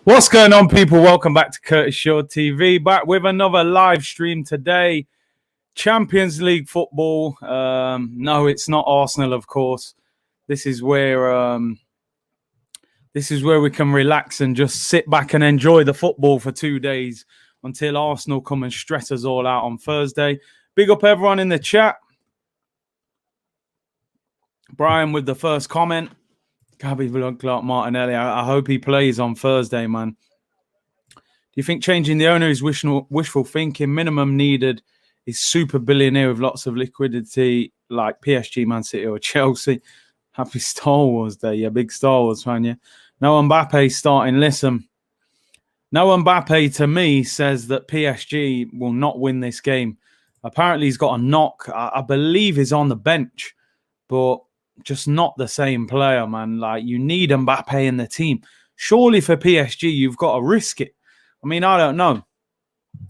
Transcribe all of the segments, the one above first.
What's going on, people? Welcome back to Curtis Shaw TV. Back with another live stream today. Champions League football. No, it's not Arsenal, of course. This is where we can relax and just sit back and enjoy the football for 2 days until Arsenal come and stress us all out on Thursday. Big up everyone in the chat. Brian with the first comment. Gabby Vlog Clark Martinelli. I hope he plays on Thursday, man. Do you think changing the owner is wishful thinking? Minimum needed is super billionaire with lots of liquidity like PSG, Man City or Chelsea. Happy Star Wars Day. Yeah, big Star Wars fan, yeah. No Mbappe starting. Listen, no Mbappe to me says that PSG will not win this game. Apparently he's got a knock. I believe he's on the bench, but just not the same player, man. Like, you need Mbappe in the team. Surely for PSG, you've got to risk it. I mean, I don't know.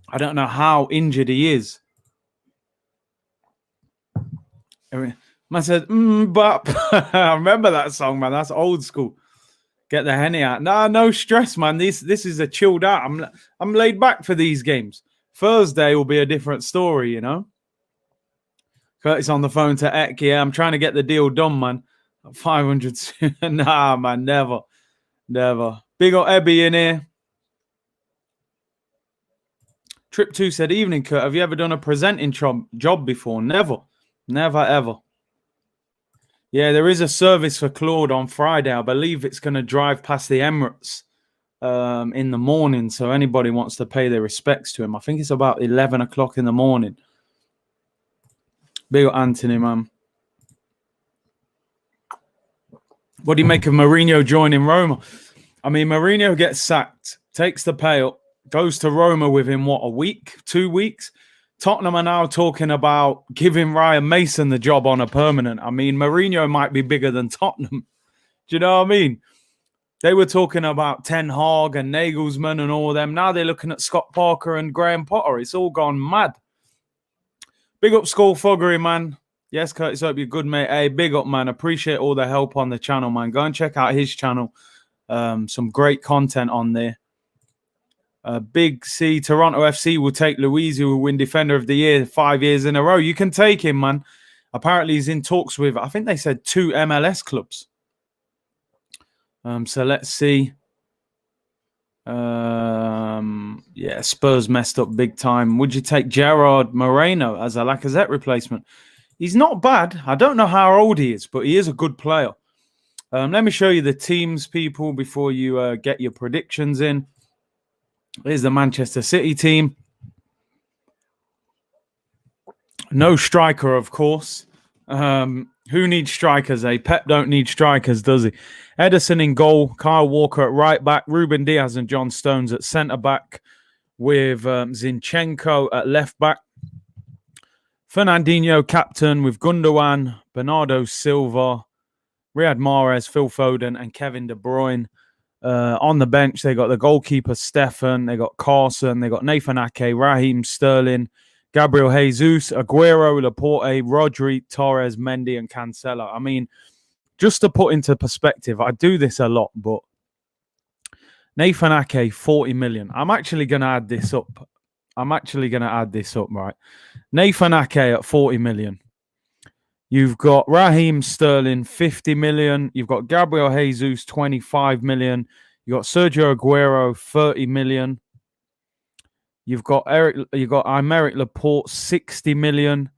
I don't know how injured he is. Man said, Mbappe. I remember that song, man. That's old school. Get the Henny out. No stress, man. This is a chilled out. I'm laid back for these games. Thursday will be a different story, you know. Curtis on the phone to Ek. Yeah, I'm trying to get the deal done, man. 500. Nah, man, never. Big ol' Ebby in here. Trip 2 said, evening, Kurt. Have you ever done a presenting job before? Never, ever. Yeah, there is a service for Claude on Friday. I believe it's going to drive past the Emirates in the morning. So anybody wants to pay their respects to him. I think it's about 11 o'clock in the morning. Big Anthony, man. What do you make of Mourinho joining Roma? I mean, Mourinho gets sacked, takes the pay up, goes to Roma within, what, a week, 2 weeks? Tottenham are now talking about giving Ryan Mason the job on a permanent. I mean, Mourinho might be bigger than Tottenham. Do you know what I mean? They were talking about Ten Hag and Nagelsmann and all of them. Now they're looking at Scott Parker and Graham Potter. It's all gone mad. Big up Skull Foggery, man. Yes, Curtis, hope you're good, mate. Hey, big up, man. Appreciate all the help on the channel, man. Go and check out his channel. Some great content on there. Big C, Toronto FC will take Luiz, who will win Defender of the Year 5 years in a row. You can take him, man. Apparently, he's in talks with, I think they said 2 MLS clubs. So let's see. Yeah, Spurs messed up big time. Would you take Gerard Moreno as a Lacazette replacement? He's not bad. I don't know how old he is, but he is a good player. Let me show you the teams, people, before you get your predictions in. Here's the Manchester City team. No striker, of course. Who needs strikers, eh? Pep don't need strikers, does he? Ederson in goal, Kyle Walker at right back, Ruben Diaz and John Stones at centre back, with Zinchenko at left back. Fernandinho captain with Gundogan, Bernardo Silva, Riyad Mahrez, Phil Foden and Kevin De Bruyne. On the bench, they got the goalkeeper Stefan, they got Carson, they got Nathan Ake, Raheem Sterling, Gabriel Jesus, Aguero, Laporte, Rodri, Torres, Mendy and Cancelo. I mean, just to put into perspective, I do this a lot, but Nathan Ake, 40 million. I'm actually going to add this up. Right? Nathan Ake at 40 million. You've got Raheem Sterling, 50 million. You've got Gabriel Jesus, 25 million. You've got Sergio Aguero, 30 million. You've got Aymeric Laporte, 60 million.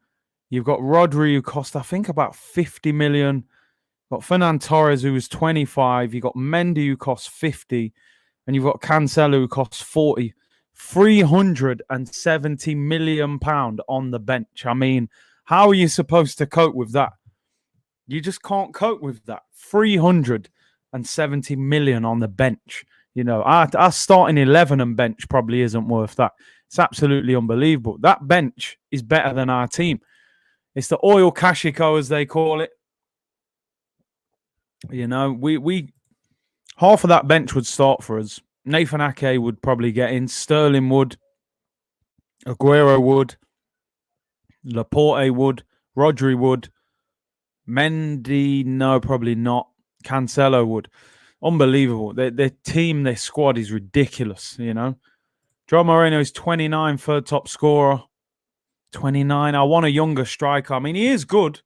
You've got Rodri, who cost, I think, about 50 million. You've got Fernand Torres, who was 25. You've got Mendy, who costs 50. And you've got Cancelo, who costs 40. 370 million pound on the bench. I mean, how are you supposed to cope with that? You just can't cope with that. 370 million on the bench. You know, our starting 11 and bench probably isn't worth that. It's absolutely unbelievable. That bench is better than our team. It's the oil Kashiko, as they call it. You know, we half of that bench would start for us. Nathan Ake would probably get in. Sterling would. Aguero would. Laporte would. Rodri would. Mendy, no, probably not. Cancelo would. Unbelievable. Their team, their squad is ridiculous, you know. Joe Moreno is 29, third top scorer. 29. I want a younger striker. I mean, he is good.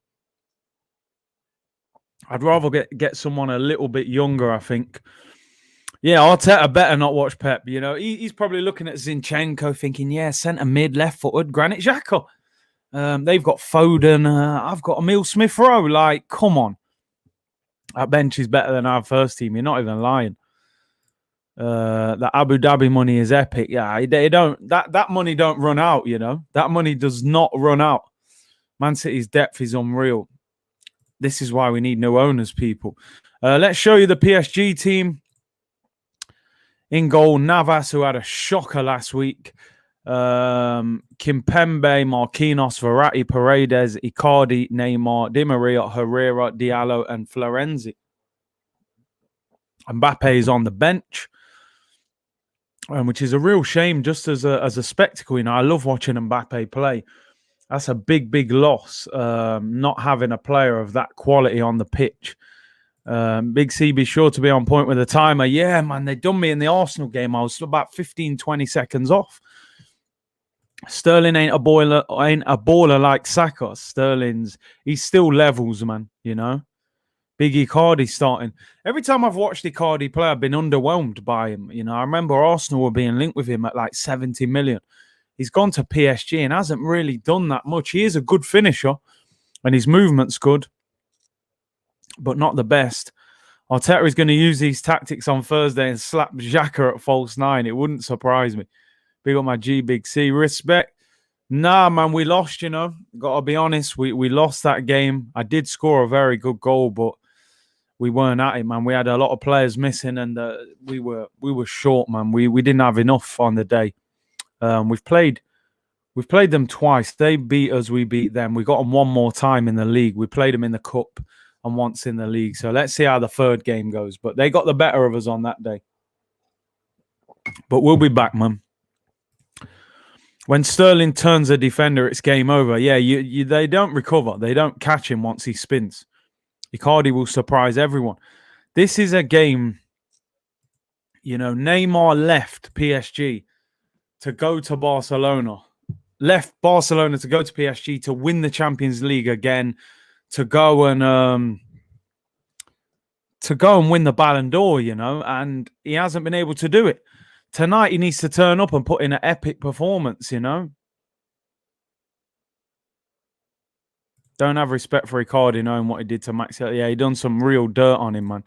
I'd rather get someone a little bit younger, I think. Yeah, Arteta better not watch Pep. You know, he's probably looking at Zinchenko thinking, yeah, centre mid, left-footed, Granit Xhaka. They've got Foden. I've got Emile Smith-Rowe. Like, come on. That bench is better than our first team. You're not even lying. The Abu Dhabi money is epic. Yeah, they don't. That money don't run out. You know, that money does not run out. Man City's depth is unreal. This is why we need new owners, people. Let's show you the PSG team. In goal, Navas, who had a shocker last week. Kimpembe, Marquinhos, Verratti, Paredes, Icardi, Neymar, Di Maria, Herrera, Diallo, and Florenzi. Mbappe is on the bench, which is a real shame just as a spectacle. You know, I love watching Mbappe play. That's a big, big loss, not having a player of that quality on the pitch. Big C, be sure to be on point with the timer. Yeah, man, they done me in the Arsenal game. I was about 15, 20 seconds off. Sterling ain't a baller like Saka. He still levels, man, you know. Big Icardi starting. Every time I've watched Icardi play, I've been underwhelmed by him. You know, I remember Arsenal were being linked with him at like 70 million. He's gone to PSG and hasn't really done that much. He is a good finisher and his movement's good, but not the best. Arteta is going to use these tactics on Thursday and slap Xhaka at false 9. It wouldn't surprise me. Big up my G, Big C. Respect. Nah, man, we lost, you know. Got to be honest. We lost that game. I did score a very good goal, but we weren't at it, man. We had a lot of players missing and we were short, man. We didn't have enough on the day. We've played them twice. They beat us, we beat them. We got them one more time in the league. We played them in the cup and once in the league. So let's see how the third game goes. But they got the better of us on that day. But we'll be back, man. When Sterling turns a defender, it's game over. Yeah, they don't recover. They don't catch him once he spins. Icardi will surprise everyone. This is a game, you know, Neymar left PSG to go to Barcelona. Left Barcelona to go to PSG to win the Champions League again, to go and win the Ballon d'Or, you know, and he hasn't been able to do it. Tonight, he needs to turn up and put in an epic performance, you know. Don't have respect for Icardi knowing what he did to Max. Yeah, he done some real dirt on him, man.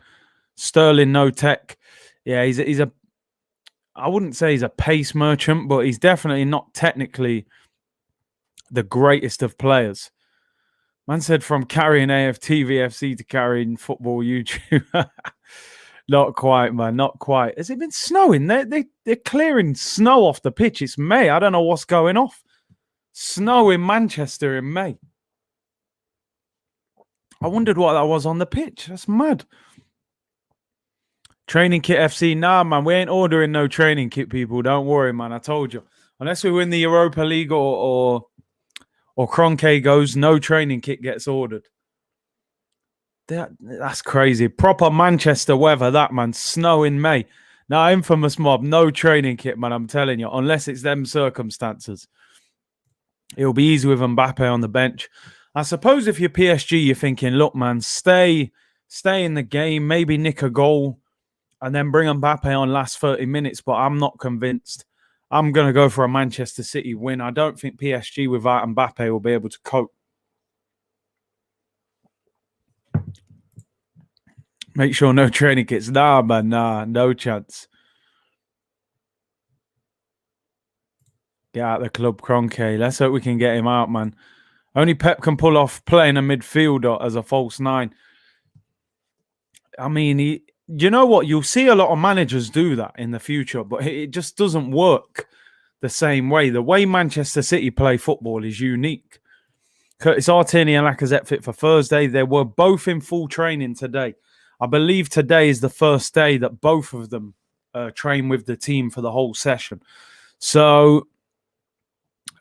Sterling, no tech. Yeah, he's a I wouldn't say he's a pace merchant, but he's definitely not technically the greatest of players. Man said from carrying AFTVFC to carrying football YouTube. Not quite, man. Not quite. Has it been snowing? They're clearing snow off the pitch. It's May. I don't know what's going off. Snow in Manchester in May. I wondered what that was on the pitch. That's mad. Training kit FC. Nah, man. We ain't ordering no training kit, people. Don't worry, man. I told you. Unless we win the Europa League or Kroenke goes, no training kit gets ordered. That's crazy. Proper Manchester weather, that, man. Snow in May. Now, infamous mob, no training kit, man. I'm telling you, unless it's them circumstances. It'll be easy with Mbappe on the bench. I suppose if you're PSG, you're thinking, look, man, stay in the game, maybe nick a goal, and then bring Mbappe on last 30 minutes. But I'm not convinced. I'm going to go for a Manchester City win. I don't think PSG without Mbappe will be able to cope. Make sure no training kits. Nah, man, nah, no chance. Get out of the club, Kroenke. Let's hope we can get him out, man. Only Pep can pull off playing a midfielder as a false 9. I mean, you know what? You'll see a lot of managers do that in the future, but it just doesn't work the same way. The way Manchester City play football is unique. Curtis Artini and Lacazette fit for Thursday. They were both in full training today. I believe today is the first day that both of them train with the team for the whole session. So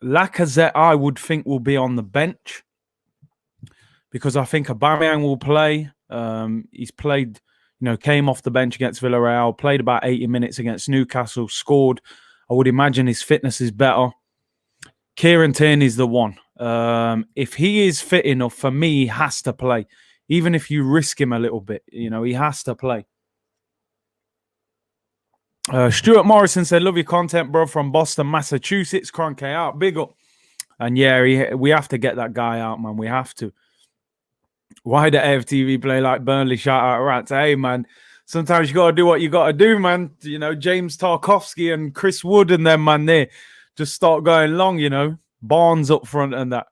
Lacazette, I would think, will be on the bench because I think Aubameyang will play. He's played, came off the bench against Villarreal, played about 80 minutes against Newcastle, scored. I would imagine his fitness is better. Kieran Tierney's the one. If he is fit enough, for me, he has to play. Even if you risk him a little bit, he has to play. Stuart Morrison said, love your content, bro, from Boston, Massachusetts. Cronky out. Big up. And yeah, we have to get that guy out, man. We have to. Why the AFTV play like Burnley? Shout out Rats. Hey, man. Sometimes you got to do what you got to do, man. James Tarkowski and Chris Wood and them, man, there just start going long, Barnes up front and that.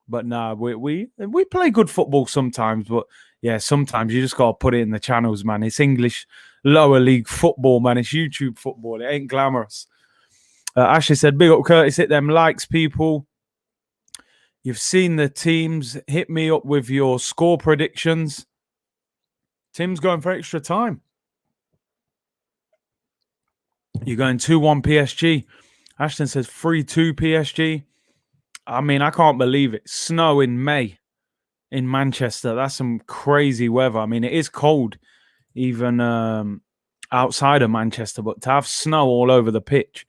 But nah, we play good football sometimes. But yeah, sometimes you just got to put it in the channels, man. It's English lower league football, man. It's YouTube football. It ain't glamorous. Ashley said, big up Curtis, hit them likes, people. You've seen the teams. Hit me up with your score predictions. Tim's going for extra time. You're going 2-1 PSG. Ashton says 3-2 PSG. I mean, I can't believe it. Snow in May in Manchester. That's some crazy weather. I mean, it is cold even outside of Manchester, but to have snow all over the pitch.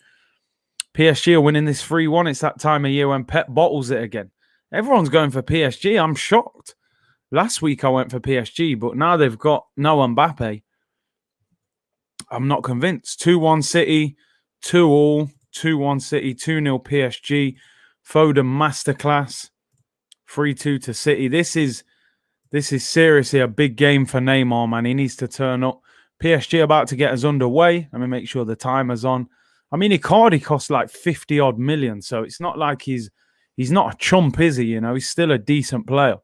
PSG are winning this 3-1. It's that time of year when Pep bottles it again. Everyone's going for PSG. I'm shocked. Last week I went for PSG, but now they've got no Mbappe. I'm not convinced. 2-1 City, 2-2, 2-1 City, 2-0 PSG. Foden masterclass, 3-2 to City. This is seriously a big game for Neymar, man. He needs to turn up. PSG about to get us underway. Let me make sure the timer's on. I mean, Icardi costs like 50-odd million, so it's not like he's not a chump, is he? He's still a decent player.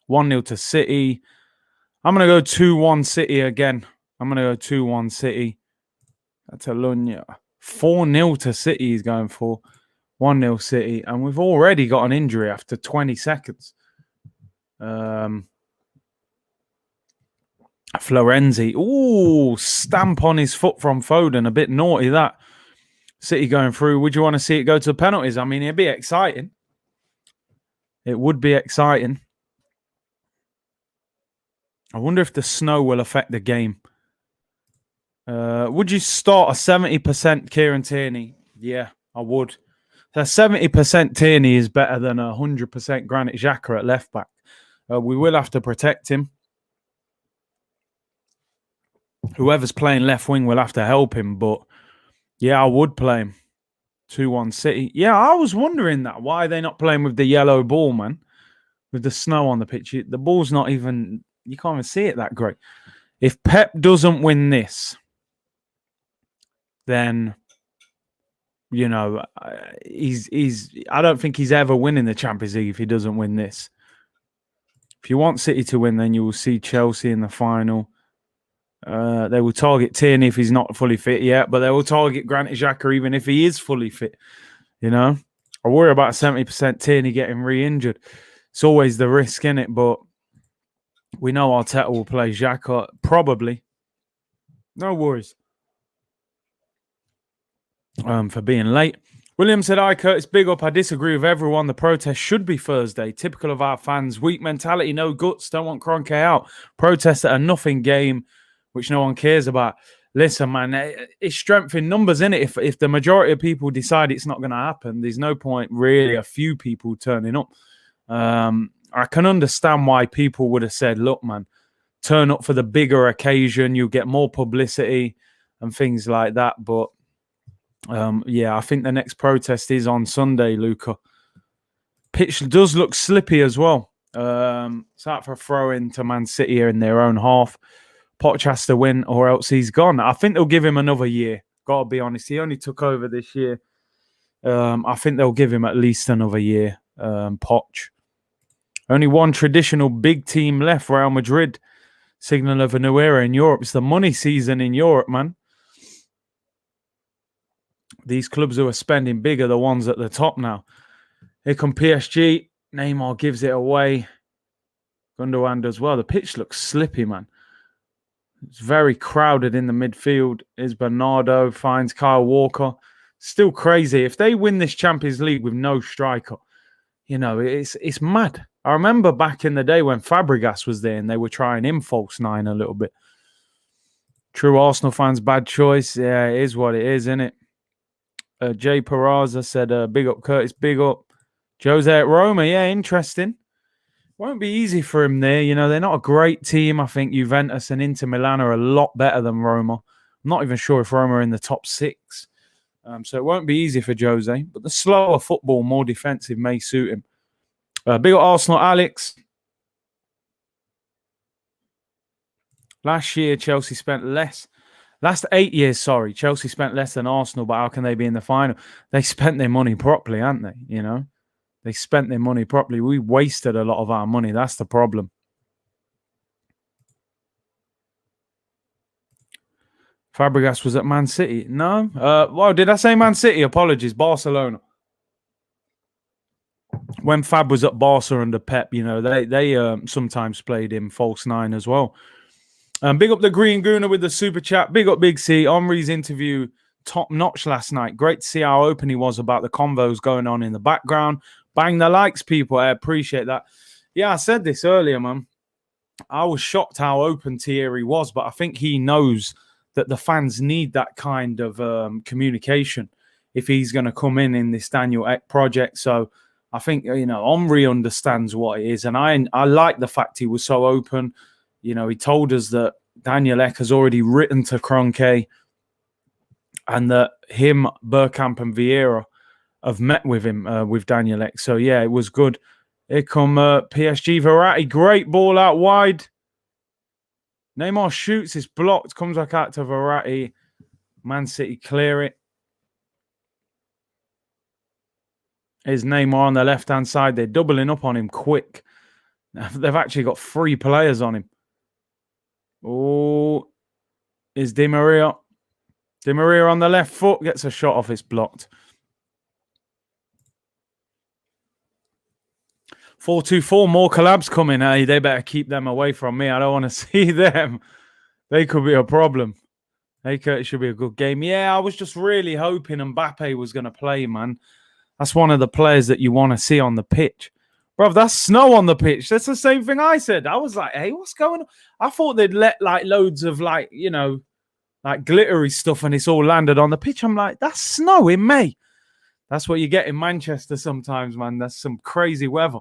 1-0 to City. I'm going to go 2-1 City again. I'm going to go 2-1 City. Catalonia. 4-0 to City he's going for. 1-0 City. And we've already got an injury after 20 seconds. Florenzi. Ooh, stamp on his foot from Foden. A bit naughty, that. City going through. Would you want to see it go to penalties? I mean, it'd be exciting. It would be exciting. I wonder if the snow will affect the game. Would you start a 70% Kieran Tierney? Yeah, I would. So 70% Tierney is better than 100% Granit Xhaka at left back. We will have to protect him. Whoever's playing left wing will have to help him, but yeah, I would play him. 2-1 City. Yeah, I was wondering that. Why are they not playing with the yellow ball, man? With the snow on the pitch. The ball's not even... You can't even see it that great. If Pep doesn't win this, then, he's. I don't think he's ever winning the Champions League if he doesn't win this. If you want City to win, then you will see Chelsea in the final. They will target Tierney if he's not fully fit yet, but they will target Granit Xhaka even if he is fully fit. I worry about 70% Tierney getting re-injured. It's always the risk, in it, but we know Arteta will play Xhaka, probably. No worries. For being late. William said, hi, Curtis, big up. I disagree with everyone. The protest should be Thursday. Typical of our fans. Weak mentality, no guts. Don't want Kroenke out. Protest at a nothing game, which no one cares about. Listen, man, it's strength in numbers, isn't it? If the majority of people decide it's not going to happen, there's no point really a few people turning up. I can understand why people would have said, look, man, turn up for the bigger occasion. You'll get more publicity and things like that. But, yeah, I think the next protest is on Sunday, Luca. Pitch does look slippy as well. It's out for a throw-in to Man City in their own half. Poch has to win or else he's gone. I think they'll give him another year. Got to be honest. He only took over this year. I think they'll give him at least another year, Poch. Only one traditional big team left, Real Madrid. Signal of a new era in Europe. It's the money season in Europe, man. These clubs who are spending big are the ones at the top now. Here come PSG. Neymar gives it away. Gundogan as well. The pitch looks slippy, man. It's very crowded in the midfield. Is Bernardo, finds Kyle Walker. Still crazy. If they win this Champions League with no striker, it's mad. I remember back in the day when Fabregas was there and they were trying him false nine a little bit. True Arsenal fans, bad choice. Yeah, it is what it is, isn't it? Jay Peraza said, big up Curtis, big up. Jose at Roma, yeah, interesting. Won't be easy for him there. You know, they're not a great team. I think Juventus and Inter Milan are a lot better than Roma. I'm not even sure if Roma are in the top 6. So it won't be easy for Jose. But the slower football, more defensive may suit him. Big up Arsenal, Alex. Last year, Chelsea spent less. Last 8 years, sorry, Chelsea spent less than Arsenal, but how can they be in the final? They spent their money properly, haven't they? You know, they spent their money properly. We wasted a lot of our money. That's the problem. Fabregas was at Man City. No? Well, did I say Man City? Apologies. Barcelona. When Fab was at Barca under Pep, you know, they sometimes played him false nine as well. Big up the Green Gooner with the super chat. Big up Big C. Henry's interview, top notch last night. Great to see how open he was about the convos going on in the background. Bang the likes, people. I appreciate that. Yeah, I said this earlier, man. I was shocked how open Thierry was, but I think he knows that the fans need that kind of communication if he's going to come in this Daniel Ek project. So I think, you know, Henry understands what it is. And I like the fact he was so open. You know, he told us that Daniel Ek has already written to Kroenke and that him, Bergkamp and Vieira have met with him, with Daniel Ek. So, yeah, it was good. Here come PSG. Verratti, great ball out wide. Neymar shoots, it's blocked, comes back out to Verratti. Man City clear it. Here's Neymar on the left-hand side. They're doubling up on him quick. They've actually got 3 players on him. Oh, is Di Maria. Di Maria on the left foot, gets a shot off, it's blocked. 4-2-4, more collabs coming. Hey, they better keep them away from me. I don't want to see them. They could be a problem. It should be a good game. Yeah, I was just really hoping Mbappe was going to play, man. That's one of the players that you want to see on the pitch. Bro, that's snow on the pitch. That's the same thing I said. I was like, hey, what's going on? I thought they'd let like loads of like, you know, like glittery stuff and it's all landed on the pitch. I'm like, that's snow in May. That's what you get in Manchester sometimes, man. That's some crazy weather.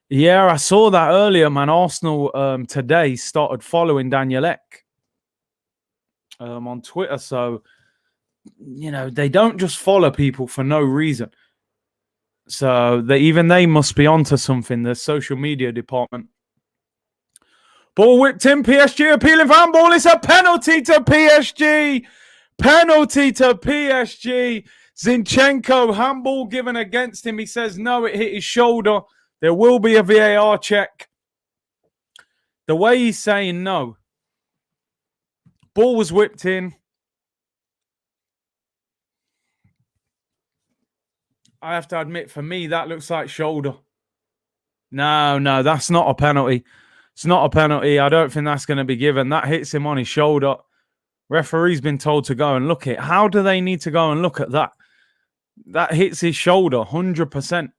Yeah, I saw that earlier, man. Arsenal today started following Daniel Ek on Twitter. So, you know, they don't just follow people for no reason. So they must be onto something, the social media department. Ball whipped in, PSG appealing for handball. It's a penalty to PSG. Penalty to PSG. Zinchenko, handball given against him. He says no, it hit his shoulder. There will be a VAR check. The way he's saying no. Ball was whipped in. I have to admit, for me, that looks like shoulder. No, that's not a penalty. It's not a penalty. I don't think that's going to be given. That hits him on his shoulder. Referee's been told to go and look at it. How do they need to go and look at that? That hits his shoulder, 100%.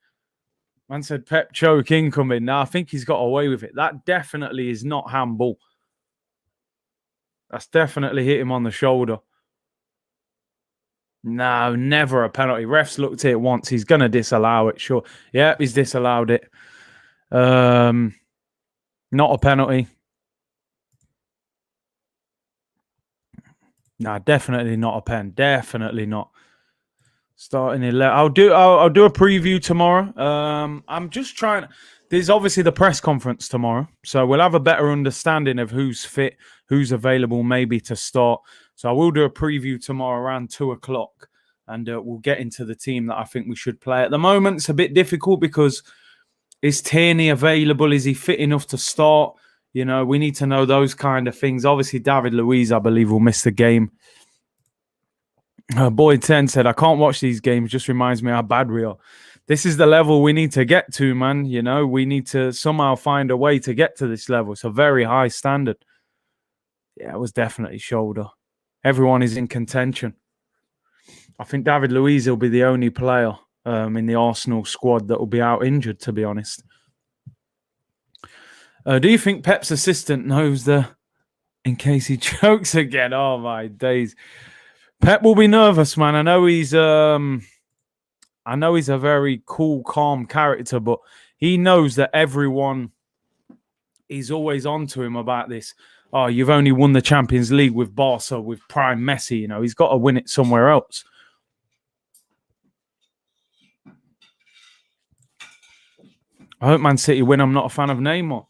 Man said Pep choke incoming. Now I think he's got away with it. That definitely is not handball. That's definitely hit him on the shoulder. No, never a penalty. Refs looked at it once. He's going to disallow it, sure. Yeah, he's disallowed it. Not a penalty. No, definitely not a pen. Definitely not. Starting 11. I'll do a preview tomorrow. I'm just trying. There's obviously the press conference tomorrow, so we'll have a better understanding of who's fit, who's available, maybe to start. So I will do a preview tomorrow around 2:00, and we'll get into the team that I think we should play. At the moment, it's a bit difficult because is Tierney available? Is he fit enough to start? You know, we need to know those kind of things. Obviously, David Luiz, I believe, will miss the game. Boyd 10 said, I can't watch these games. Just reminds me how bad we are. This is the level we need to get to, man. You know, we need to somehow find a way to get to this level. It's a very high standard. Yeah, it was definitely shoulder. Everyone is in contention. I think David Luiz will be the only player in the Arsenal squad that will be out injured, to be honest. Do you think Pep's assistant knows in case he chokes again? Oh, my days. Pep will be nervous, man. I know he's a very cool, calm character, but he knows that everyone is always on to him about this. Oh, you've only won the Champions League with Barca, with prime Messi. You know, he's got to win it somewhere else. I hope Man City win. I'm not a fan of Neymar.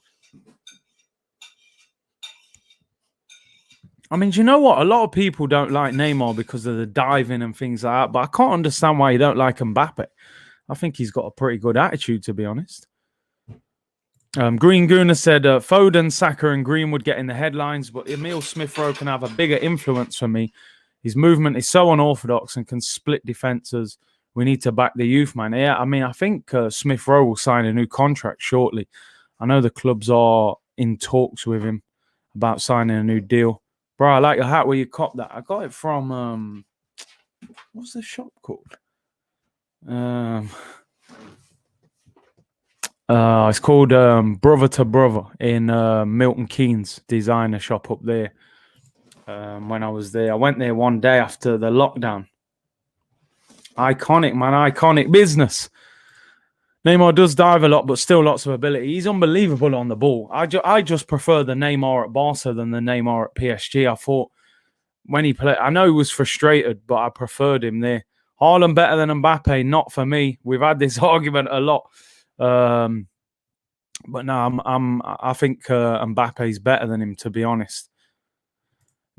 I mean, do you know what? A lot of people don't like Neymar because of the diving and things like that, but I can't understand why you don't like Mbappe. I think he's got a pretty good attitude, to be honest. Green Gooner said Foden, Saka and Greenwood get in the headlines, but Emile Smith-Rowe can have a bigger influence for me. His movement is so unorthodox and can split defences. We need to back the youth, man. Yeah, I mean, I think Smith-Rowe will sign a new contract shortly. I know the clubs are in talks with him about signing a new deal. Bro, I like your hat where you copped that. I got it from, what's the shop called? It's called Brother to Brother in Milton Keynes, designer shop up there. When I was there, I went there one day after the lockdown. Iconic, man, iconic business. Neymar does dive a lot, but still lots of ability. He's unbelievable on the ball. I just prefer the Neymar at Barca than the Neymar at PSG. I thought when he played, I know he was frustrated, but I preferred him there. Haaland better than Mbappe, not for me. We've had this argument a lot. But no, I think Mbappe is better than him, to be honest.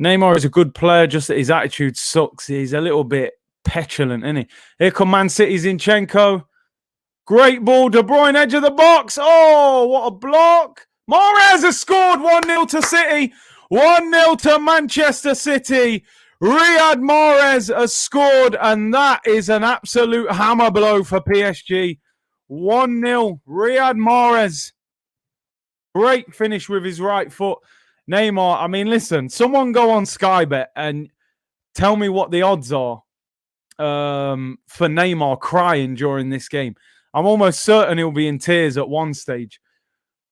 Neymar is a good player, just that his attitude sucks. He's a little bit petulant, isn't he? Here come Man City's Zinchenko. Great ball, De Bruyne, edge of the box. Oh, what a block. Mahrez has scored 1-0 to City. 1-0 to Manchester City. Riyad Mahrez has scored, and that is an absolute hammer blow for PSG. 1-0, Riyad Mahrez. Great finish with his right foot. Neymar, I mean, listen, someone go on Sky Bet and tell me what the odds are for Neymar crying during this game. I'm almost certain he'll be in tears at one stage.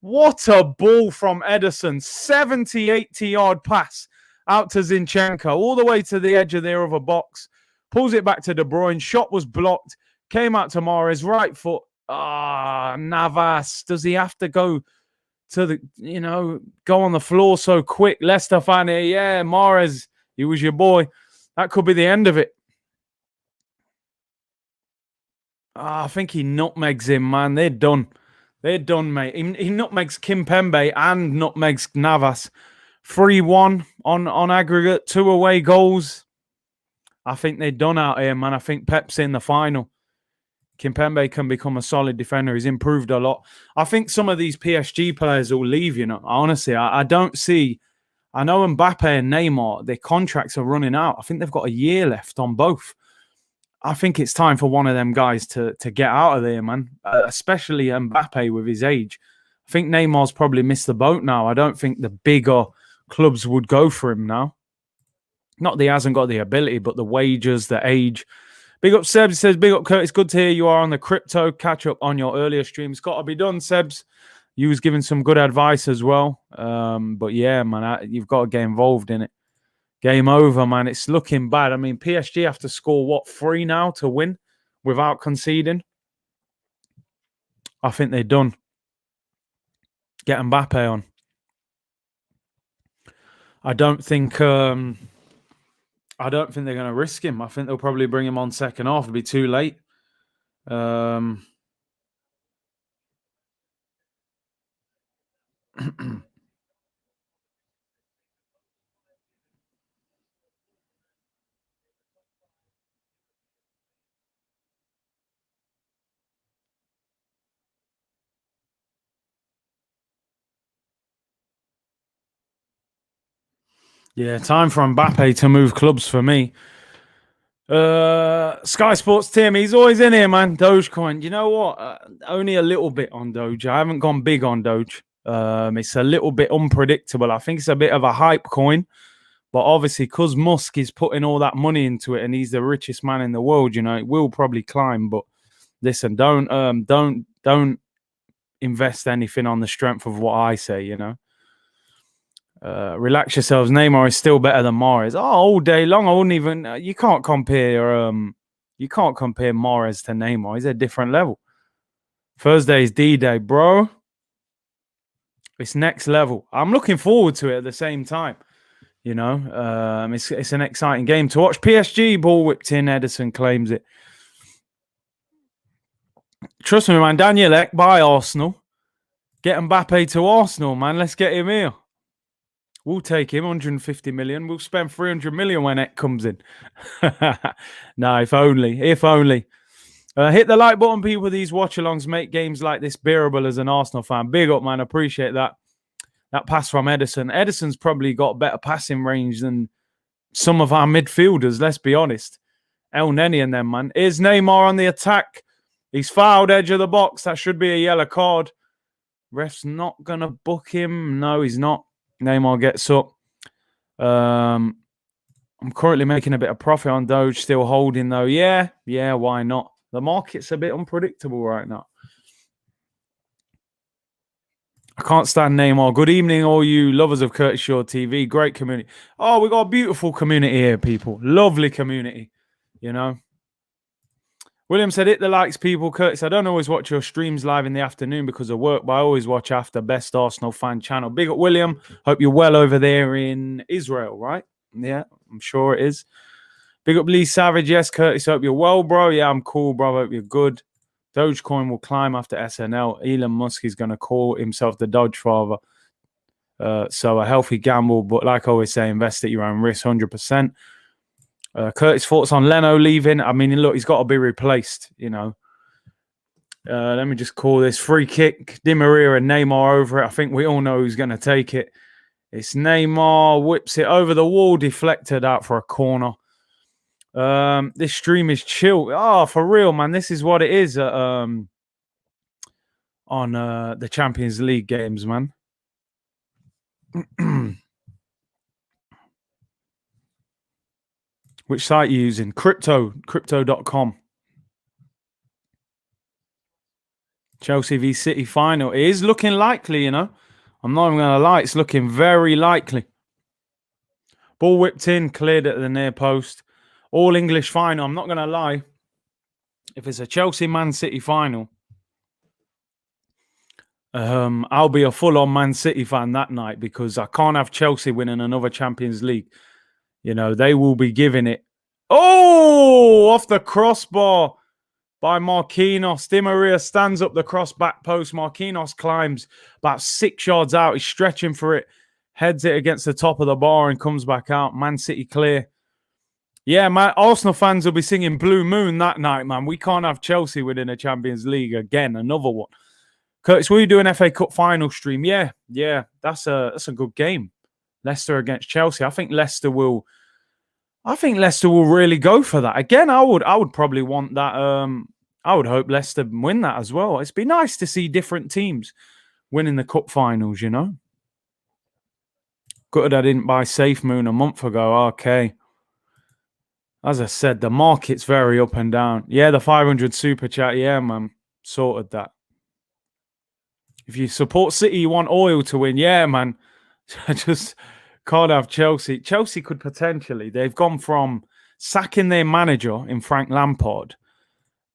What a ball from Ederson. 70, 80-yard pass out to Zinchenko, all the way to the edge of their other box. Pulls it back to De Bruyne. Shot was blocked. Came out to Mahrez, right foot. Navas. Does he have to go to go on the floor so quick? Leicester fan here. Yeah, Mahrez, he was your boy. That could be the end of it. I think he nutmegs him, man. They're done. They're done, mate. He nutmegs Kimpembe and nutmegs Navas. 3-1 on aggregate, 2 away goals. I think they're done out here, man. I think Pep's in the final. Kimpembe can become a solid defender. He's improved a lot. I think some of these PSG players will leave, Honestly, I don't see... I know Mbappe and Neymar, their contracts are running out. I think they've got a year left on both. I think it's time for one of them guys to get out of there, man. Especially Mbappe with his age. I think Neymar's probably missed the boat now. I don't think the bigger clubs would go for him now. Not that he hasn't got the ability, but the wages, the age. Big up Sebs. Says, big up Curtis. Good to hear you are on the crypto. Catch up on your earlier streams. Got to be done, Sebs. You was giving some good advice as well. But yeah, man, you've got to get involved in it. Game over, man. It's looking bad. I mean, PSG have to score, 3 now to win without conceding? I think they're done. Get Mbappe on. I don't think they're going to risk him. I think they'll probably bring him on second half. It'll be too late. Yeah, time for Mbappe to move clubs for me. Sky Sports Tim, he's always in here, man. Dogecoin. You know what? Only a little bit on Doge. I haven't gone big on Doge. It's a little bit unpredictable. I think it's a bit of a hype coin. But obviously, because Musk is putting all that money into it and he's the richest man in the world, it will probably climb. But listen, don't invest anything on the strength of what I say, you know. Relax yourselves. Neymar is still better than Mahrez. Oh, all day long. I wouldn't even. You can't compare. You can't compare Mahrez to Neymar. He's a different level. Thursday's D-Day, bro. It's next level. I'm looking forward to it at the same time. You know, it's an exciting game to watch. PSG ball whipped in. Edison claims it. Trust me, man. Daniel Ek by Arsenal. Get Mbappe to Arsenal, man. Let's get him here. We'll take him, 150 million. We'll spend 300 million when Ek comes in. No, if only. If only. Hit the like button, people. These watch-alongs make games like this bearable as an Arsenal fan. Big up, man. Appreciate that. That pass from Edison. Edison's probably got better passing range than some of our midfielders, let's be honest. El Neni and them, man. Is Neymar on the attack? He's fouled edge of the box. That should be a yellow card. Ref's not going to book him. No, he's not. Neymar gets up. I'm currently making a bit of profit on Doge, still holding though. Yeah, why not? The market's a bit unpredictable right now. I can't stand Neymar. Good evening, all you lovers of Curtis Shaw TV. Great community. Oh, we got a beautiful community here, people. Lovely community, you know. William said, hit the likes, people. Curtis, I don't always watch your streams live in the afternoon because of work, but I always watch after. Best Arsenal fan channel. Big up, William. Hope you're well over there in Israel, right? Yeah, I'm sure it is. Big up, Lee Savage. Yes, Curtis, hope you're well, bro. Yeah, I'm cool, bro. Hope you're good. Dogecoin will climb after SNL. Elon Musk is going to call himself the Doge father. So a healthy gamble, but like I always say, invest at your own risk, 100%. Curtis, thoughts on Leno leaving? I mean, look, he's got to be replaced, you know. Let me just call this free kick. Di Maria and Neymar over it. I think we all know who's going to take it. It's Neymar, whips it over the wall, deflected out for a corner. This stream is chill. Oh, for real, man. This is what it is on the Champions League games, man. Which site are you using? Crypto.com. Chelsea v City final. It is looking likely, you know. I'm not even going to lie. It's looking very likely. Ball whipped in, cleared at the near post. All English final. I'm not going to lie. If it's a Chelsea-Man City final, I'll be a full-on Man City fan that night because I can't have Chelsea winning another Champions League. You know, they will be giving it. Oh, off the crossbar by Marquinhos. Di Maria stands up the cross back post. Marquinhos climbs about 6 yards out. He's stretching for it. Heads it against the top of the bar and comes back out. Man City clear. Yeah, man. Arsenal fans will be singing Blue Moon that night, man. We can't have Chelsea winning a Champions League again. Another one. Curtis, will you do an FA Cup final stream? Yeah. That's a good game. Leicester against Chelsea. I think Leicester will really go for that. Again, I would probably want that. I would hope Leicester win that as well. It's been nice to see different teams winning the cup finals, you know. Good I didn't buy Safe Moon a month ago. Okay. As I said, the market's very up and down. Yeah, the 500 super chat. Yeah, man. Sorted that. If you support City, you want oil to win. Yeah, man. I just can't have Chelsea. Chelsea could potentially. They've gone from sacking their manager in Frank Lampard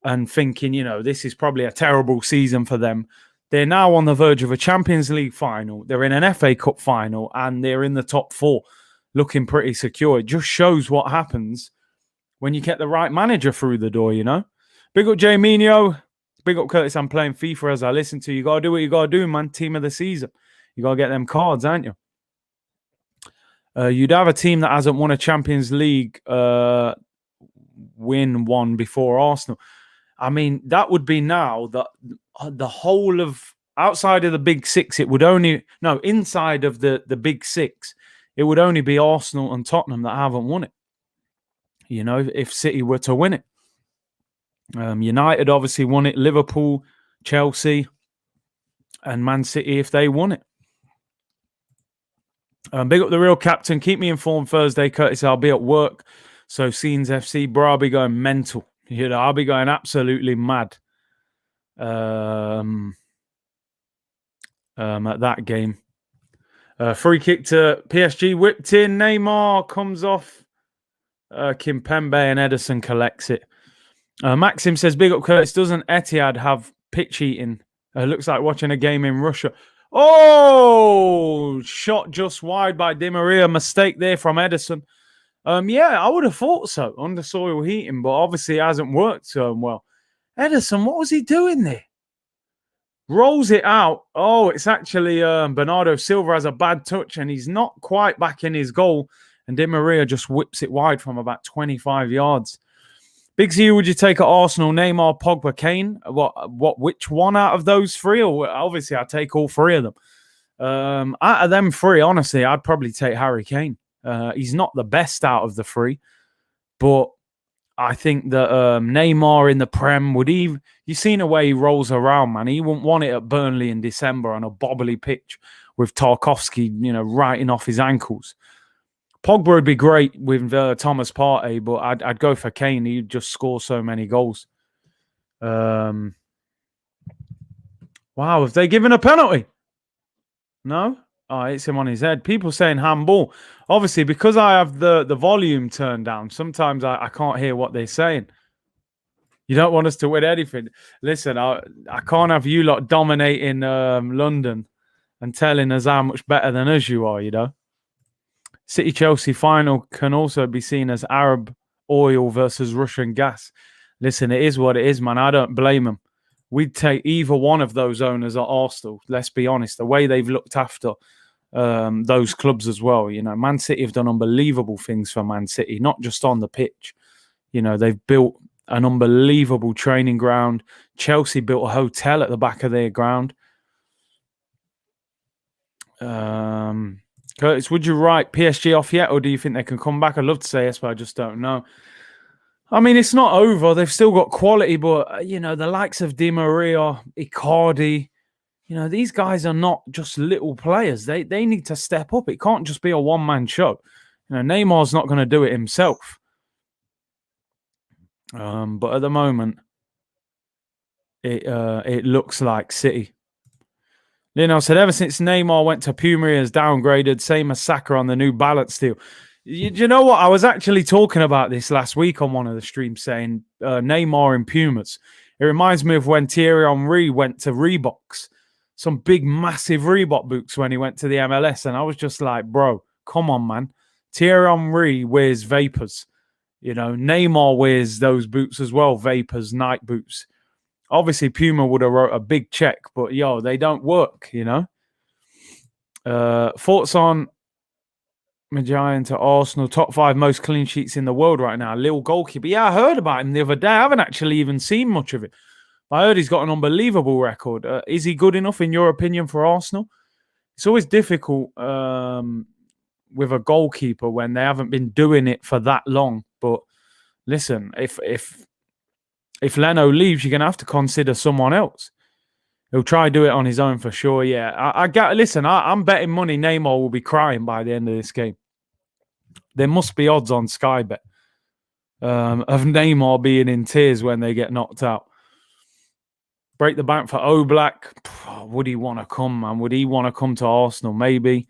and thinking, you know, this is probably a terrible season for them. They're now on the verge of a Champions League final. They're in an FA Cup final and they're in the top four, looking pretty secure. It just shows what happens when you get the right manager through the door, you know. Big up Jaminho. Big up Curtis. I'm playing FIFA as I listen to you. You got to do what you got to do, man. Team of the season. You got to get them cards, aren't you? You'd have a team that hasn't won a Champions League win one before Arsenal. I mean, that would be now that the whole of outside of the big six, it would only inside of the big six, it would only be Arsenal and Tottenham that haven't won it. You know, if City were to win it. United obviously won it. Liverpool, Chelsea, and Man City if they won it. Big up the real captain. Keep me informed Thursday, Curtis. I'll be at work. So Scenes FC, bro, I'll be going mental. You know, I'll be going absolutely mad. at that game. Free kick to PSG, whipped in. Neymar comes off. Kimpembe and Ederson collects it. Maxim says, big up Curtis, doesn't Etihad have pitch eating? Looks like watching a game in Russia. Oh, shot just wide by Di Maria. Mistake there from Ederson. Yeah, I would have thought so, under soil heating, but obviously it hasn't worked so well. Ederson, what was he doing there? Rolls it out. Oh, it's actually Bernardo Silva has a bad touch, and he's not quite back in his goal. And Di Maria just whips it wide from about 25 yards. Big Z, would you take at Arsenal, Neymar, Pogba, Kane? Which one out of those three? Or obviously, I'd take all three of them. Out of them three, honestly, I'd probably take Harry Kane. He's not the best out of the three, but I think that Neymar in the Prem would even... You've seen the way he rolls around, man. He wouldn't want it at Burnley in December on a bobbly pitch with Tarkowski, writing off his ankles. Pogba would be great with Thomas Partey, but I'd go for Kane. He'd just score so many goals. Wow, have they given a penalty? No? Oh, it's him on his head. People saying handball. Obviously, because I have the volume turned down, sometimes I can't hear what they're saying. You don't want us to win anything. Listen, I can't have you lot dominating London and telling us how much better than us you are, City-Chelsea final can also be seen as Arab oil versus Russian gas. Listen, it is what it is, man. I don't blame them. We'd take either one of those owners at Arsenal, let's be honest. The way they've looked after those clubs as well. Man City have done unbelievable things for Man City, not just on the pitch. They've built an unbelievable training ground. Chelsea built a hotel at the back of their ground. Curtis, would you write PSG off yet, or do you think they can come back? I'd love to say yes, but I just don't know. I mean, it's not over. They've still got quality, but, the likes of Di Maria, Icardi, these guys are not just little players. They need to step up. It can't just be a one-man show. Neymar's not going to do it himself. But at the moment, it looks like City. Lino said, ever since Neymar went to Puma, he has downgraded, same as Saka on the New Balance deal. You know what? I was actually talking about this last week on one of the streams, saying Neymar in Pumas. It reminds me of when Thierry Henry went to Reeboks, some big, massive Reebok boots when he went to the MLS. And I was just like, bro, come on, man. Thierry Henry wears Vapors. Neymar wears those boots as well, Vapors, Nike boots. Obviously, Puma would have wrote a big check, but, they don't work, Thoughts on Majian to Arsenal, top 5 most clean sheets in the world right now. Lil goalkeeper. Yeah, I heard about him the other day. I haven't actually even seen much of it. I heard he's got an unbelievable record. Is he good enough, in your opinion, for Arsenal? It's always difficult with a goalkeeper when they haven't been doing it for that long. But listen, if Leno leaves, you're going to have to consider someone else. He'll try to do it on his own for sure, yeah. I'm betting money Neymar will be crying by the end of this game. There must be odds on Sky Bet of Neymar being in tears when they get knocked out. Break the bank for Oblak. Would he want to come, man? Would he want to come to Arsenal? Maybe.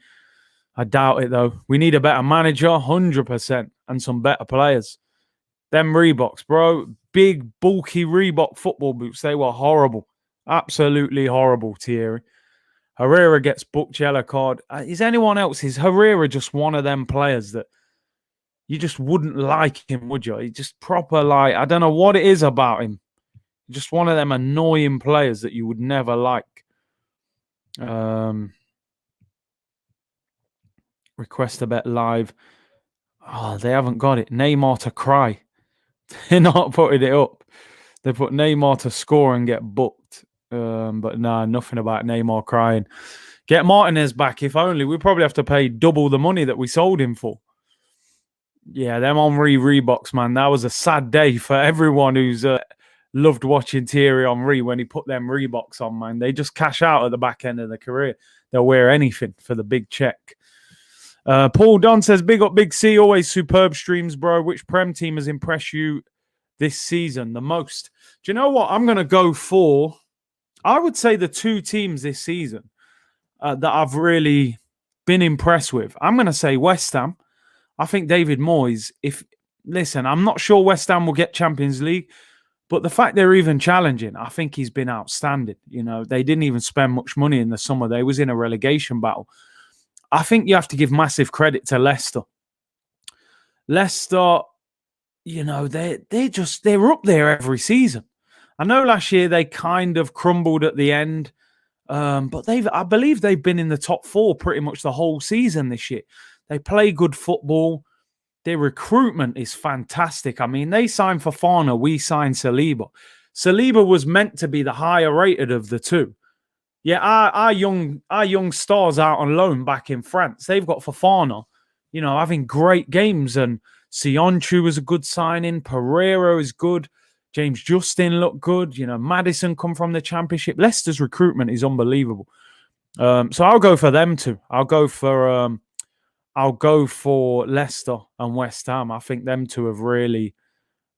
I doubt it, though. We need a better manager, 100%, and some better players. Them Reeboks, bro. Big, bulky Reebok football boots. They were horrible. Absolutely horrible, Thierry. Herrera gets booked yellow card. Is anyone else? Is Herrera just one of them players that you just wouldn't like him, would you? He's just proper, I don't know what it is about him. Just one of them annoying players that you would never like. Request a bet live. Oh, they haven't got it. Neymar to cry. They're not putting it up. They put Neymar to score and get booked. But nah, nothing about Neymar crying. Get Martinez back, if only. We probably have to pay double the money that we sold him for. Yeah, them Henry Reeboks, man. That was a sad day for everyone who's loved watching Thierry Henry when he put them Reeboks on, man. They just cash out at the back end of the career. They'll wear anything for the big check. Paul Don says, big up, Big C. Always superb streams, bro. Which Prem team has impressed you this season the most? Do you know what? I'm going to go for I would say the two teams this season that I've really been impressed with, I'm going to say West Ham. I think David Moyes, listen, I'm not sure West Ham will get Champions League, but the fact they're even challenging, I think he's been outstanding. You know, they didn't even spend much money in the summer. They was in a relegation battle. I think you have to give massive credit to Leicester. Leicester, you know, they're up there every season. I know last year they kind of crumbled at the end, but I believe they've been in the top four pretty much the whole season this year. They play good football. Their recruitment is fantastic. I mean, they signed Fofana, we signed Saliba. Saliba was meant to be the higher rated of the two. Yeah, our young stars out on loan back in France. They've got Fofana, you know, having great games, and Sionchu was a good signing. Pereira is good. James Justin looked good. You know, Maddison come from the Championship. Leicester's recruitment is unbelievable. So I'll go for them too. I'll go for Leicester and West Ham. I think them two have really,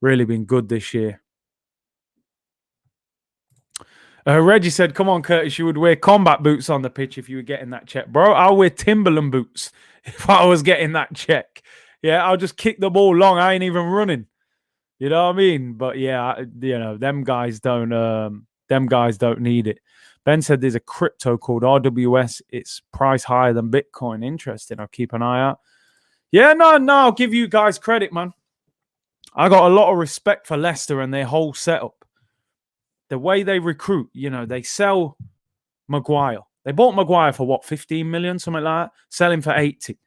really been good this year. Reggie said, come on, Curtis, you would wear combat boots on the pitch if you were getting that check. Bro, I'll wear Timberland boots if I was getting that check. Yeah, I'll just kick the ball long. I ain't even running. You know what I mean? But yeah, you know, them guys don't need it. Ben said there's a crypto called RWS. It's price higher than Bitcoin. Interesting. I'll keep an eye out. Yeah, no, I'll give you guys credit, man. I got a lot of respect for Leicester and their whole setup. The way they recruit, you know, they sell Maguire. They bought Maguire for what, 15 million, something like that? Sell him for 80.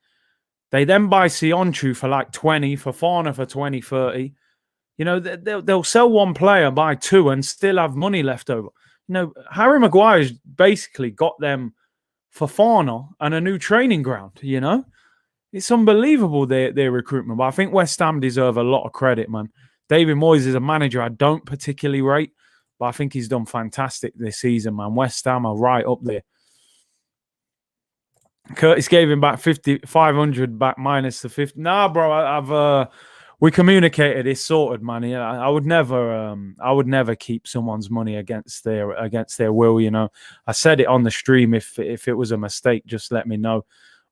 They then buy Sionchu for like 20, Fofana for 20, 30. You know, they'll sell one player, buy two, and still have money left over. You know, Harry Maguire's basically got them Fofana and a new training ground, you know? It's unbelievable, their recruitment. But I think West Ham deserve a lot of credit, man. David Moyes is a manager I don't particularly rate, but I think he's done fantastic this season, man. West Ham are right up there. Curtis gave him back 500 back minus the 50. Nah, bro, we communicated. It's sorted, man. Yeah, I would never keep someone's money against their will. You know, I said it on the stream. If it was a mistake, just let me know.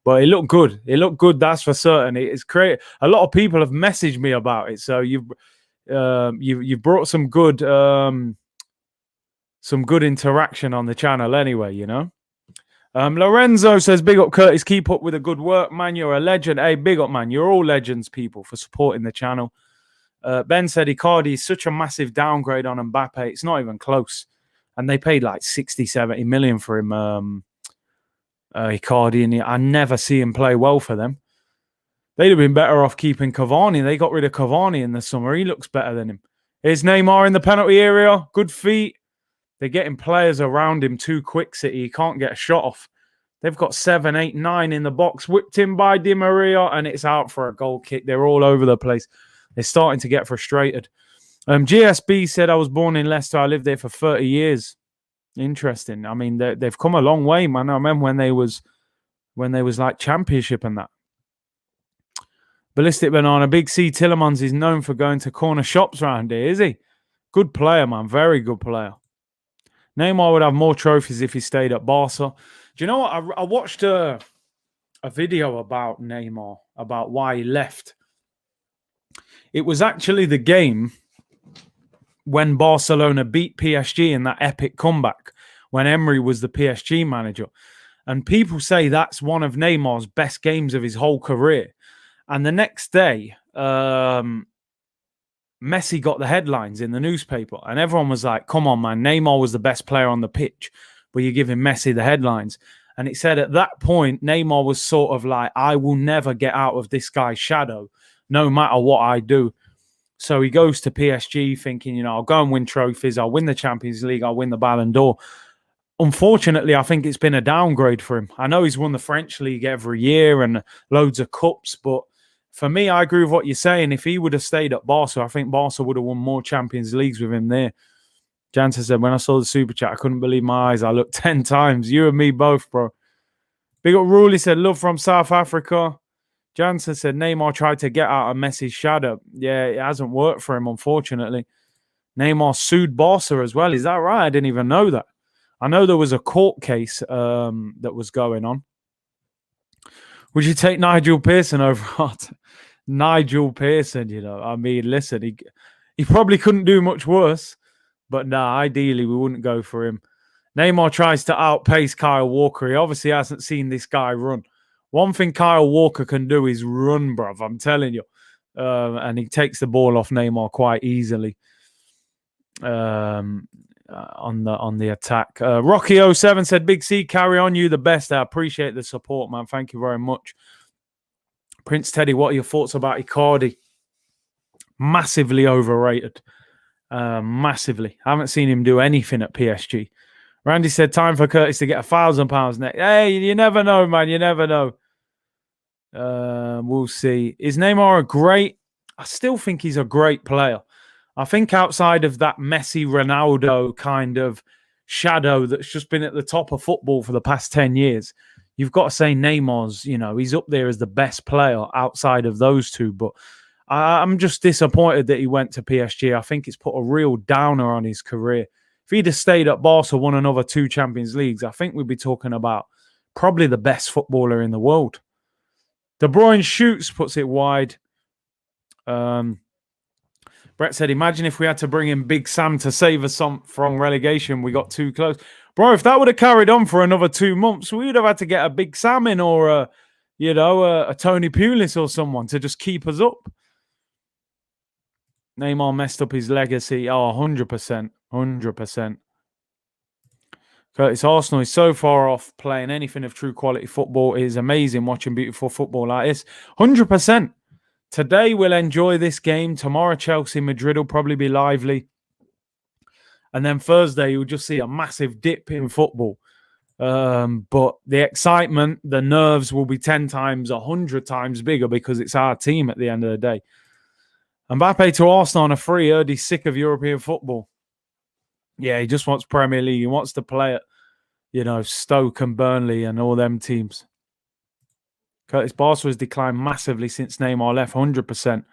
But it looked good. It looked good. That's for certain. It's great. A lot of people have messaged me about it. So you've brought some good interaction on the channel anyway. You know. Lorenzo says, big up Curtis, keep up with the good work, man. You're a legend. Hey, big up, man. You're all legends, people, for supporting the channel. Ben said Icardi is such a massive downgrade on Mbappe. It's not even close. And they paid like 60, 70 million for him, Icardi, and I never see him play well for them. They'd have been better off keeping Cavani. They got rid of Cavani in the summer. He looks better than him. Here's Neymar in the penalty area. Good feet. They're getting players around him too quick, City. He can't get a shot off. They've got 7, 8, 9 in the box. Whipped in by Di Maria, and it's out for a goal kick. They're all over the place. They're starting to get frustrated. GSB said, I was born in Leicester. I lived there for 30 years. Interesting. I mean, they've come a long way, man. I remember when they was like Championship and that. Ballistic Banana. Big C Tillemans is known for going to corner shops around here, is he? Good player, man. Very good player. Neymar would have more trophies if he stayed at Barca. Do you know what? I watched a video about Neymar, about why he left. It was actually the game when Barcelona beat PSG in that epic comeback, when Emery was the PSG manager. And people say that's one of Neymar's best games of his whole career. And the next day, Messi got the headlines in the newspaper, and everyone was like, come on, man, Neymar was the best player on the pitch, but you're giving Messi the headlines. And it said at that point, Neymar was sort of like, I will never get out of this guy's shadow, no matter what I do. So he goes to PSG thinking, you know, I'll go and win trophies, I'll win the Champions League, I'll win the Ballon d'Or. Unfortunately, I think it's been a downgrade for him. I know he's won the French League every year and loads of cups, but for me, I agree with what you're saying. If he would have stayed at Barca, I think Barca would have won more Champions Leagues with him there. Jansen said, when I saw the super chat, I couldn't believe my eyes. I looked 10 times. You and me both, bro. Big up Ruley said, love from South Africa. Jansen said, Neymar tried to get out of Messi's shadow. Yeah, it hasn't worked for him, unfortunately. Neymar sued Barca as well. Is that right? I didn't even know that. I know there was a court case that was going on. Would you take Nigel Pearson over Hart? Nigel Pearson, I mean, listen, he probably couldn't do much worse, but ideally we wouldn't go for him. Neymar tries to outpace Kyle Walker. He obviously hasn't seen this guy run. One thing Kyle Walker can do is run, bruv, I'm telling you. And he takes the ball off Neymar quite easily on the attack. Rocky07 said, Big C, carry on, you the best. I appreciate the support, man. Thank you very much. Prince Teddy, what are your thoughts about Icardi? Massively overrated. Massively. I haven't seen him do anything at PSG. Randy said, time for Curtis to get £1,000 next. Hey, you never know, man. You never know. We'll see. Is Neymar a great? I still think he's a great player. I think outside of that Messi, Ronaldo kind of shadow that's just been at the top of football for the past 10 years, you've got to say Neymar's, he's up there as the best player outside of those two. But I'm just disappointed that he went to PSG. I think it's put a real downer on his career. If he'd have stayed at Barca, won another 2 Champions Leagues, I think we'd be talking about probably the best footballer in the world. De Bruyne shoots, puts it wide. Brett said, imagine if we had to bring in Big Sam to save us from relegation. We got too close. Bro, if that would have carried on for another 2 months, we would have had to get a Big Sam in or a Tony Pulis or someone to just keep us up. Neymar messed up his legacy. Oh, 100%. 100%. Curtis, Arsenal is so far off playing anything of true quality football. It is amazing watching beautiful football like this. 100%. Today we'll enjoy this game. Tomorrow, Chelsea, Madrid will probably be lively. And then Thursday, you'll just see a massive dip in football. But the excitement, the nerves will be 10 times, 100 times bigger because it's our team at the end of the day. Mbappe to Arsenal on a free. Heard he's sick of European football. Yeah, he just wants Premier League. He wants to play at, Stoke and Burnley and all them teams. Curtis, Barca has declined massively since Neymar left. 100%.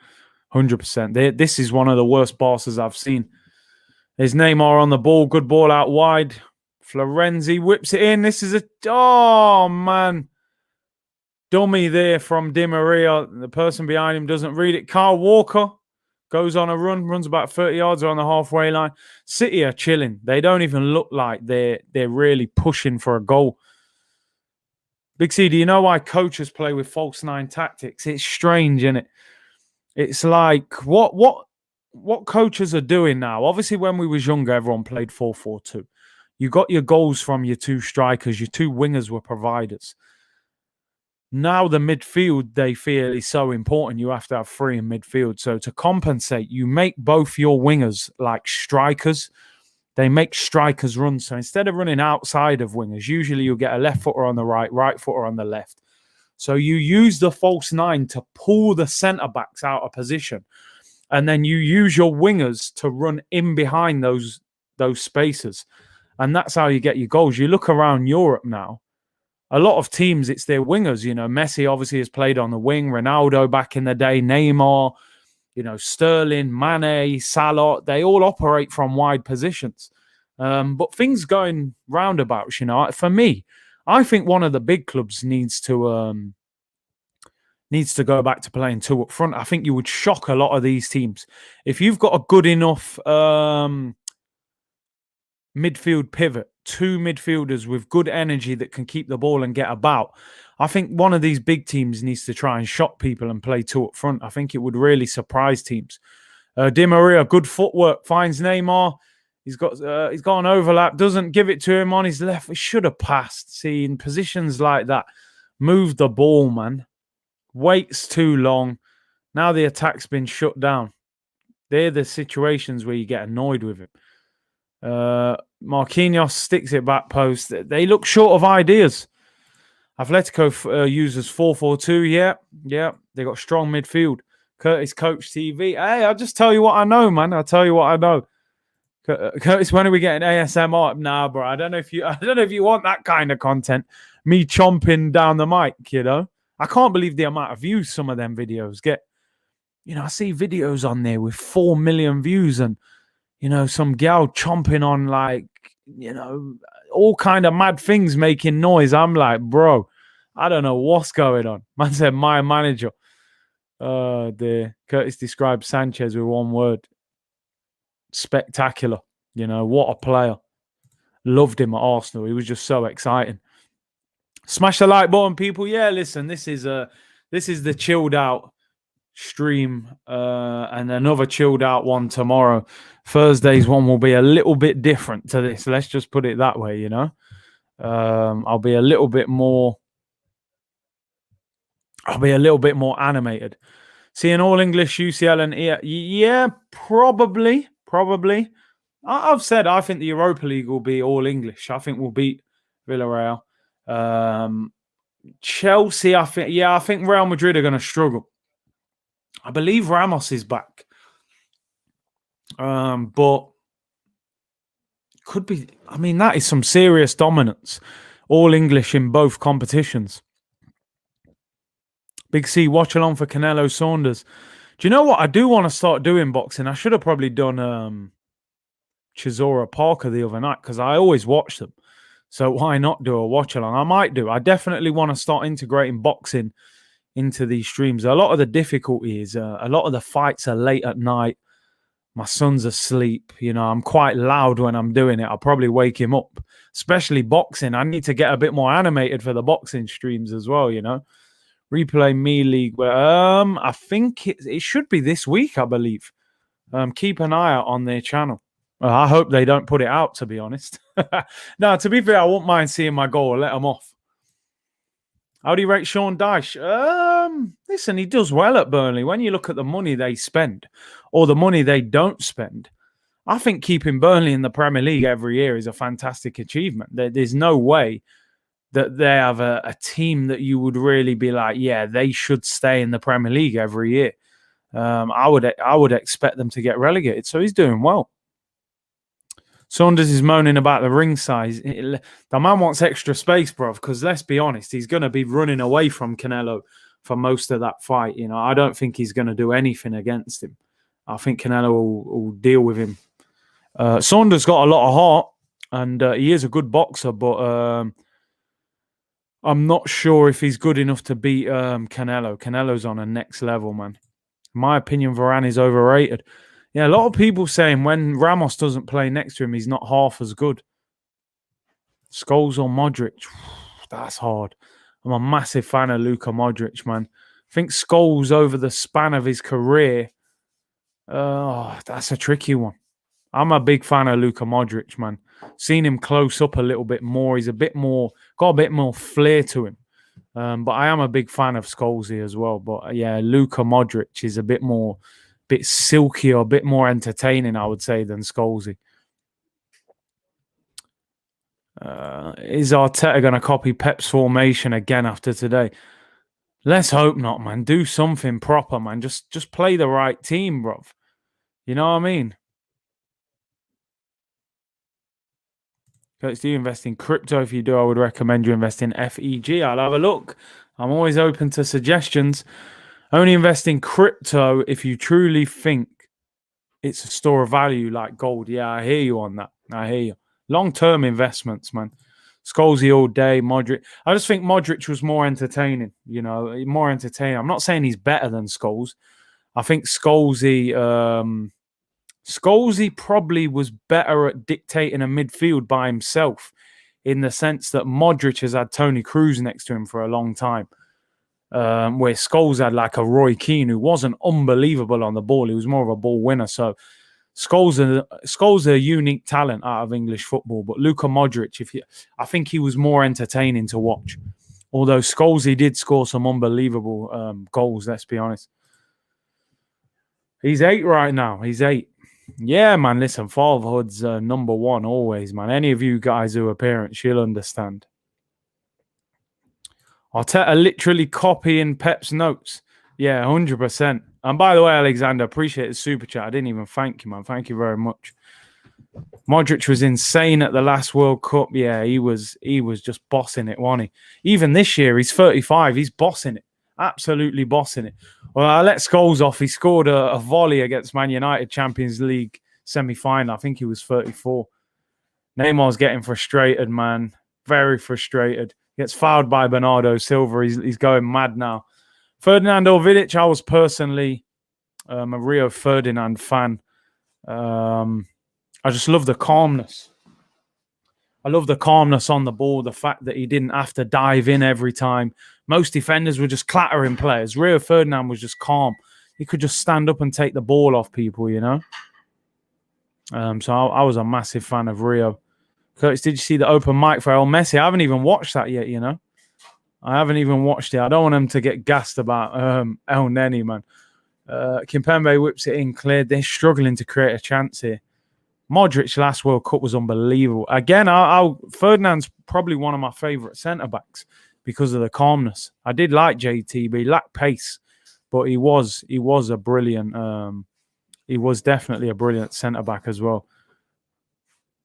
100%. This is one of the worst Barcas I've seen. There's Neymar on the ball. Good ball out wide. Florenzi whips it in. This is oh, man. Dummy there from Di Maria. The person behind him doesn't read it. Kyle Walker goes on a run, runs about 30 yards on the halfway line. City are chilling. They don't even look like they're really pushing for a goal. Big C, do you know why coaches play with false 9 tactics? It's strange, isn't it? It's like what coaches are doing now. Obviously, when we was younger, everyone played 4-4-2. You got your goals from your 2 strikers. Your 2 wingers were providers. Now the midfield, they feel, is so important. You have to have 3 in midfield. So to compensate, you make both your wingers like strikers. They make strikers run. So instead of running outside of wingers, usually you'll get a left footer on the right footer on the left. So you use the false 9 to pull the centre-backs out of position. And then you use your wingers to run in behind those spaces. And that's how you get your goals. You look around Europe now, a lot of teams, it's their wingers. Messi obviously has played on the wing. Ronaldo back in the day, Neymar, Sterling, Mane, Salah, they all operate from wide positions. But things going roundabouts, for me, I think one of the big clubs needs to go back to playing 2 up front. I think you would shock a lot of these teams. If you've got a good enough midfield pivot, 2 midfielders with good energy that can keep the ball and get about, I think one of these big teams needs to try and shock people and play 2 up front. I think it would really surprise teams. Di Maria, good footwork, finds Neymar. He's got an overlap, doesn't give it to him on his left. He should have passed. See, in positions like that, move the ball, man. Waits too long. Now the attack's been shut down. They're the situations where you get annoyed with him. Marquinhos sticks it back post. They look short of ideas. Atletico uses 4-4-2. Yeah. They got strong midfield. Curtis Coach TV. Hey, I'll just tell you what I know, man. I'll tell you what I know. Curtis, when are we getting ASMR? Nah, bro. I don't know if you want that kind of content. Me chomping down the mic, I can't believe the amount of views some of them videos get. I see videos on there with 4 million views and, some gal chomping on all kind of mad things making noise. I'm like, bro, I don't know what's going on. Man said, my manager. Curtis described Sanchez with one word. Spectacular. You know, what a player. Loved him at Arsenal. He was just so exciting. Smash the like button, people. Yeah, listen, this is the chilled out stream, and another chilled out one tomorrow. Thursday's one will be a little bit different to this. Let's just put it that way, you know. I'll be a little bit more animated. See an all English UCL and yeah, probably. I've said I think the Europa League will be all English. I think we'll beat Villarreal. Chelsea, I think Real Madrid are going to struggle. I believe Ramos is back. But could be, I mean, that is some serious dominance. All English in both competitions. Big C, watch along for Canelo Saunders. Do you know what? I do want to start doing boxing. I should have probably done Chisora Parker the other night because I always watch them. So why not do a watch along? I might do. I definitely want to start integrating boxing into these streams. A lot of the difficulty is a lot of the fights are late at night. My son's asleep. You know, I'm quite loud when I'm doing it. I'll probably wake him up. Especially boxing. I need to get a bit more animated for the boxing streams as well, you know. Replay Me League. I think it should be this week, I believe. Keep an eye out on their channel. I hope they don't put it out, to be honest. No, to be fair, I won't mind seeing my goal. Let them off. How do you rate Sean Dyche? Listen, he does well at Burnley. When you look at the money they spend or the money they don't spend, I think keeping Burnley in the Premier League every year is a fantastic achievement. There's no way that they have a team that you would really be like, yeah, they should stay in the Premier League every year. I would expect them to get relegated. So he's doing well. Saunders is moaning about the ring size. The man wants extra space, bro, because let's be honest, he's going to be running away from Canelo for most of that fight. You know, I don't think he's going to do anything against him. I think Canelo will deal with him. Saunders got a lot of heart, and he is a good boxer, but I'm not sure if he's good enough to beat Canelo. Canelo's on a next level, man. In my opinion, Varane is overrated. Yeah, a lot of people saying when Ramos doesn't play next to him, he's not half as good. Scholes or Modric? That's hard. I'm a massive fan of Luka Modric, man. I think Scholes over the span of his career, that's a tricky one. I'm a big fan of Luka Modric, man. Seen him close up a little bit more. He's got a bit more flair to him. But I am a big fan of Scholes as well. But yeah, Luka Modric is a bit silky or a bit more entertaining, I would say, than Scholes. Is Arteta going to copy Pep's formation again after today? Let's hope not, man. Do something proper, man. Just play the right team, bruv. You know what I mean? Do you invest in crypto? If you do, I would recommend you invest in FEG. I'll have a look. I'm always open to suggestions. Only invest in crypto if you truly think it's a store of value like gold. Yeah, I hear you on that. I hear you. Long-term investments, man. Scholes all day, Modric. I just think Modric was more entertaining, you know, more entertaining. I'm not saying he's better than Scholes. I think Scholes probably was better at dictating a midfield by himself in the sense that Modric has had Tony Cruz next to him for a long time. Where Scholes had like a Roy Keane who wasn't unbelievable on the ball. He was more of a ball winner. So Scholes a unique talent out of English football. But Luka Modric, I think he was more entertaining to watch. Although Scholes did score some unbelievable goals, let's be honest. He's 8 right now. He's 8. Yeah, man, listen, fatherhood's number one always, man. Any of you guys who are parents, you'll understand. Arteta literally copying Pep's notes. Yeah, 100%. And by the way, Alexander, appreciate the super chat. I didn't even thank you, man. Thank you very much. Modric was insane at the last World Cup. Yeah, he was just bossing it, wasn't he? Even this year, he's 35. He's bossing it. Absolutely bossing it. Well, I let Scholes off. He scored a volley against Man United Champions League semi-final. I think he was 34. Neymar's getting frustrated, man. Very frustrated. Gets fouled by Bernardo Silva. He's going mad now. Ferdinand or Vidic, I was personally a Rio Ferdinand fan. I just love the calmness. I love the calmness on the ball, the fact that he didn't have to dive in every time. Most defenders were just clattering players. Rio Ferdinand was just calm. He could just stand up and take the ball off people, you know? So I was a massive fan of Rio. Curtis, did you see the open mic for El Messi? I haven't even watched that yet, you know? I haven't even watched it. I don't want him to get gassed about El Neni, man. Kimpembe whips it in, cleared. They're struggling to create a chance here. Modric last World Cup was unbelievable. Again, Ferdinand's probably one of my favourite centre-backs because of the calmness. I did like JT, but he lacked pace. But he was a brilliant... he was definitely a brilliant centre-back as well.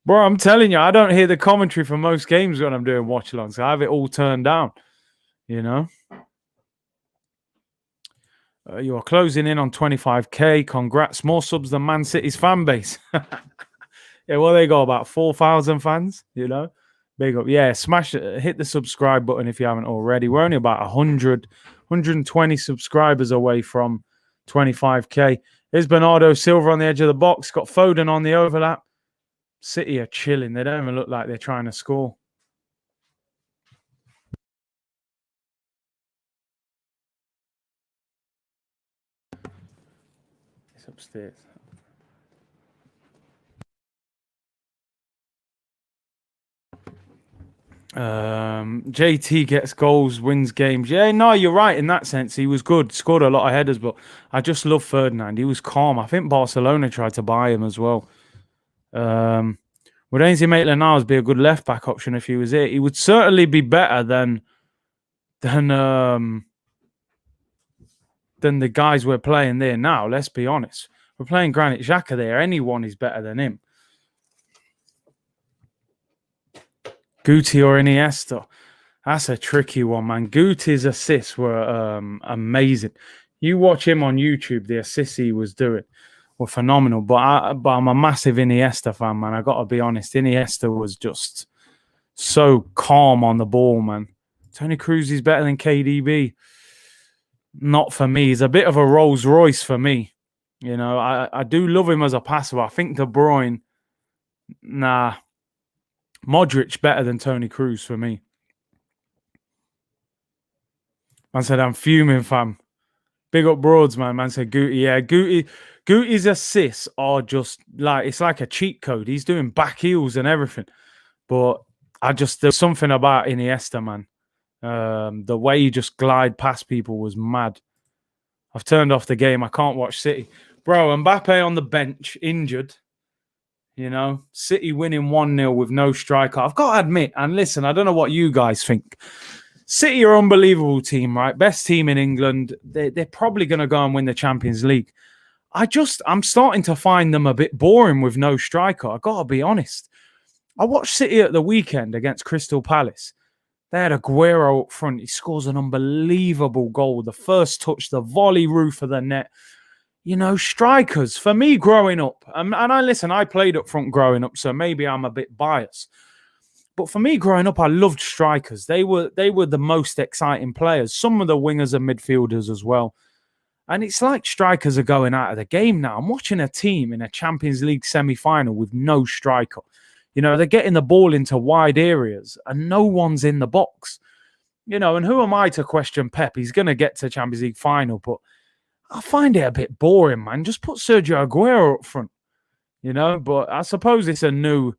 Bro, I'm telling you, I don't hear the commentary for most games when I'm doing watch-alongs. I have it all turned down, you know? You are closing in on 25k. Congrats. More subs than Man City's fan base. Yeah, well, they got about 4,000 fans, you know? Big up. Yeah, smash it. Hit the subscribe button if you haven't already. We're only about 120 subscribers away from 25k. Here's Bernardo Silva on the edge of the box. Got Foden on the overlap. City are chilling. They don't even look like they're trying to score. It's upstairs. JT gets goals, wins games. Yeah, no, you're right in that sense. He was good, scored a lot of headers, but I just love Ferdinand. He was calm. I think Barcelona tried to buy him as well. Would Ainsley Maitland-Niles be a good left-back option if he was here? He would certainly be better than the guys we're playing there now. Let's be honest. We're playing Granit Xhaka there. Anyone is better than him. Guti or Iniesta? That's a tricky one, man. Guti's assists were amazing. You watch him on YouTube, the assists he was doing were phenomenal. But I'm a massive Iniesta fan, man. I got to be honest. Iniesta was just so calm on the ball, man. Toni Kroos is better than KDB. Not for me. He's a bit of a Rolls Royce for me. You know, I do love him as a passer. I think De Bruyne, nah. Modric better than Toni Kroos for me. Man said, I'm fuming, fam. Big up Broads, man. Man said, Guti. Yeah, Guti's assists are just like, it's like a cheat code. He's doing back heels and everything. But there's something about Iniesta, man. The way he just glide past people was mad. I've turned off the game. I can't watch City. Bro, Mbappe on the bench, injured. You know, City winning 1-0 with no striker. I've got to admit, and listen, I don't know what you guys think. City are an unbelievable team, right? Best team in England. They're probably going to go and win the Champions League. I'm starting to find them a bit boring with no striker. I got to be honest. I watched City at the weekend against Crystal Palace. They had Aguero up front. He scores an unbelievable goal. The first touch, the volley roof of the net. You know, strikers, for me growing up, and I played up front growing up, so maybe I'm a bit biased. But for me growing up, I loved strikers. They were the most exciting players. Some of the wingers and midfielders as well. And it's like strikers are going out of the game now. I'm watching a team in a Champions League semi-final with no striker. You know, they're getting the ball into wide areas and no one's in the box. You know, and who am I to question Pep? He's going to get to Champions League final, but I find it a bit boring, man. Just put Sergio Aguero up front, you know. But I suppose it's a new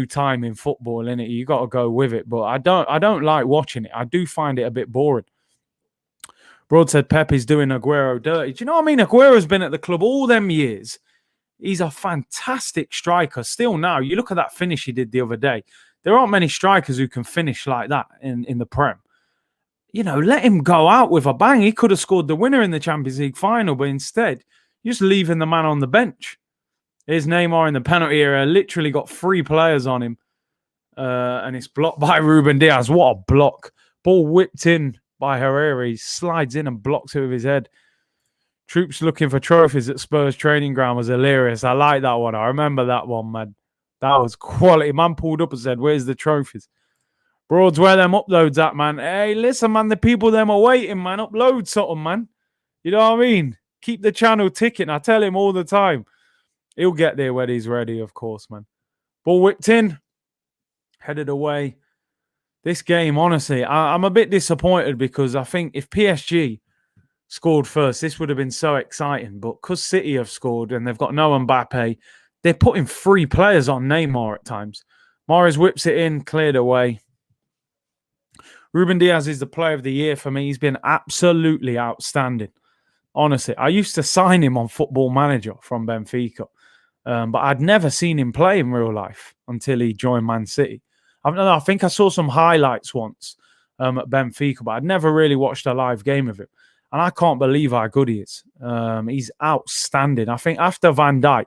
time in football, innit? You got to go with it. But I don't like watching it. I do find it a bit boring. Broad said Pep is doing Aguero dirty. Do you know what I mean? Aguero's been at the club all them years. He's a fantastic striker. Still now, you look at that finish he did the other day. There aren't many strikers who can finish like that in the Prem. You know, let him go out with a bang. He could have scored the winner in the Champions League final, but instead, you're just leaving the man on the bench. Here's Neymar in the penalty area. Literally got 3 players on him. And it's blocked by Ruben Diaz. What a block. Ball whipped in by Herrera. He slides in and blocks it with his head. Troops looking for trophies at Spurs training ground was hilarious. I like that one. I remember that one, man. That was quality. Man pulled up and said, "Where's the trophies?" Broads, where them uploads at, man? Hey, listen, man, the people them are waiting, man. Upload something, man. You know what I mean? Keep the channel ticking. I tell him all the time. He'll get there when he's ready, of course, man. Ball whipped in. Headed away. This game, honestly, I'm a bit disappointed because I think if PSG scored first, this would have been so exciting. But because City have scored and they've got no Mbappe, they're putting 3 players on Neymar at times. Mahrez whips it in, cleared away. Ruben Diaz is the player of the year for me. He's been absolutely outstanding. Honestly, I used to sign him on Football Manager from Benfica, but I'd never seen him play in real life until he joined Man City. I think I saw some highlights once at Benfica, but I'd never really watched a live game of him. And I can't believe how good he is. He's outstanding. I think after Van Dijk,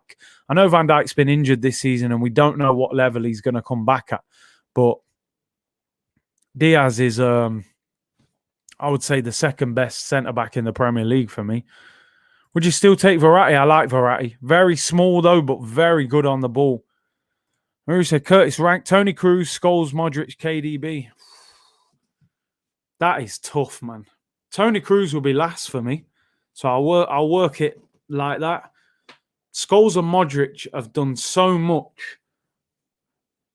I know Van Dijk's been injured this season and we don't know what level he's going to come back at. But Diaz is, I would say, the second best centre-back in the Premier League for me. Would you still take Verratti? I like Verratti. Very small, though, but very good on the ball. Who said Curtis ranked Tony Kroos, Scholes, Modric, KDB. That is tough, man. Tony Kroos will be last for me. So I'll work it like that. Scholes and Modric have done so much.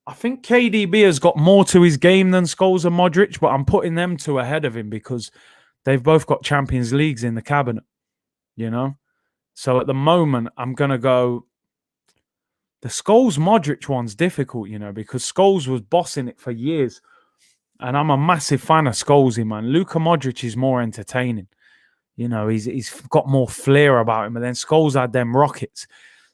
I think KDB has got more to his game than Scholes and Modric, but I'm putting them two ahead of him because they've both got Champions Leagues in the cabinet, you know? So at the moment, I'm going to go... The Scholes-Modric one's difficult, you know, because Scholes was bossing it for years. And I'm a massive fan of Scholesy, man. Luka Modric is more entertaining. You know, he's got more flair about him. And then Scholes had them rockets.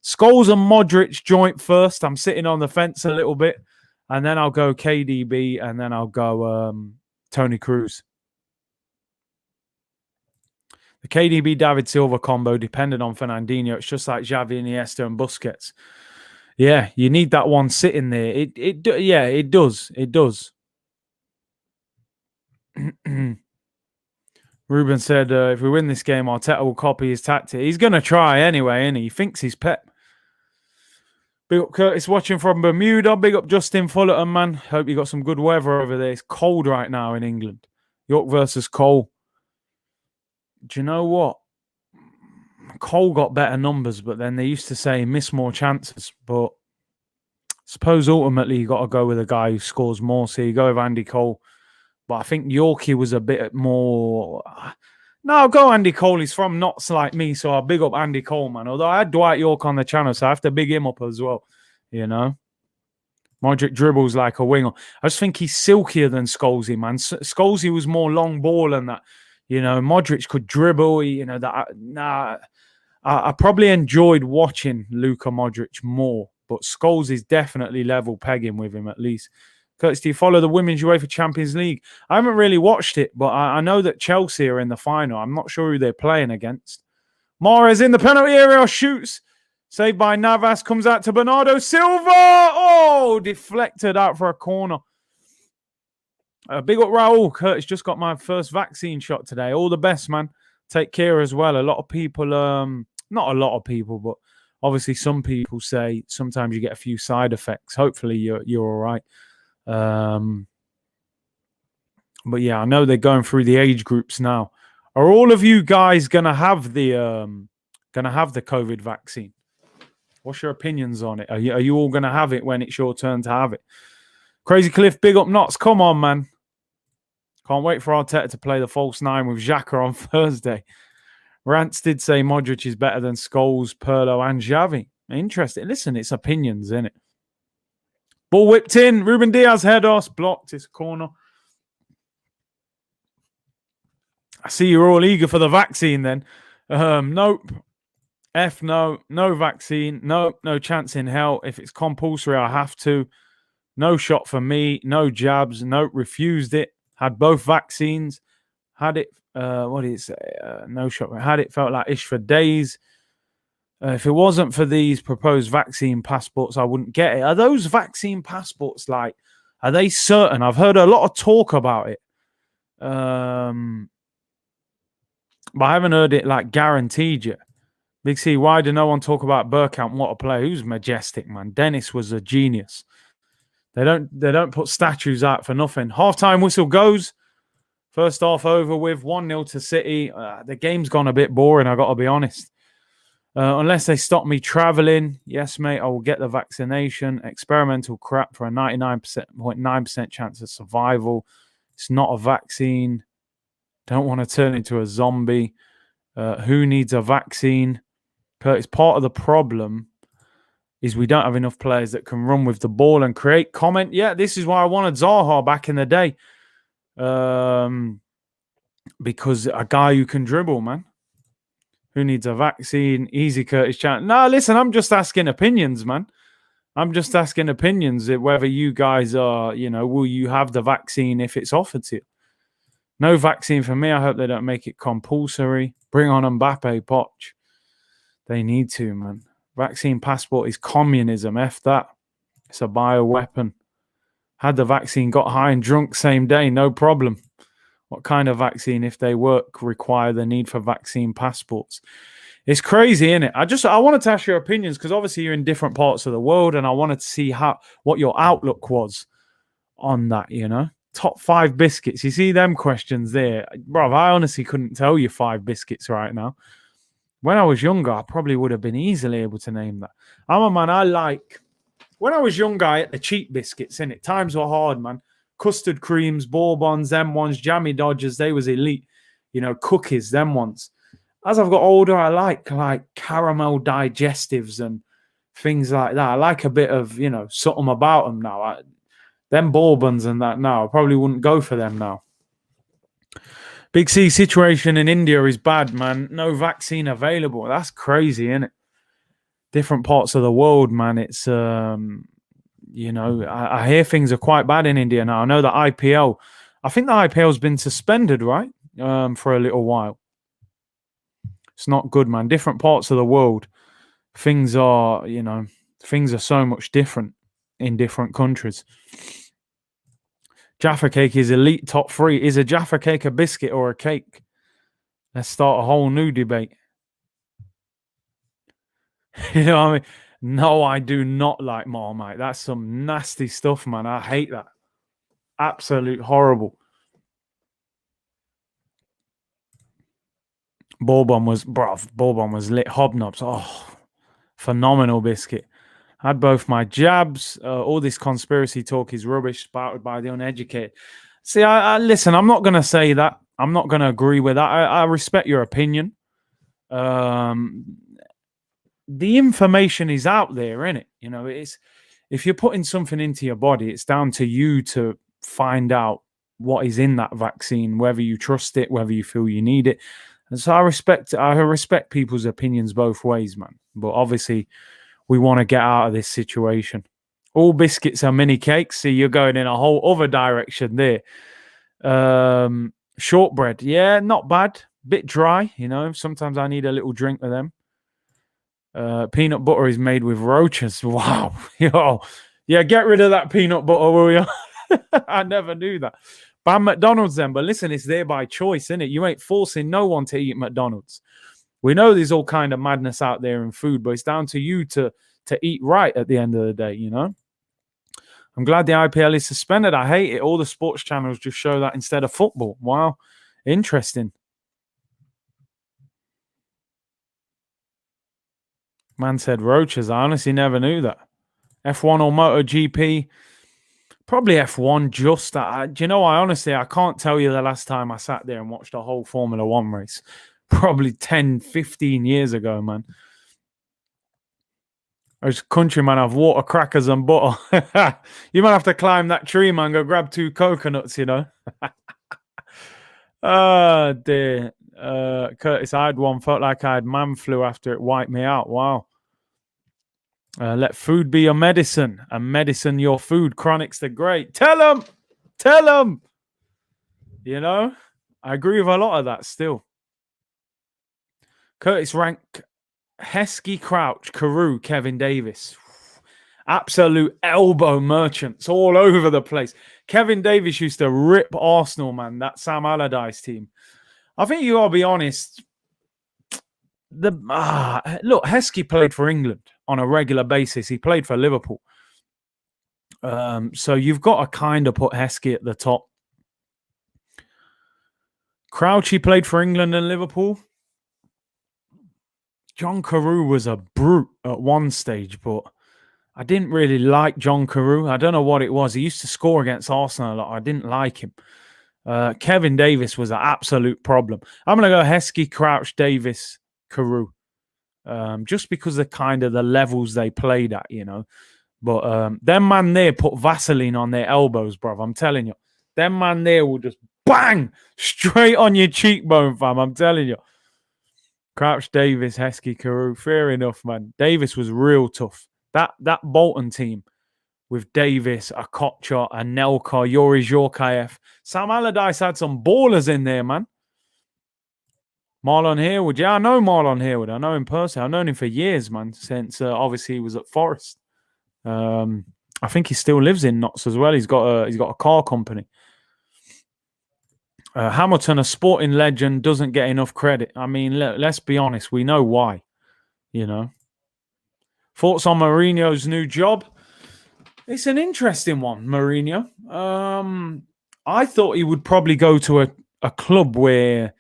Scholes and Modric joint first. I'm sitting on the fence a little bit. And then I'll go KDB. And then I'll go Tony Kroos. The KDB David Silva combo depended on Fernandinho. It's just like Xavi, Iniesta and Busquets. Yeah, you need that one sitting there. It does. It does. Ruben said, if we win this game, Arteta will copy his tactic. He's going to try anyway, and he thinks he's Pep. Big up Curtis watching from Bermuda. Big up Justin Fullerton, man. Hope you got some good weather over there. It's cold right now in England. York versus Cole. Do you know what? Cole got better numbers, but then they used to say miss more chances. But I suppose ultimately you got to go with a guy who scores more. So you go with Andy Cole. But I think Yorkie was a bit more... No, go Andy Cole. He's from Knots like me, so I'll big up Andy Cole, man. Although I had Dwight York on the channel, so I have to big him up as well, you know? Modric dribbles like a winger. I just think he's silkier than Scholesy, man. Scholesy was more long ball and that, you know, Modric could dribble, you know, that... I probably enjoyed watching Luka Modric more, but Scholes is definitely level pegging with him at least. Curtis, do you follow the Women's UEFA Champions League? I haven't really watched it, but I know that Chelsea are in the final. I'm not sure who they're playing against. Mahrez in the penalty area, shoots. Saved by Navas, comes out to Bernardo Silva. Oh, deflected out for a corner. Big up Raul. Curtis, just got my first vaccine shot today. All the best, man. Take care as well. A lot of people, not a lot of people, but obviously some people say sometimes you get a few side effects. Hopefully you're all right. But yeah, I know they're going through the age groups now. Are all of you guys gonna have the COVID vaccine? What's your opinions on it? Are you all gonna have it when it's your turn to have it? Crazy Cliff, big up Knots. Come on, man. Can't wait for Arteta to play the false nine with Xhaka on Thursday. Rants did say Modric is better than Scholes, Pirlo, and Xavi. Interesting. Listen, it's opinions, isn't it? Ball whipped in. Ruben Diaz header. Blocked. It's a corner. I see you're all eager for the vaccine then. Nope. F no. No vaccine. Nope. No chance in hell. If it's compulsory, I have to. No shot for me. No jabs. Nope. Refused it. Had both vaccines. Had it. What did it say? No shot. Had it. Felt like ish for days. If it wasn't for these proposed vaccine passports, I wouldn't get it. Are those vaccine passports like, are they certain? I've heard a lot of talk about it. But I haven't heard it like guaranteed yet. Big C, why do no one talk about Bergkamp? What a player. Who's majestic, man. Dennis was a genius. They don't put statues out for nothing. Half-time whistle goes. First half over with 1-0 to City. The game's gone a bit boring, I got to be honest. Unless they stop me traveling, yes, mate, I will get the vaccination. Experimental crap for a 99.9% chance of survival. It's not a vaccine. Don't want to turn into a zombie. Who needs a vaccine? Curtis, part of the problem is we don't have enough players that can run with the ball and create. Comment, yeah, this is why I wanted Zaha back in the day. Because a guy who can dribble, man. Who needs a vaccine? Easy, Curtis Chan. No, listen, I'm just asking opinions, man. I'm just asking opinions whether you guys are, will you have the vaccine if it's offered to you? No vaccine for me. I hope they don't make it compulsory. Bring on Mbappe, Poch. They need to, man. Vaccine passport is communism. F that. It's a bioweapon. Had the vaccine, got high and drunk same day, no problem. What kind of vaccine, if they work, require the need for vaccine passports? It's crazy, isn't it? I wanted to ask your opinions because obviously you're in different parts of the world, and I wanted to see what your outlook was on that, Top 5 biscuits. You see them questions there. Bro, I honestly couldn't tell you 5 biscuits right now. When I was younger, I probably would have been easily able to name that. I'm a man, when I was younger, I ate the cheap biscuits, innit? Times were hard, man. Custard creams, bourbons, them ones, jammy dodgers, they was elite. Cookies, them ones. As I've got older, I like caramel digestives and things like that. I like a bit of, something about them now. Them bourbons and that now, I probably wouldn't go for them now. Big C, situation in India is bad, man. No vaccine available. That's crazy, isn't it? Different parts of the world, man. It's, I hear things are quite bad in India now. I know the IPL. I think the IPL's been suspended, right? For a little while. It's not good, man. Different parts of the world. Things are so much different in different countries. Jaffa cake is elite top 3. Is a Jaffa cake a biscuit or a cake? Let's start a whole new debate. You know what I mean? No, I do not like Marmite. That's some nasty stuff, man. I hate that. Absolute horrible. Bourbon was lit. Hobnobs. Oh, phenomenal biscuit. Had both my jabs. All this conspiracy talk is rubbish, spouted by the uneducated. See, I listen, I'm not going to say that. I'm not going to agree with that. I respect your opinion. The information is out there, innit? It's if you're putting something into your body, it's down to you to find out what is in that vaccine, whether you trust it, whether you feel you need it. And so I respect people's opinions both ways, man. But obviously, we want to get out of this situation. All biscuits are mini cakes. See, you're going in a whole other direction there. Shortbread, yeah, not bad. Bit dry, Sometimes I need a little drink of them. Peanut butter is made with roaches. Wow. Yo. Yeah, get rid of that peanut butter, will you? I never knew that. Ban McDonald's then. But listen, it's there by choice, innit? You ain't forcing no one to eat McDonald's. We know there's all kind of madness out there in food, but it's down to you to eat right at the end of the day, I'm glad the IPL is suspended. I hate it. All the sports channels just show that instead of football. Wow. Interesting. Man said roaches. I honestly never knew that. F1 or MotoGP? Probably F1 just that. Do you know, I can't tell you the last time I sat there and watched a whole Formula 1 race. Probably 10, 15 years ago, man. As countryman, I've water, crackers and butter. You might have to climb that tree, man. Go grab 2 coconuts, Oh, dear. Curtis, I had one. Felt like I had man flu after it wiped me out. Wow. Let food be your medicine and medicine your food. Chronics the great. Tell them. I agree with a lot of that still. Curtis rank Heskey, Crouch, Carew, Kevin Davis. Absolute elbow merchants all over the place. Kevin Davis used to rip Arsenal, man. That Sam Allardyce team. I think you gotta be honest. Look, Heskey played for England on a regular basis. He played for Liverpool. So you've got to kind of put Heskey at the top. Crouchy played for England and Liverpool. John Carew was a brute at one stage, but I didn't really like John Carew. I don't know what it was. He used to score against Arsenal a lot. I didn't like him. Kevin Davis was an absolute problem. I'm going to go Heskey, Crouch, Davis, Carew. Just because of kind of the levels they played at, you know. But them man there put Vaseline on their elbows, bruv. I'm telling you. Them man there will just bang straight on your cheekbone, fam. I'm telling you. Crouch, Davis, Heskey, Carew. Fair enough, man. Davis was real tough. That Bolton team with Davis, Akocha, Anelka, Yuri Jorkaeff. Sam Allardyce had some ballers in there, man. Marlon Harewood. Yeah, I know Marlon Harewood. I know him personally. I've known him for years, man, since obviously he was at Forest. I think he still lives in Notts as well. He's got a car company. Hamilton, a sporting legend, doesn't get enough credit. I mean, let's be honest. We know why, you know. Thoughts on Mourinho's new job? It's an interesting one, Mourinho. I thought he would probably go to a club where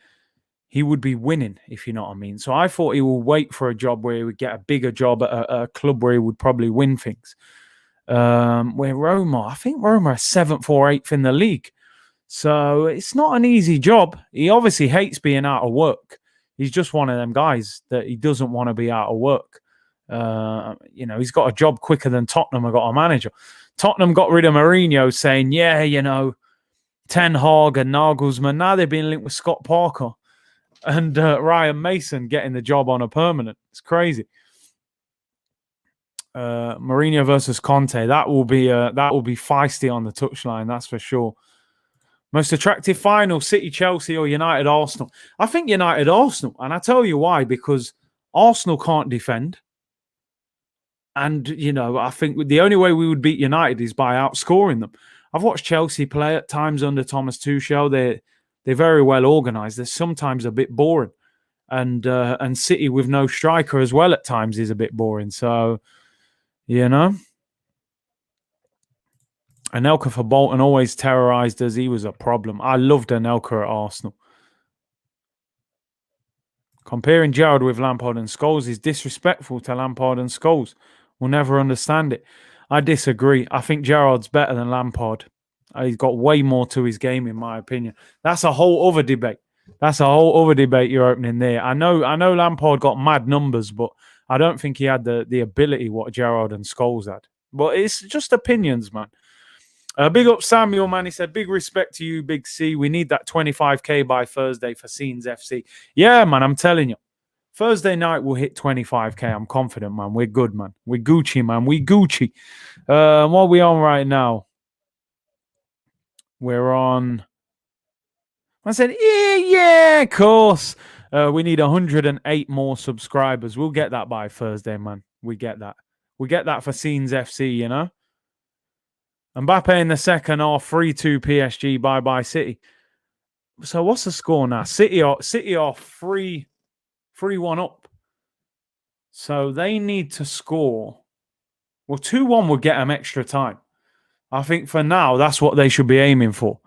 he would be winning, if you know what I mean. So I thought he would wait for a job where he would get a bigger job at a club where he would probably win things. Where Roma, I think Roma are 7th or 8th in the league. So it's not an easy job. He obviously hates being out of work. He's just one of them guys that he doesn't want to be out of work. You know, he's got a job quicker than Tottenham have got a manager. Tottenham got rid of Mourinho saying, yeah, you know, Ten Hag and Nagelsmann. Now they've been linked with Scott Parker and Ryan Mason getting the job on a permanent. It's crazy. Mourinho versus Conte. That will be feisty on the touchline. That's for sure. Most attractive final, City, Chelsea or United, Arsenal? I think United, Arsenal. And I tell you why, because Arsenal can't defend. And, you know, I think the only way we would beat United is by outscoring them. I've watched Chelsea play at times under Thomas Tuchel. They're very well organised. They're sometimes a bit boring. And City with no striker as well at times is a bit boring. So, you know. Anelka for Bolton always terrorised us. He was a problem. I loved Anelka at Arsenal. Comparing Gerrard with Lampard and Scholes is disrespectful to Lampard and Scholes. We'll never understand it. I disagree. I think Gerrard's better than Lampard. He's got way more to his game, in my opinion. That's a whole other debate. You're opening there. I know Lampard got mad numbers, but I don't think he had the ability what Gerrard and Scholes had. But it's just opinions, man. Big up Samuel, man. He said, big respect to you, Big C. We need that 25k by Thursday for Scenes FC. Yeah, man, I'm telling you. Thursday night we'll hit 25k. I'm confident, man. We're good, man. We're Gucci, man. We Gucci. What are we on right now? We're on... I said, yeah, of course. We need 108 more subscribers. We'll get that by Thursday, man. We get that. We get that for Scenes FC, you know? Mbappe in the second half, 3-2 PSG, bye-bye City. So what's the score now? City are 3-1 up. So they need to score. Well, 2-1 would get them extra time. I think for now, that's what they should be aiming for.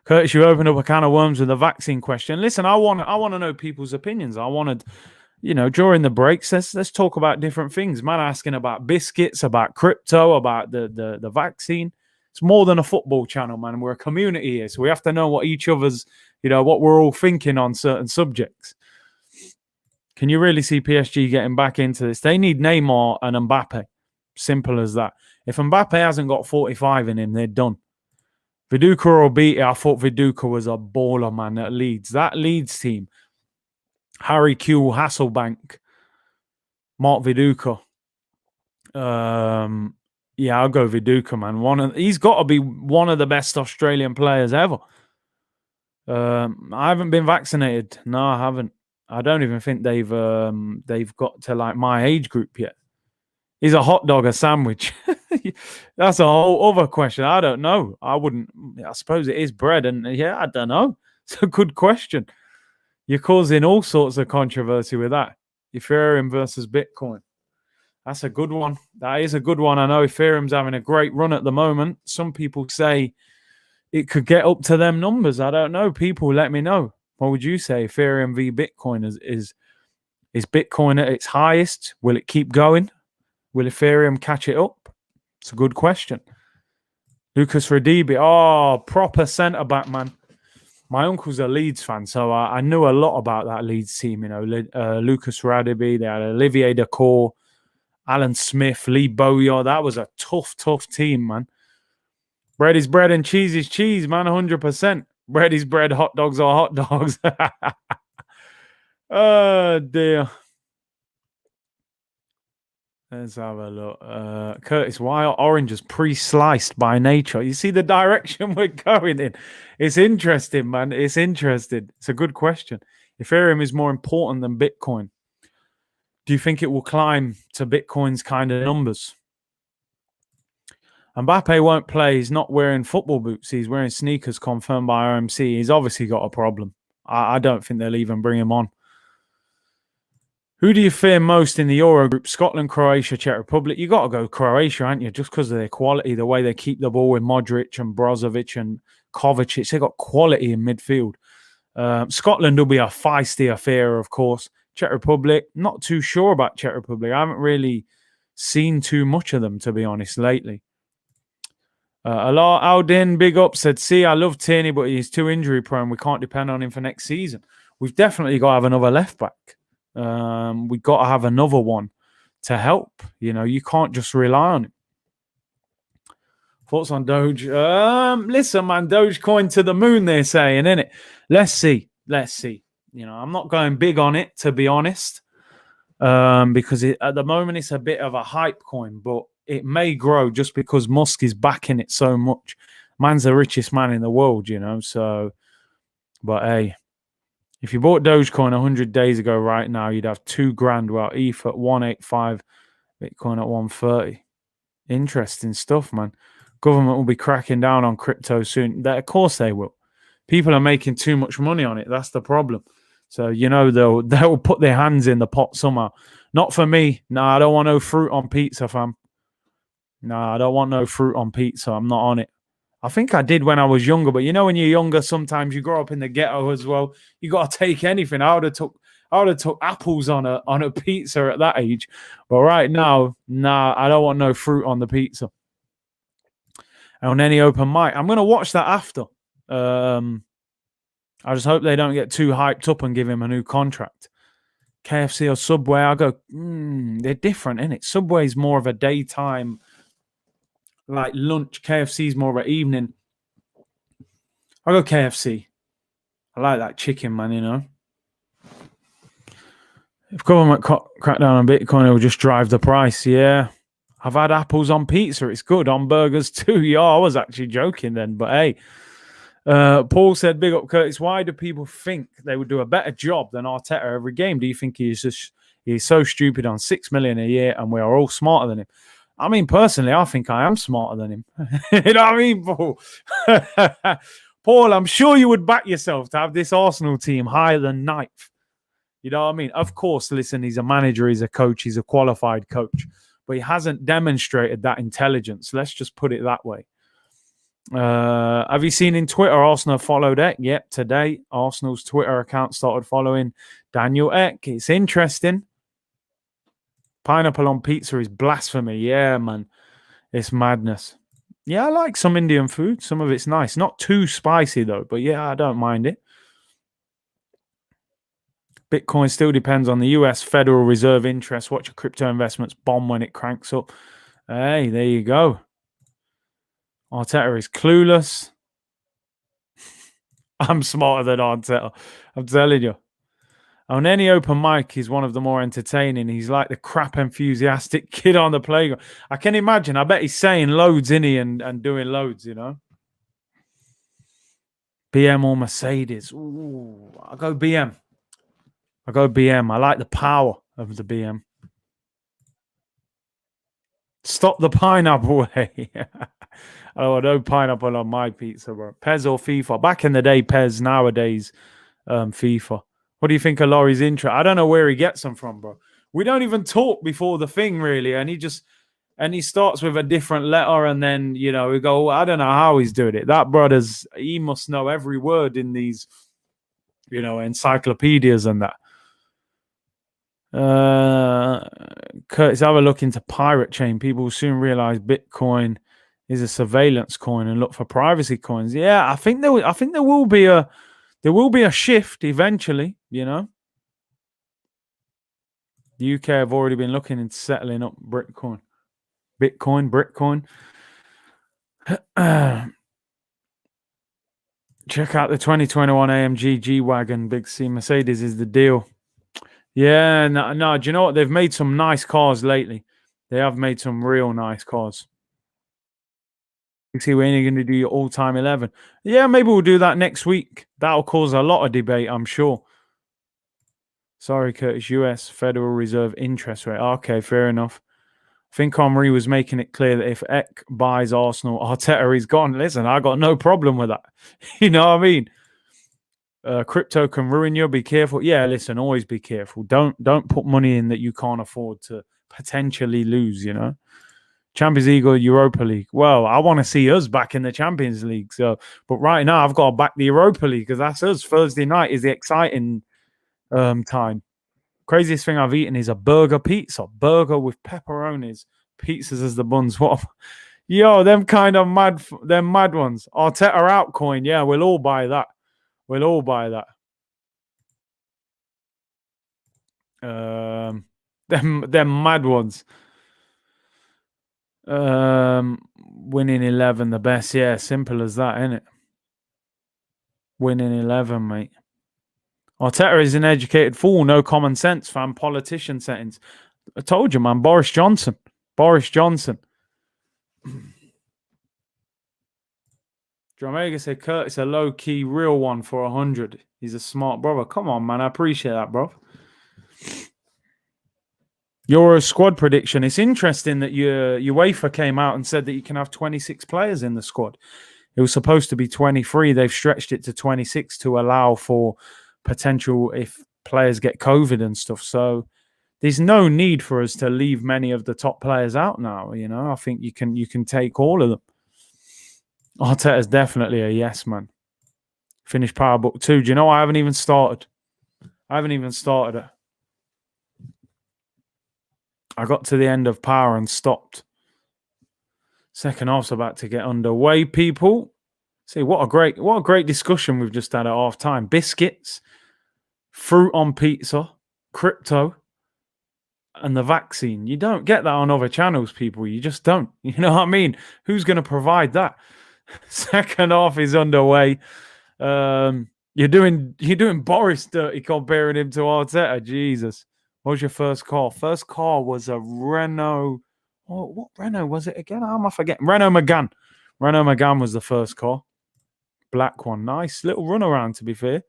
Curtis, you opened up a can of worms with the vaccine question. Listen, I want to know people's opinions. I wanted... You know, during the breaks, let's talk about different things. Man asking about biscuits, about crypto, about the vaccine. It's more than a football channel, man. We're a community here, so we have to know what each other's, you know, what we're all thinking on certain subjects. Can you really see PSG getting back into this? They need Neymar and Mbappe. Simple as that. If Mbappe hasn't got 45 in him, they're done. Viduka or Beatty, I thought Viduka was a baller, man, at Leeds. That Leeds team. Harry Q, Hasselbank, Mark Viduka. Yeah, I'll go Viduka, man. He's got to be one of the best Australian players ever. I haven't been vaccinated. No, I haven't. I don't even think they've got to like my age group yet. Is a hot dog a sandwich? That's a whole other question. I don't know. I suppose it is bread, and yeah, I don't know. It's a good question. You're causing all sorts of controversy with that. Ethereum versus Bitcoin. That's a good one. That is a good one. I know Ethereum's having a great run at the moment. Some people say it could get up to them numbers. I don't know. People, let me know. What would you say? Ethereum v Bitcoin is Bitcoin at its highest? Will it keep going? Will Ethereum catch it up? It's a good question. Lucas Radibi. Oh, proper centre back, man. My uncle's a Leeds fan, so I knew a lot about that Leeds team. You know, Lucas Radibi, they had Olivier Dacour, Alan Smith, Lee Bowyer. That was a tough team, man. Bread is bread and cheese is cheese, man, 100%. Bread is bread, hot dogs are hot dogs. Oh, dear. Let's have a look. Curtis, why are oranges pre-sliced by nature? You see the direction we're going in. It's interesting, man. It's interesting. It's a good question. Ethereum is more important than Bitcoin. Do you think it will climb to Bitcoin's kind of numbers? Mbappe won't play. He's not wearing football boots. He's wearing sneakers confirmed by RMC. He's obviously got a problem. I don't think they'll even bring him on. Who do you fear most in the Euro group? Scotland, Croatia, Czech Republic. You got to go Croatia, aren't you? Just because of their quality, the way they keep the ball with Modric and Brozovic and Kovacic. They got quality in midfield. Scotland will be a feisty affair, of course. Czech Republic, not too sure about Czech Republic. I haven't really seen too much of them, to be honest, lately. Allah Aldin, big up, said, see, I love Tierney, but he's too injury prone. We can't depend on him for next season. We've definitely got to have another left back. We've got to have another one to help. You know, you can't just rely on him. Thoughts on Doge? Listen, man, Dogecoin to the moon, they're saying, innit? Let's see. You know, I'm not going big on it, to be honest, because at the moment it's a bit of a hype coin, but it may grow just because Musk is backing it so much. Man's the richest man in the world, you know, so, but hey, if you bought Dogecoin 100 days ago right now, you'd have $2,000, while ETH at 185, Bitcoin at 130. Interesting stuff, man. Government will be cracking down on crypto soon. Of course they will. People are making too much money on it. That's the problem. So, you know, they'll put their hands in the pot somehow. Not for me. No, I don't want no fruit on pizza, fam. No, I don't want no fruit on pizza. I'm not on it. I think I did when I was younger, but you know, when you're younger, sometimes you grow up in the ghetto as well. You got to take anything. I would have took apples on a pizza at that age. But right now, nah, I don't want no fruit on the pizza. On any open mic, I'm going to watch that after. I just hope they don't get too hyped up and give him a new contract. KFC or Subway, I go, they're different, innit? Subway's more of a daytime, like lunch. KFC's more of an evening. I go KFC. I like that chicken, man, you know. If government crack down on Bitcoin, it will just drive the price. Yeah. I've had apples on pizza. It's good. On burgers too. Yeah, I was actually joking then. But hey, Paul said, big up Curtis. Why do people think they would do a better job than Arteta every game? Do you think he's so stupid on $6 million a year and we are all smarter than him? I mean, personally, I think I am smarter than him. You know what I mean, Paul? Paul, I'm sure you would back yourself to have this Arsenal team higher than ninth. You know what I mean? Of course, listen, he's a manager, he's a coach, he's a qualified coach, but he hasn't demonstrated that intelligence. Let's just put it that way. Have you seen in Twitter, Arsenal followed Eck? Yep, today, Arsenal's Twitter account started following Daniel Eck. It's interesting. Pineapple on pizza is blasphemy. Yeah, man. It's madness. Yeah, I like some Indian food. Some of it's nice. Not too spicy, though. But yeah, I don't mind it. Bitcoin still depends on the US Federal Reserve interest. Watch your crypto investments bomb when it cranks up. Hey, there you go. Arteta is clueless. I'm smarter than Arteta. I'm telling you. On any open mic, he's one of the more entertaining. He's like the crap enthusiastic kid on the playground. I can imagine. I bet he's saying loads, isn't he, and doing loads, you know. BM or Mercedes? Ooh, I'll go BM. I like the power of the BM. Stop the pineapple way. Oh, no pineapple on my pizza, bro. Pez or FIFA? Back in the day, Pez. Nowadays, FIFA. What do you think of Laurie's intro? I don't know where he gets them from, bro. We don't even talk before the thing, really, and he starts with a different letter, and then we go. I don't know how he's doing it. That he must know every word in these, encyclopedias and that. Curtis, have a look into Pirate Chain. People will soon realize Bitcoin is a surveillance coin and look for privacy coins. Yeah, I think there will be a shift eventually. The UK have already been looking into settling up Bitcoin. Check out the 2021 AMG G-Wagon. Big C Mercedes is the deal. Yeah, no. Do you know what? They've made some nice cars lately. They have made some real nice cars. You see, we're only going to do your all-time 11. Yeah, maybe we'll do that next week. That'll cause a lot of debate, I'm sure. Sorry, Curtis. US Federal Reserve interest rate. Okay, fair enough. I think Henry was making it clear that if Eck buys Arsenal, Arteta is gone. Listen, I got no problem with that. You know what I mean? Crypto can ruin you. Be careful. Yeah, listen, always be careful. Don't put money in that you can't afford to potentially lose, Champions League or Europa League. Well, I want to see us back in the Champions League. So, but right now I've got to back the Europa League because that's us. Thursday night is the exciting time. Craziest thing I've eaten is a burger pizza. Burger with pepperonis. Pizzas as the buns. What? Yo, them kind of mad ones. Arteta out coin. Yeah, we'll all buy that. We'll all buy that. Them mad ones. Winning 11 the best. Yeah, simple as that, isn't it? Winning 11, mate. Arteta is an educated fool, no common sense, fam. Politician settings. I told you, man. Boris Johnson. Dromega said Curtis a low-key real one for 100. He's a smart brother. Come on, man. I appreciate that, bro. Your squad prediction. It's interesting that UEFA came out and said that you can have 26 players in the squad. It was supposed to be 23. They've stretched it to 26 to allow for potential if players get COVID and stuff. So there's no need for us to leave many of the top players out now. I think you can take all of them. Arteta's definitely a yes, man. Finish Power Book 2. Do you know I haven't even started? It. I got to the end of Power and stopped. Second half's about to get underway, people. See, what a great discussion we've just had at half time. Biscuits, fruit on pizza, crypto, and the vaccine. You don't get that on other channels, people. You just don't. You know what I mean? Who's going to provide that? Second half is underway. You're doing Boris dirty comparing him to Arteta. Jesus. What was your first car? First car was a Renault. Oh, what Renault was it again? How am I forgetting? Renault Megane. Renault Megane was the first car. Black one. Nice little run around, to be fair.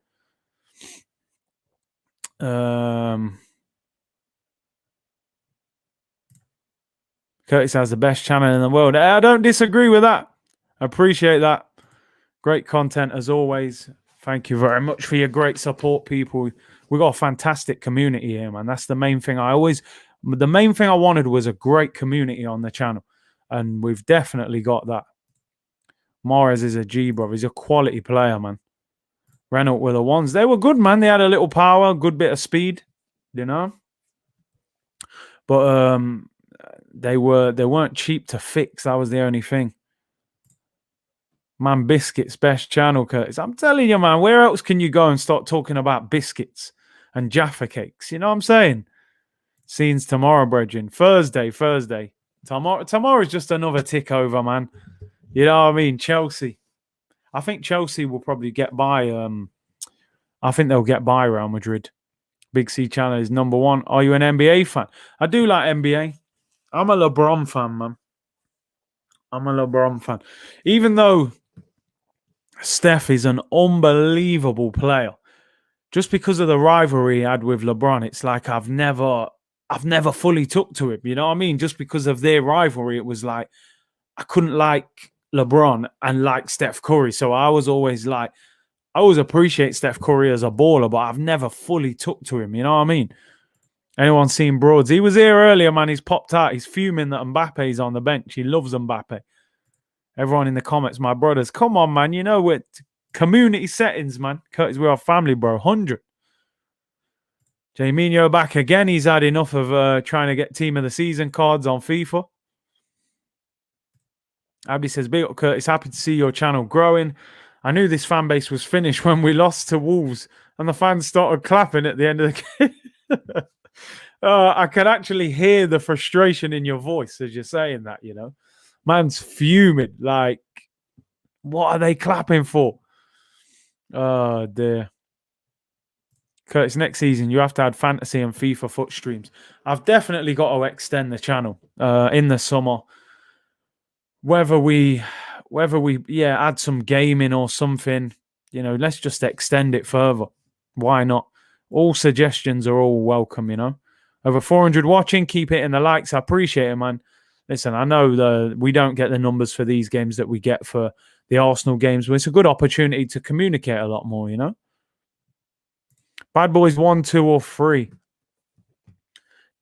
Curtis has the best channel in the world. I don't disagree with that. I appreciate that. Great content as always. Thank you very much for your great support, people. We've got a fantastic community here, man. That's the main thing. The main thing I wanted was a great community on the channel. And we've definitely got that. Mahrez is a G, bro. He's a quality player, man. Renault were the ones. They were good, man. They had a little power, good bit of speed, But they weren't cheap to fix. That was the only thing. Man, biscuits, best channel, Curtis. I'm telling you, man, where else can you go and start talking about biscuits and Jaffa cakes? You know what I'm saying? Scenes tomorrow, brethren. Thursday. Tomorrow's just another tick over, man. You know what I mean? Chelsea. I think Chelsea will probably get by. I think they'll get by Real Madrid. Big C channel is number one. Are you an NBA fan? I do like NBA. I'm a LeBron fan, man. Even though Steph is an unbelievable player, just because of the rivalry he had with LeBron, it's like I've never fully took to him. You know what I mean? Just because of their rivalry, it was like I couldn't like LeBron and like Steph Curry. So I was always like, I always appreciate Steph Curry as a baller, but I've never fully took to him. You know what I mean? Anyone seen Broads? He was here earlier, man. He's popped out. He's fuming that Mbappe's on the bench. He loves Mbappe. Everyone in the comments, my brothers, come on, man. You know what? Community settings, man. Curtis, we're a family, bro. 100. Jaminho back again. He's had enough of trying to get team of the season cards on FIFA. Abby says, big up, Curtis. Happy to see your channel growing. I knew this fan base was finished when we lost to Wolves and the fans started clapping at the end of the game. I can actually hear the frustration in your voice as you're saying that, you know. Man's fuming. Like, what are they clapping for? Oh, dear. Curtis, next season, you have to add fantasy and FIFA foot streams. I've definitely got to extend the channel in the summer. Whether we add some gaming or something, you know, let's just extend it further. Why not? All suggestions are all welcome, you know. Over 400 watching, keep hitting the likes. I appreciate it, man. Listen, I know we don't get the numbers for these games that we get for the Arsenal games, but it's a good opportunity to communicate a lot more, you know. Bad Boys 1, 2, or 3.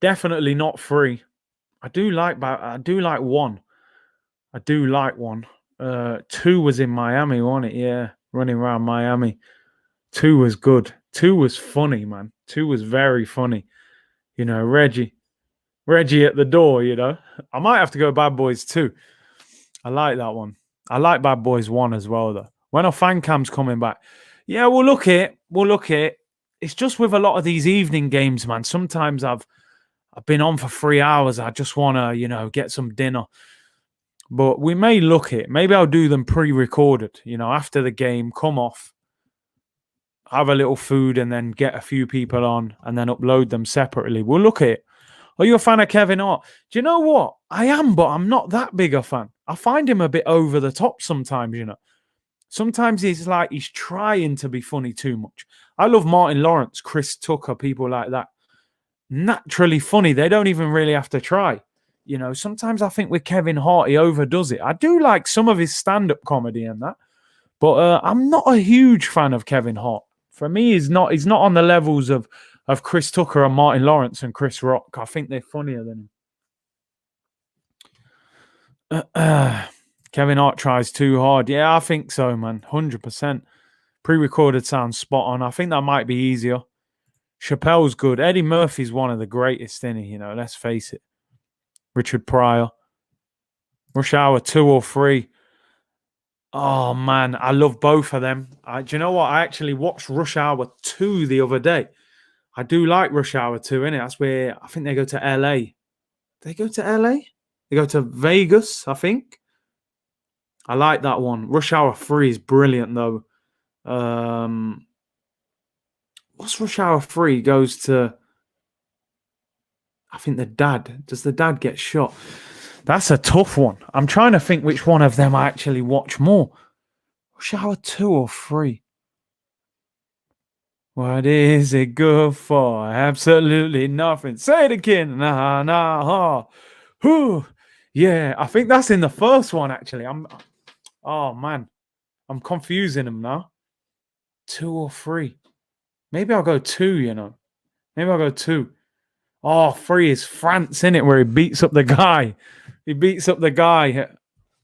Definitely not 3. I do like 1. I do like 1. 2 was in Miami, wasn't it? Yeah, running around Miami. 2 was good. 2 was funny, man. 2 was very funny. You know, Reggie at the door, you know. I might have to go Bad Boys 2. I like that one. I like Bad Boys 1 as well, though. When our fan cam's coming back. Yeah, we'll look at it. It's just with a lot of these evening games, man. Sometimes I've been on for 3 hours. I just want to, you know, get some dinner. But we may look at it. Maybe I'll do them pre-recorded, you know, after the game, come off, have a little food, and then get a few people on and then upload them separately. We'll look at it. Are you a fan of Kevin Hart? Do you know what? I am, but I'm not that big a fan. I find him a bit over the top sometimes, you know. Sometimes he's like he's trying to be funny too much. I love Martin Lawrence, Chris Tucker, people like that. Naturally funny. They don't even really have to try. You know, sometimes I think with Kevin Hart, he overdoes it. I do like some of his stand-up comedy and that. But I'm not a huge fan of Kevin Hart. For me, he's not on the levels of Chris Tucker and Martin Lawrence and Chris Rock. I think they're funnier than him. Kevin Hart tries too hard. Yeah, I think so, man. 100%. Pre-recorded sounds spot on. I think that might be easier. Chappelle's good. Eddie Murphy's one of the greatest, isn't he? You know, let's face it. Richard Pryor. Rush Hour 2 or 3. Oh, man. I love both of them. Do you know what? I actually watched Rush Hour 2 the other day. I do like Rush Hour 2, innit? That's where I think they go to LA. They go to LA? They go to Vegas, I think. I like that one. Rush Hour 3 is brilliant, though. What's Rush Hour 3? Goes to, I think, the dad. Does the dad get shot? That's a tough one. I'm trying to think which one of them I actually watch more. Rush Hour 2 or 3? What is it good for? Absolutely nothing. Say it again. Nah, nah, ha. Whew. Yeah, I think that's in the first one, actually. Oh, man. I'm confusing them now. 2 or 3? Maybe I'll go 2, you know. Maybe I'll go 2. Oh, 3 is France, innit? Where he beats up the guy.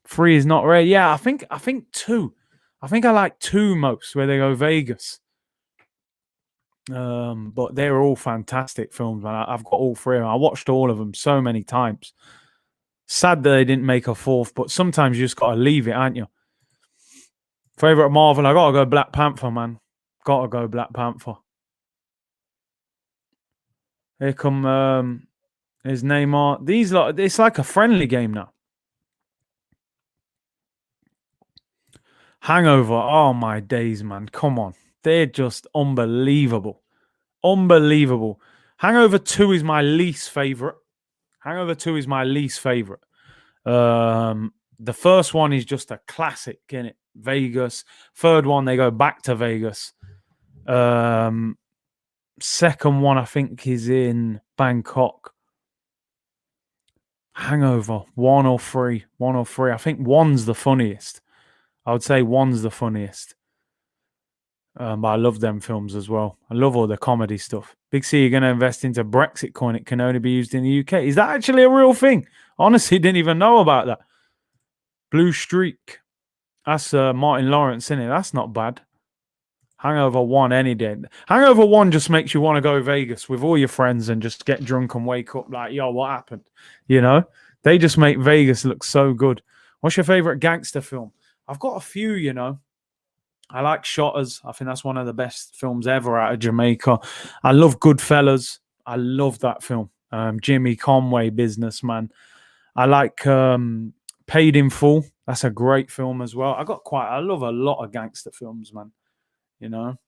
3 is not right. Yeah, I think 2. I think I like 2 most, where they go Vegas. But they're all fantastic films, man. I've got all 3 of them. I watched all of them so many times. Sad that they didn't make a 4th, but sometimes you just got to leave it, aren't you? Favorite Marvel? I got to go Black Panther, man. Got to go Black Panther. Here come his Neymar. These it's like a friendly game now. Hangover. Oh my days, man. Come on. They're just unbelievable. Unbelievable. Hangover 2 is my least favorite. The first one is just a classic, innit? Vegas. Third one, they go back to Vegas. Second one, I think, is in Bangkok. Hangover 1 or 3. I think 1's the funniest. I would say 1's the funniest. But I love them films as well. I love all the comedy stuff. Big C, you're going to invest into Brexit coin. It can only be used in the UK. Is that actually a real thing? Honestly, didn't even know about that. Blue Streak. That's Martin Lawrence, isn't it? That's not bad. Hangover 1 any day. Hangover 1 just makes you want to go Vegas with all your friends and just get drunk and wake up like, yo, what happened? You know? They just make Vegas look so good. What's your favorite gangster film? I've got a few, you know. I like Shotters. I think that's one of the best films ever out of Jamaica. I love Goodfellas. I love that film. Jimmy Conway, Businessman. I like Paid in Full. That's a great film as well. I love a lot of gangster films, man. You know.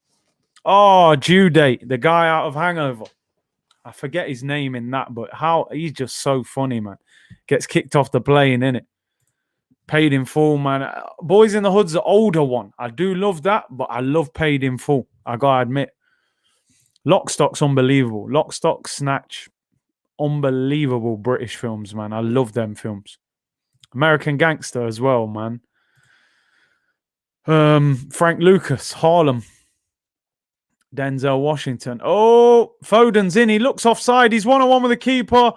Oh, Due Date, the guy out of Hangover. I forget his name in that, but how he's just so funny, man. Gets kicked off the plane, innit? Paid in Full, man. Boys in the Hood's the older one. I do love that, but I love Paid in Full. I gotta admit. Lock, Stock's unbelievable. Lock, Stock, Snatch. Unbelievable British films, man. I love them films. American Gangster as well, man. Frank Lucas, Harlem. Denzel Washington. Oh, Foden's in. He looks offside. He's one-on-one with the keeper.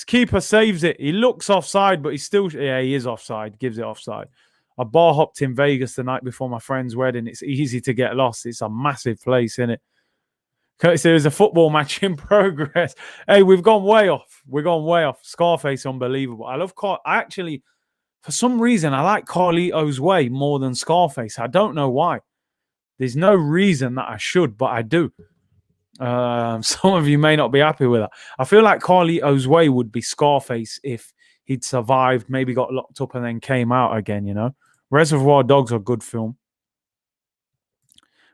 Keeper saves it. He looks offside, but he's still... Yeah, he is offside. Gives it offside. I bar hopped in Vegas the night before my friend's wedding. It's easy to get lost. It's a massive place, isn't it? There's a football match in progress. Hey, we've gone way off. We've gone way off. Scarface, unbelievable. I love... Actually, for some reason, I like Carlito's Way more than Scarface. I don't know why. There's no reason that I should, but I do. Some of you may not be happy with that. I feel like Carlito's Way would be Scarface if he'd survived, maybe got locked up and then came out again, you know. Reservoir Dogs are a good film.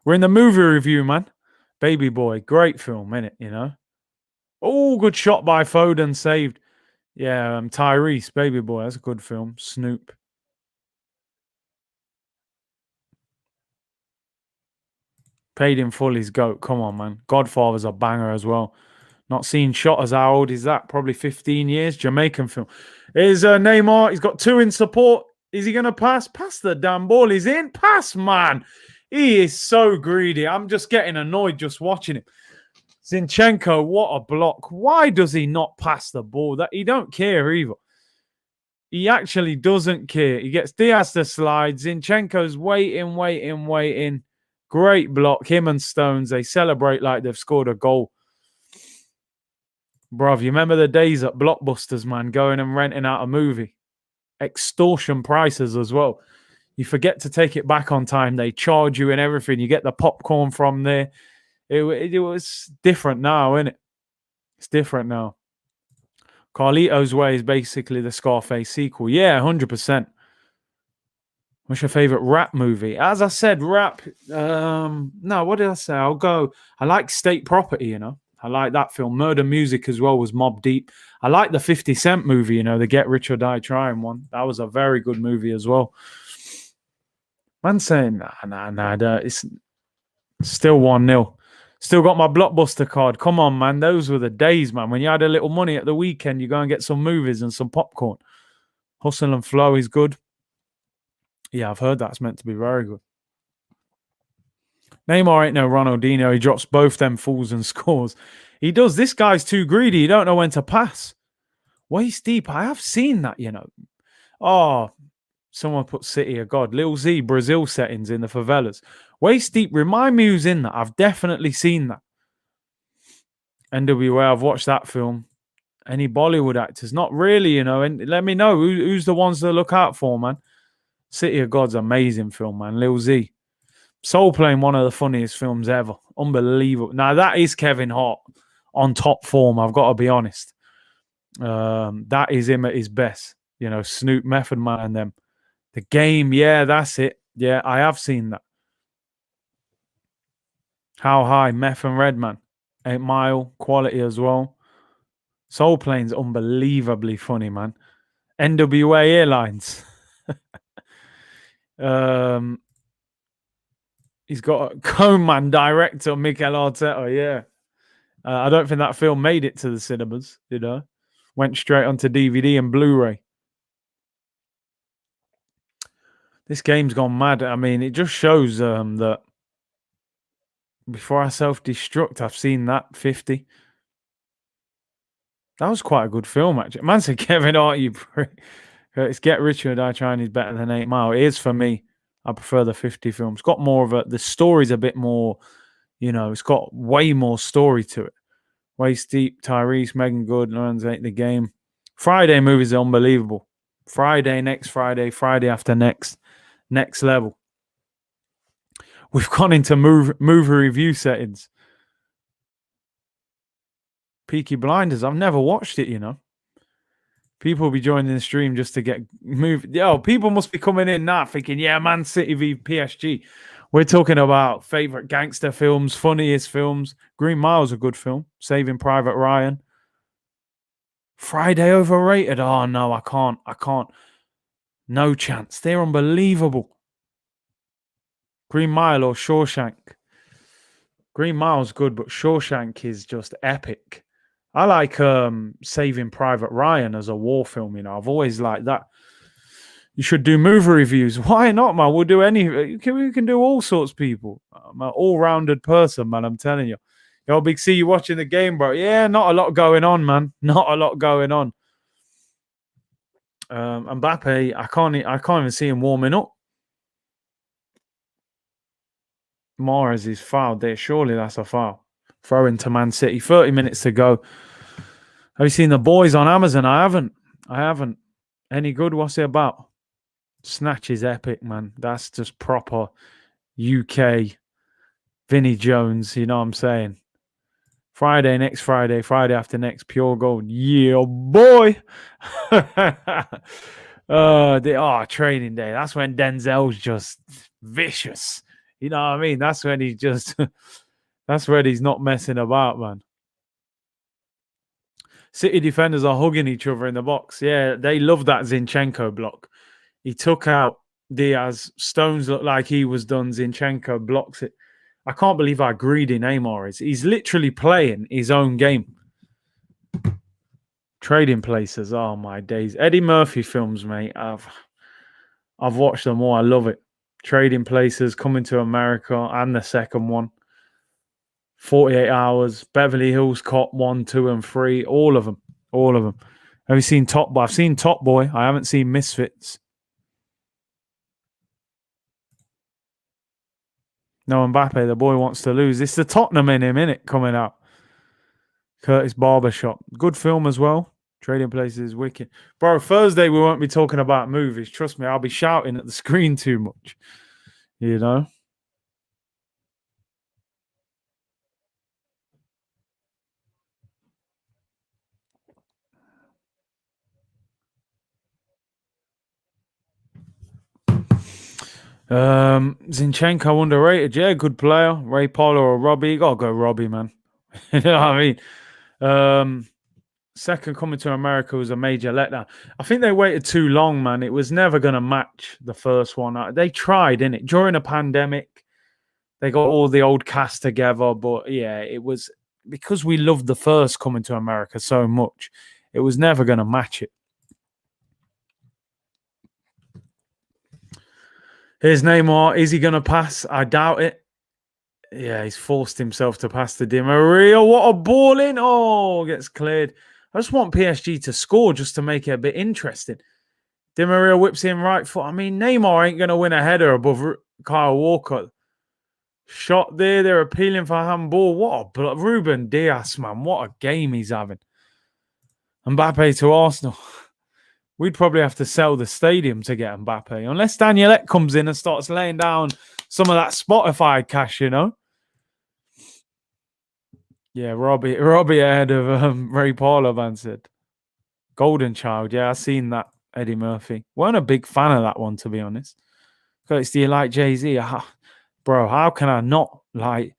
We're in the movie review, man. Baby Boy, great film, innit, you know. Oh, good shot by Foden, saved. Yeah, Tyrese, Baby Boy, that's a good film. Snoop. Paid in Full is GOAT. Come on, man. Godfather's a banger as well. Not seen Shotters. How old is that? Probably 15 years. Jamaican film. Here's Neymar. He's got 2 in support. Is he going to pass? Pass the damn ball. He's in. Pass, man. He is so greedy. I'm just getting annoyed just watching him. Zinchenko, what a block. Why does he not pass the ball? That he don't care either. He actually doesn't care. He gets Diaz to slide. Zinchenko's waiting. Great block. Him and Stones, they celebrate like they've scored a goal. Bruv, you remember the days at Blockbusters, man, going and renting out a movie? Extortion prices as well. You forget to take it back on time. They charge you and everything. You get the popcorn from there. It was different now, isn't it? It's different now. Carlito's Way is basically the Scarface sequel. Yeah, 100%. What's your favorite rap movie? As I said, rap. No, what did I say? I like State Property, you know. I like that film. Murder Music as well was Mobb Deep. I like the 50 Cent movie, you know, the Get Rich or Die Trying one. That was a very good movie as well. Man saying, nah, it's still 1-0. Still got my Blockbuster card. Come on, man. Those were the days, man. When you had a little money at the weekend, you go and get some movies and some popcorn. Hustle and Flow is good. Yeah, I've heard that's meant to be very good. Neymar ain't no Ronaldinho. He drops both them fools and scores. He does. This guy's too greedy. He don't know when to pass. Waist deep. I have seen that, you know. Oh, someone put City of God. Lil Z, Brazil settings in the favelas. Waist deep. Remind me who's in that. I've definitely seen that. NWA, I've watched that film. Any Bollywood actors? Not really, you know. And let me know who's the ones to look out for, man. City of God's amazing film, man. Lil Z. Soul Plane, one of the funniest films ever. Unbelievable. Now, that is Kevin Hart on top form, I've got to be honest. That is him at his best. You know, Snoop, Method Man and them. The Game, yeah, that's it. Yeah, I have seen that. How High, Meth and Redman. 8 Mile, quality as well. Soul Plane's unbelievably funny, man. NWA Airlines. He's got a Cone Man director, Mikel Arteta, yeah. I don't think that film made it to the cinemas, you know. Went straight onto DVD and Blu-ray. This game's gone mad. I mean, it just shows that Before I self-destruct, I've seen that 50. That was quite a good film, actually. Man said, Kevin Hart, you prick. It's Get Rich or Die Trying is better than 8 Mile. It is for me. I prefer the 50 film. It's got more of the story's a bit more, it's got way more story to it. Way steep. Tyrese, Megan Good, learns ain't the game. Friday movies are unbelievable. Friday, next Friday, Friday after next level. We've gone into movie review settings. Peaky Blinders. I've never watched it, People will be joining the stream just to get moved. Yo, people must be coming in now thinking, yeah, Man City v PSG. We're talking about favorite gangster films, funniest films. Green Mile's a good film. Saving Private Ryan. Friday overrated. Oh, no, I can't. No chance. They're unbelievable. Green Mile or Shawshank. Green Mile's good, but Shawshank is just epic. I like Saving Private Ryan as a war film, I've always liked that. You should do movie reviews. Why not, man? We'll do we can do all sorts, people. I'm an all-rounded person, man, I'm telling you. Yo, Big C, you watching the game, bro? Yeah, not a lot going on, man. Not a lot going on. Mbappe, I can't even see him warming up. Mahrez is fouled there. Surely that's a foul. Throw into Man City. 30 minutes to go. Have you seen The Boys on Amazon? I haven't. Any good? What's it about? Snatch is epic, man. That's just proper UK Vinnie Jones. You know what I'm saying? Friday, next Friday, Friday after next, pure gold. Yeah, boy. Training day. That's when Denzel's just vicious. You know what I mean? That's when he's just... That's when he's not messing about, man. City defenders are hugging each other in the box. Yeah, they love that Zinchenko block. He took out Diaz. Stones looked like he was done. Zinchenko blocks it. I can't believe how greedy Neymar is. He's literally playing his own game. Trading Places. Oh, my days. Eddie Murphy films, mate. I've watched them all. I love it. Trading Places, Coming to America, and the second one. 48 Hours, Beverly Hills Cop 1, 2, and 3. All of them. Have you seen Top Boy? I've seen Top Boy. I haven't seen Misfits. No, Mbappe, the boy wants to lose. It's the Tottenham in him, innit, coming out. Curtis Barbershop. Good film as well. Trading Places, wicked. Bro, Thursday we won't be talking about movies. Trust me, I'll be shouting at the screen too much. Zinchenko underrated. Yeah, good player. Ray Paula or Robbie. You gotta go Robbie, man. You know what I mean? Second Coming to America was a major letdown. I think they waited too long, man. It was never going to match the first one. They tried, innit? During a pandemic, they got all the old cast together. But yeah, it was because we loved the first Coming to America so much. It was never going to match it. Here's Neymar. Is he going to pass? I doubt it. Yeah, he's forced himself to pass to Di Maria. What a ball in. Oh, gets cleared. I just want PSG to score just to make it a bit interesting. Di Maria whips in right foot. I mean, Neymar ain't going to win a header above Kyle Walker. Shot there. They're appealing for handball. What a Ruben Diaz, man. What a game he's having. Mbappe to Arsenal. We'd probably have to sell the stadium to get Mbappe. Unless Danielette comes in and starts laying down some of that Spotify cash, Yeah, Robbie ahead of Ray Paula, man said. Golden Child, yeah, I seen that. Eddie Murphy. Weren't a big fan of that one, to be honest. Because do you like Jay-Z? Bro, how can I not like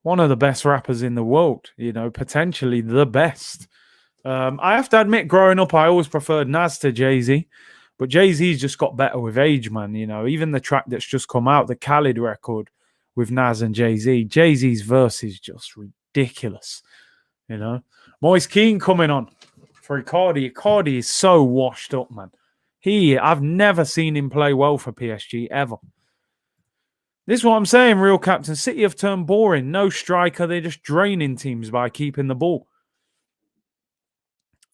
one of the best rappers in the world? Potentially the best. I have to admit, growing up, I always preferred Nas to Jay-Z. But Jay-Z's just got better with age, man. Even the track that's just come out, the Khaled record with Nas and Jay-Z. Jay-Z's verse is just ridiculous. Moise Keane coming on for Icardi. Icardi is so washed up, man. I've never seen him play well for PSG ever. This is what I'm saying, real captain. City have turned boring. No striker. They're just draining teams by keeping the ball.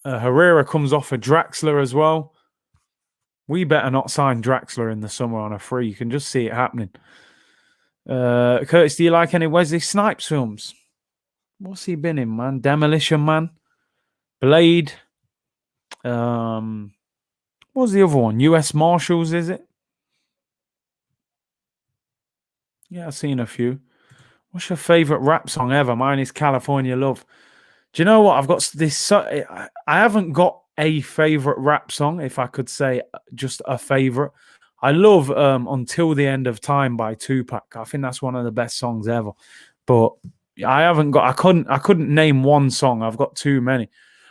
Herrera comes off a Draxler as well. We better not sign Draxler in the summer on a free. You can just see it happening. Curtis, do you like any Wesley Snipes films? What's he been in, man? Demolition Man, Blade. What was the other one? U.S. Marshals, is it? Yeah, I've seen a few. What's your favorite rap song ever? Mine is California Love. Do you know what? I've got this. I haven't got a favorite rap song, if I could say just a favorite. I love Until the End of Time by Tupac. I think that's one of the best songs ever. But I haven't got. I couldn't name one song. I've got too many.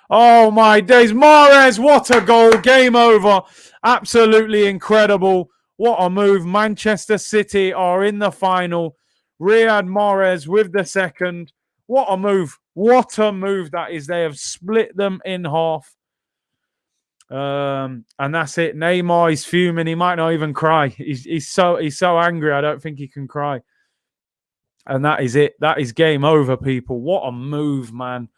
Oh my days, Mahrez! What a goal! Game over. Absolutely incredible. What a move! Manchester City are in the final. Riyad Mahrez with the second. What a move! What a move that is! They have split them in half. And that's it. Neymar is fuming. He might not even cry. He's so angry. I don't think he can cry. And that is it. That is game over, people. What a move, man.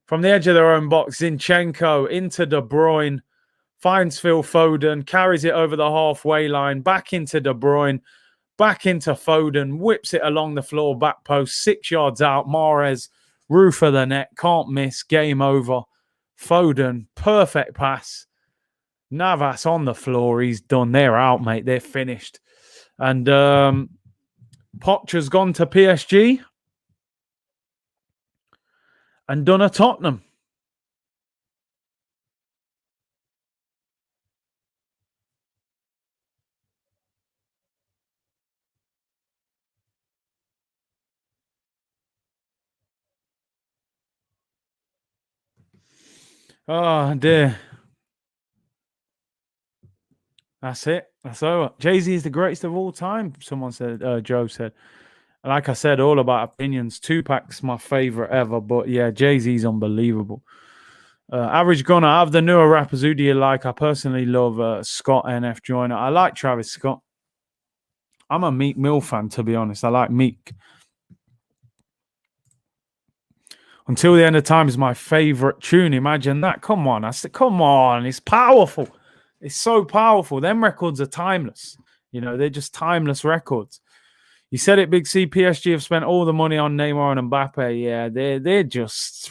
From the edge of their own box, Zinchenko into De Bruyne, finds Phil Foden, carries it over the halfway line, back into De Bruyne, back into Foden, whips it along the floor, back post, 6 yards out. Mahrez, roof of the net, can't miss, game over. Foden, perfect pass. Navas on the floor, he's done. They're out, mate. They're finished. And Poch has gone to PSG and done a Tottenham. Oh, dear. That's it. That's over. Jay-Z is the greatest of all time, someone said. Joe said. Like I said, all about opinions. Tupac's my favorite ever, but yeah, Jay-Z's unbelievable. Average Gunner, out of the newer rappers, who do you like? I personally love Scott NF Joyner. I like Travis Scott. I'm a Meek Mill fan, to be honest. I like Meek. Until the End of Time is my favorite tune. Imagine that. Come on. I said, come on. It's powerful. It's so powerful. Them records are timeless. You know, they're just timeless records. You said it, Big C. PSG have spent all the money on Neymar and Mbappe. Yeah, they're just...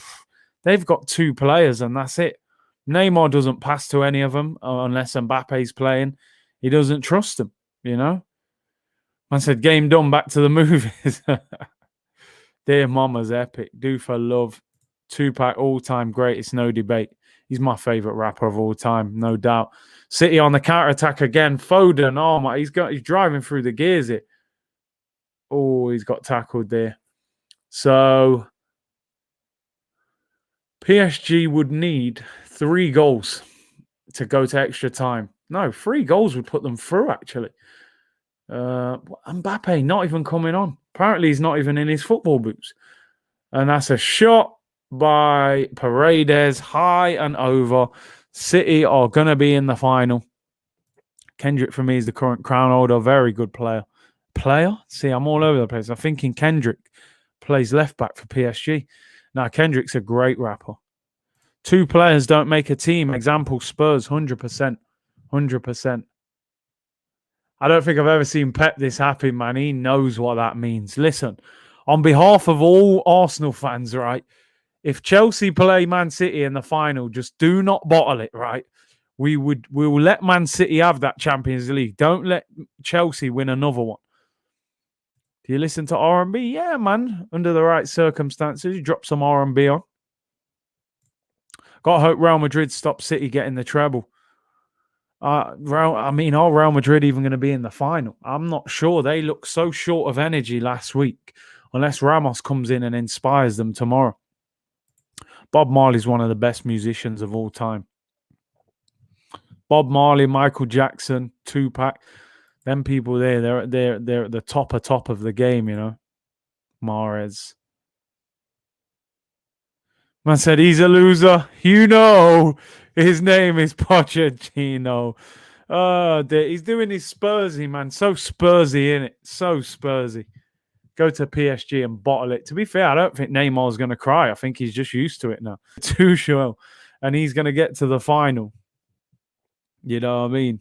They've got 2 players and that's it. Neymar doesn't pass to any of them unless Mbappe's playing. He doesn't trust them, you know? I said, game done, back to the movies. Dear Mama's epic. Do for Love. Tupac, all-time great. It's no debate. He's my favourite rapper of all time, no doubt. City on the counter-attack again. Foden, oh my, he's driving through the gears here. Oh, he's got tackled there. So PSG would need 3 goals to go to extra time. No, 3 goals would put them through, actually. Mbappe not even coming on. Apparently, he's not even in his football boots. And that's a shot by Paredes, high and over. City are going to be in the final. Kendrick, for me, is the current crown holder. Very good player. See, I'm all over the place. I'm thinking Kendrick plays left back for PSG. Now, Kendrick's a great rapper. 2 players don't make a team. Example, Spurs, 100%. 100%. I don't think I've ever seen Pep this happy, man. He knows what that means. Listen, on behalf of all Arsenal fans, right, if Chelsea play Man City in the final, just do not bottle it, right? We will let Man City have that Champions League. Don't let Chelsea win another one. Do you listen to R&B? Yeah, man. Under the right circumstances, you drop some R&B on. Got to hope Real Madrid stop City getting the treble. Are Real Madrid even going to be in the final? I'm not sure. They look so short of energy last week, unless Ramos comes in and inspires them tomorrow. Bob Marley's one of the best musicians of all time. Bob Marley, Michael Jackson, Tupac, them people there, they're at the top of the game, you know. Mahrez. Man said he's a loser. You know, his name is Pochettino. Oh, dear. He's doing his Spursy, man. So Spursy, innit? So Spursy. Go to PSG and bottle it. To be fair, I don't think Neymar's going to cry. I think he's just used to it now. Tuchel. And he's going to get to the final. You know what I mean?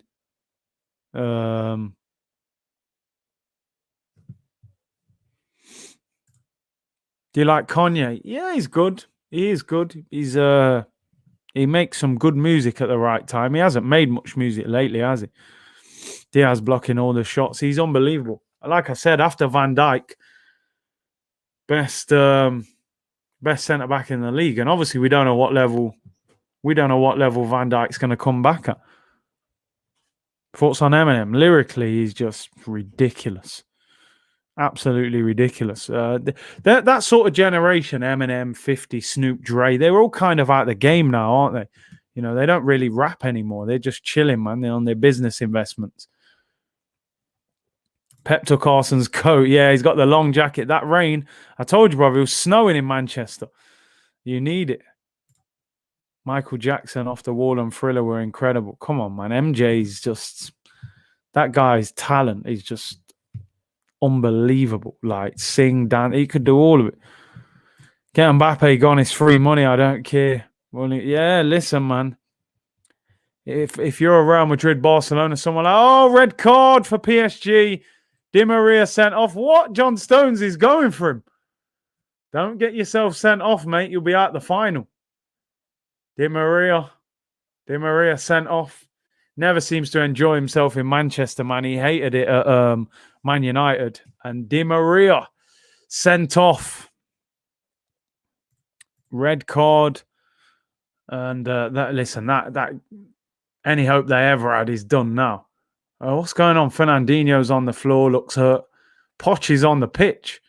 Do you like Kanye? Yeah, he's good. He is good. He makes some good music at the right time. He hasn't made much music lately, has he? Diaz blocking all the shots. He's unbelievable. Like I said, after Van Dijk, best centre back in the league. And obviously we don't know what level Van Dijk's going to come back at. Thoughts on Eminem? Lyrically, he's just ridiculous. Absolutely ridiculous. That sort of generation, Eminem, 50, Snoop, Dre, they're all kind of out of the game now, aren't they? You know, they don't really rap anymore. They're just chilling, man. They're on their business investments. Pep took Arson's coat. Yeah, he's got the long jacket. That rain, I told you, brother, it was snowing in Manchester. You need it. Michael Jackson, Off the Wall, and Thriller were incredible. Come on, man. MJ's just... That guy's talent is just unbelievable. Like, sing, dance. He could do all of it. Get Mbappe gone. It's free money. I don't care. Well, yeah, listen, man. If you're a Real Madrid, Barcelona, someone like, oh, red card for PSG. Di Maria sent off. What? John Stones is going for him. Don't get yourself sent off, mate. You'll be out the final. Di Maria sent off. Never seems to enjoy himself in Manchester, man. He hated it at Man United. And Di Maria sent off. Red card. And that any hope they ever had is done now. What's going on? Fernandinho's on the floor, looks hurt. Poch is on the pitch.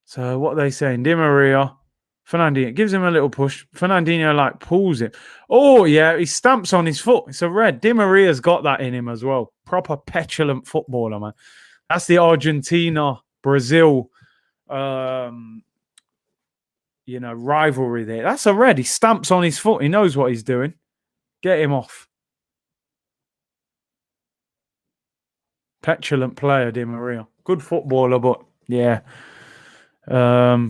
So what are they saying? Di Maria, Fernandinho gives him a little push. Fernandinho like pulls it. Oh yeah, he stamps on his foot. It's a red. Di Maria's got that in him as well. Proper petulant footballer, man. That's the Argentina Brazil, rivalry there. That's a red. He stamps on his foot. He knows what he's doing. Get him off. Petulant player, Di Maria. Good footballer, but yeah. I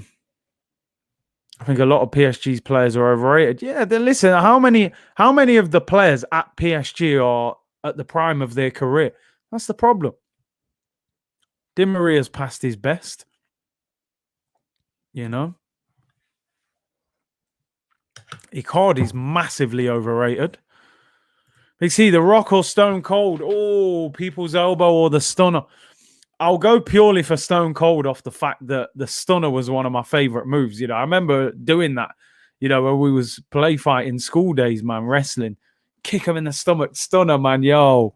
think a lot of PSG's players are overrated. Yeah, then listen, how many of the players at PSG are at the prime of their career? That's the problem. Di Maria's past his best. You know? Icardi's massively overrated. You see, The Rock or Stone Cold. Oh, people's elbow or the stunner. I'll go purely for Stone Cold off the fact that the stunner was one of my favorite moves. You know, I remember doing that, when we was play fighting school days, man, wrestling. Kick him in the stomach, stunner, man, yo.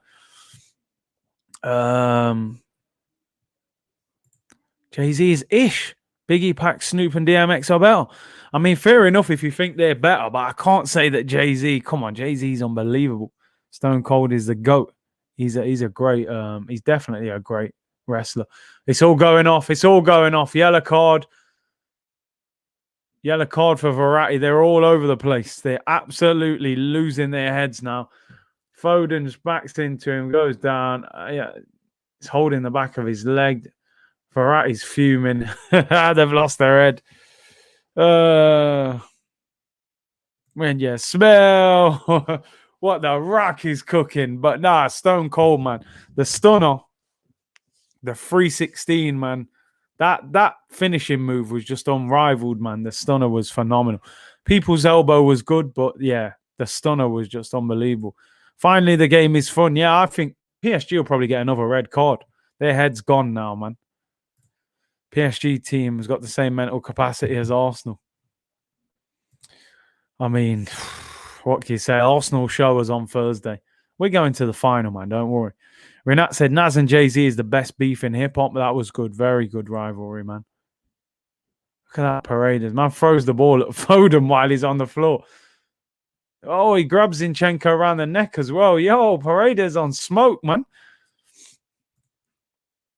Jay-Z is ish. Biggie, Pac, Snoop, and DMX are better. I mean, fair enough if you think they're better, but I can't say that Jay-Z, come on, Jay-Z's unbelievable. Stone Cold is the GOAT. He's a great, he's definitely a great wrestler. It's all going off. Yellow card for Verratti. They're all over the place. They're absolutely losing their heads now. Foden's backs into him, goes down. He's holding the back of his leg. Verratti's fuming. They've lost their head. When you smell what the Rock is cooking. But nah, Stone Cold, man. The stunner, the 316, man. That finishing move was just unrivaled, man. The stunner was phenomenal. People's elbow was good, but yeah, the stunner was just unbelievable. Finally, the game is fun. Yeah, I think PSG will probably get another red card. Their head's gone now, man. PSG team has got the same mental capacity as Arsenal. I mean, what can you say? Arsenal show us on Thursday. We're going to the final, man. Don't worry. Renat said Nas and Jay-Z is the best beef in hip-hop. That was good. Very good rivalry, man. Look at that Paredes. Man throws the ball at Foden while he's on the floor. Oh, he grabs Zinchenko around the neck as well. Yo, Paredes on smoke, man.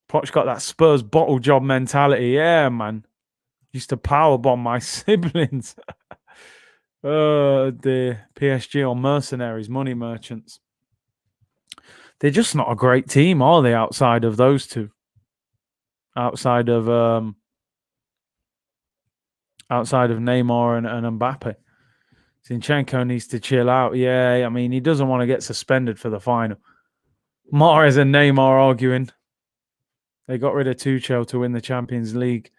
Poch got that Spurs bottle job mentality. Yeah, man. Used to powerbomb my siblings. The PSG on mercenaries, money merchants. they're just not a great team, are they? Outside of those two, outside of Neymar and Mbappe. Zinchenko needs to chill out. Yeah, I mean, he doesn't want to get suspended for the final. Mahrez and Neymar arguing. They got rid of Tuchel to win the Champions League.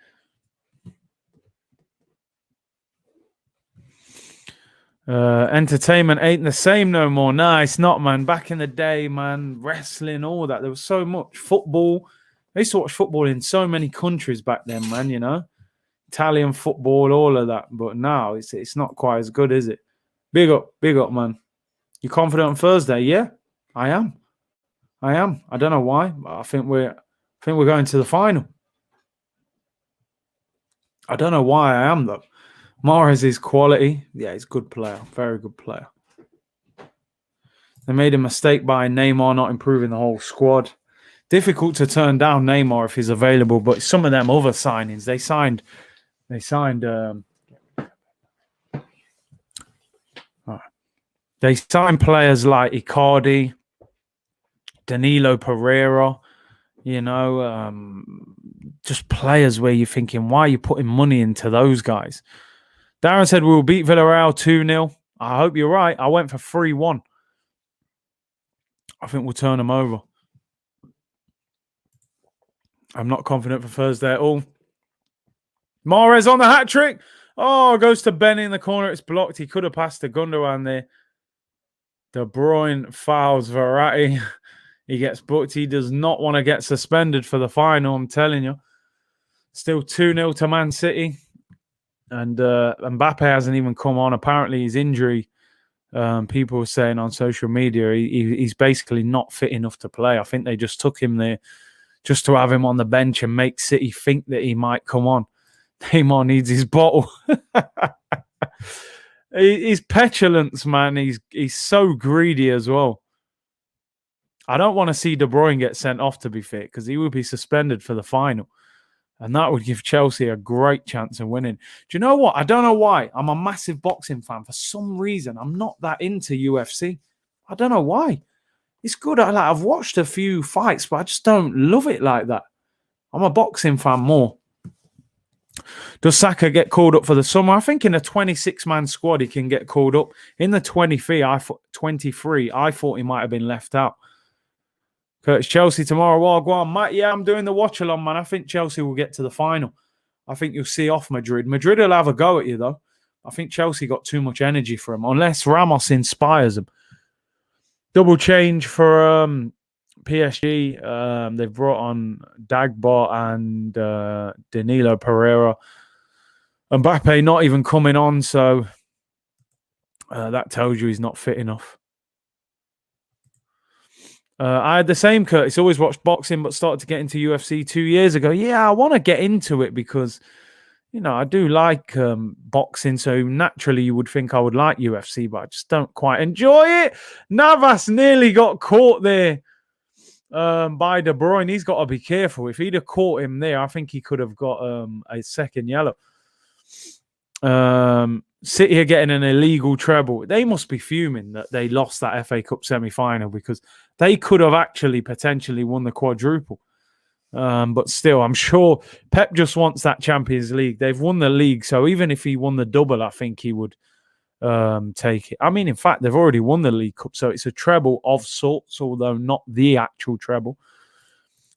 Entertainment ain't the same no more. Nah, it's not, man. Back in the day, man, wrestling, all that. There was so much football. I used to watch football in so many countries back then, man, you know. Italian football, all of that. But now it's not quite as good, is it? Big up, man. You confident on Thursday? Yeah, I am. I don't know why, but I think we're going to the final. I don't know why I am though. Mahrez is quality. Yeah, he's a good player. Very good player. They made a mistake by Neymar not improving the whole squad. Difficult to turn down Neymar if he's available, but some of them other signings they signed. They signed players like Icardi, Danilo Pereira, you know, just players where you're thinking, why are you putting money into those guys? Darren said we'll beat Villarreal 2-0. I hope you're right. I went for 3-1. I think we'll turn them over. I'm not confident for Thursday at all. Mahrez on the hat trick. Oh, goes to Benny in the corner. It's blocked. He could have passed to Gundogan there. De Bruyne fouls Verratti. He gets booked. He does not want to get suspended for the final, I'm telling you. Still 2-0 to Man City. And Mbappe hasn't even come on. Apparently his injury, people were saying on social media, he's basically not fit enough to play. I think they just took him there just to have him on the bench and make City think that he might come on. Neymar needs his bottle. His petulance, man. He's so greedy as well. I don't want to see De Bruyne get sent off, to be fair, because he would be suspended for the final. And that would give Chelsea a great chance of winning. Do you know what? I don't know why. I'm a massive boxing fan. For some reason, I'm not that into UFC. I don't know why. It's good. I've watched a few fights, but I just don't love it like that. I'm a boxing fan more. Does Saka get called up for the summer? I think in a 26-man squad, he can get called up. In the 23, I thought he might have been left out. Curtis, Chelsea tomorrow. Well, go on, Matt. Yeah, I'm doing the watch-along, man. I think Chelsea will get to the final. I think you'll see off Madrid. Madrid will have a go at you, though. I think Chelsea got too much energy for them, unless Ramos inspires them. Double change for PSG. They've brought on Dagba and Danilo Pereira. Mbappe not even coming on, so that tells you he's not fit enough. I had the same, Curtis. Always watched boxing, but started to get into UFC 2 years ago. Yeah, I want to get into it because, you know, I do like boxing. So naturally, you would think I would like UFC, but I just don't quite enjoy it. Navas nearly got caught there by De Bruyne. He's got to be careful. If he'd have caught him there, I think he could have got a second yellow. City are getting an illegal treble. They must be fuming that they lost that FA Cup semi-final because they could have actually potentially won the quadruple. But still, I'm sure Pep just wants that Champions League. They've won the league, so even if he won the double, I think he would take it. I mean, in fact, they've already won the League Cup, so it's a treble of sorts, although not the actual treble.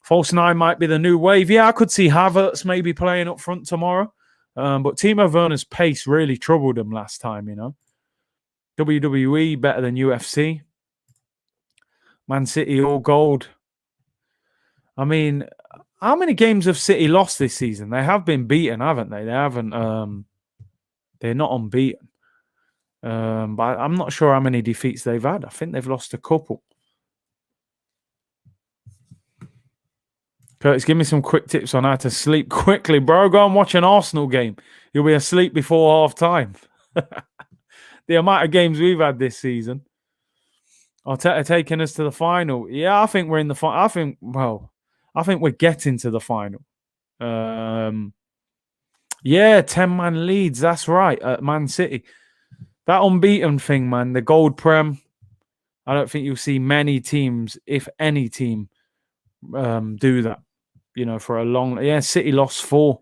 False nine might be the new wave. Yeah, I could see Havertz maybe playing up front tomorrow. But Timo Werner's pace really troubled him last time, you know. WWE better than UFC. Man City all gold. I mean, how many games have City lost this season? They have been beaten, haven't they? They haven't. They're not unbeaten. But I'm not sure how many defeats they've had. I think they've lost a couple. Curtis, give me some quick tips on how to sleep quickly, bro. Go and watch an Arsenal game. You'll be asleep before half time. The amount of games we've had this season. Arteta taking us to the final. Yeah, I think we're in the final. I think we're getting to the final. Yeah, 10-man leads. That's right, at Man City. That unbeaten thing, man. The gold prem. I don't think you'll see many teams, if any team, do that. For a long... Yeah, City lost 4,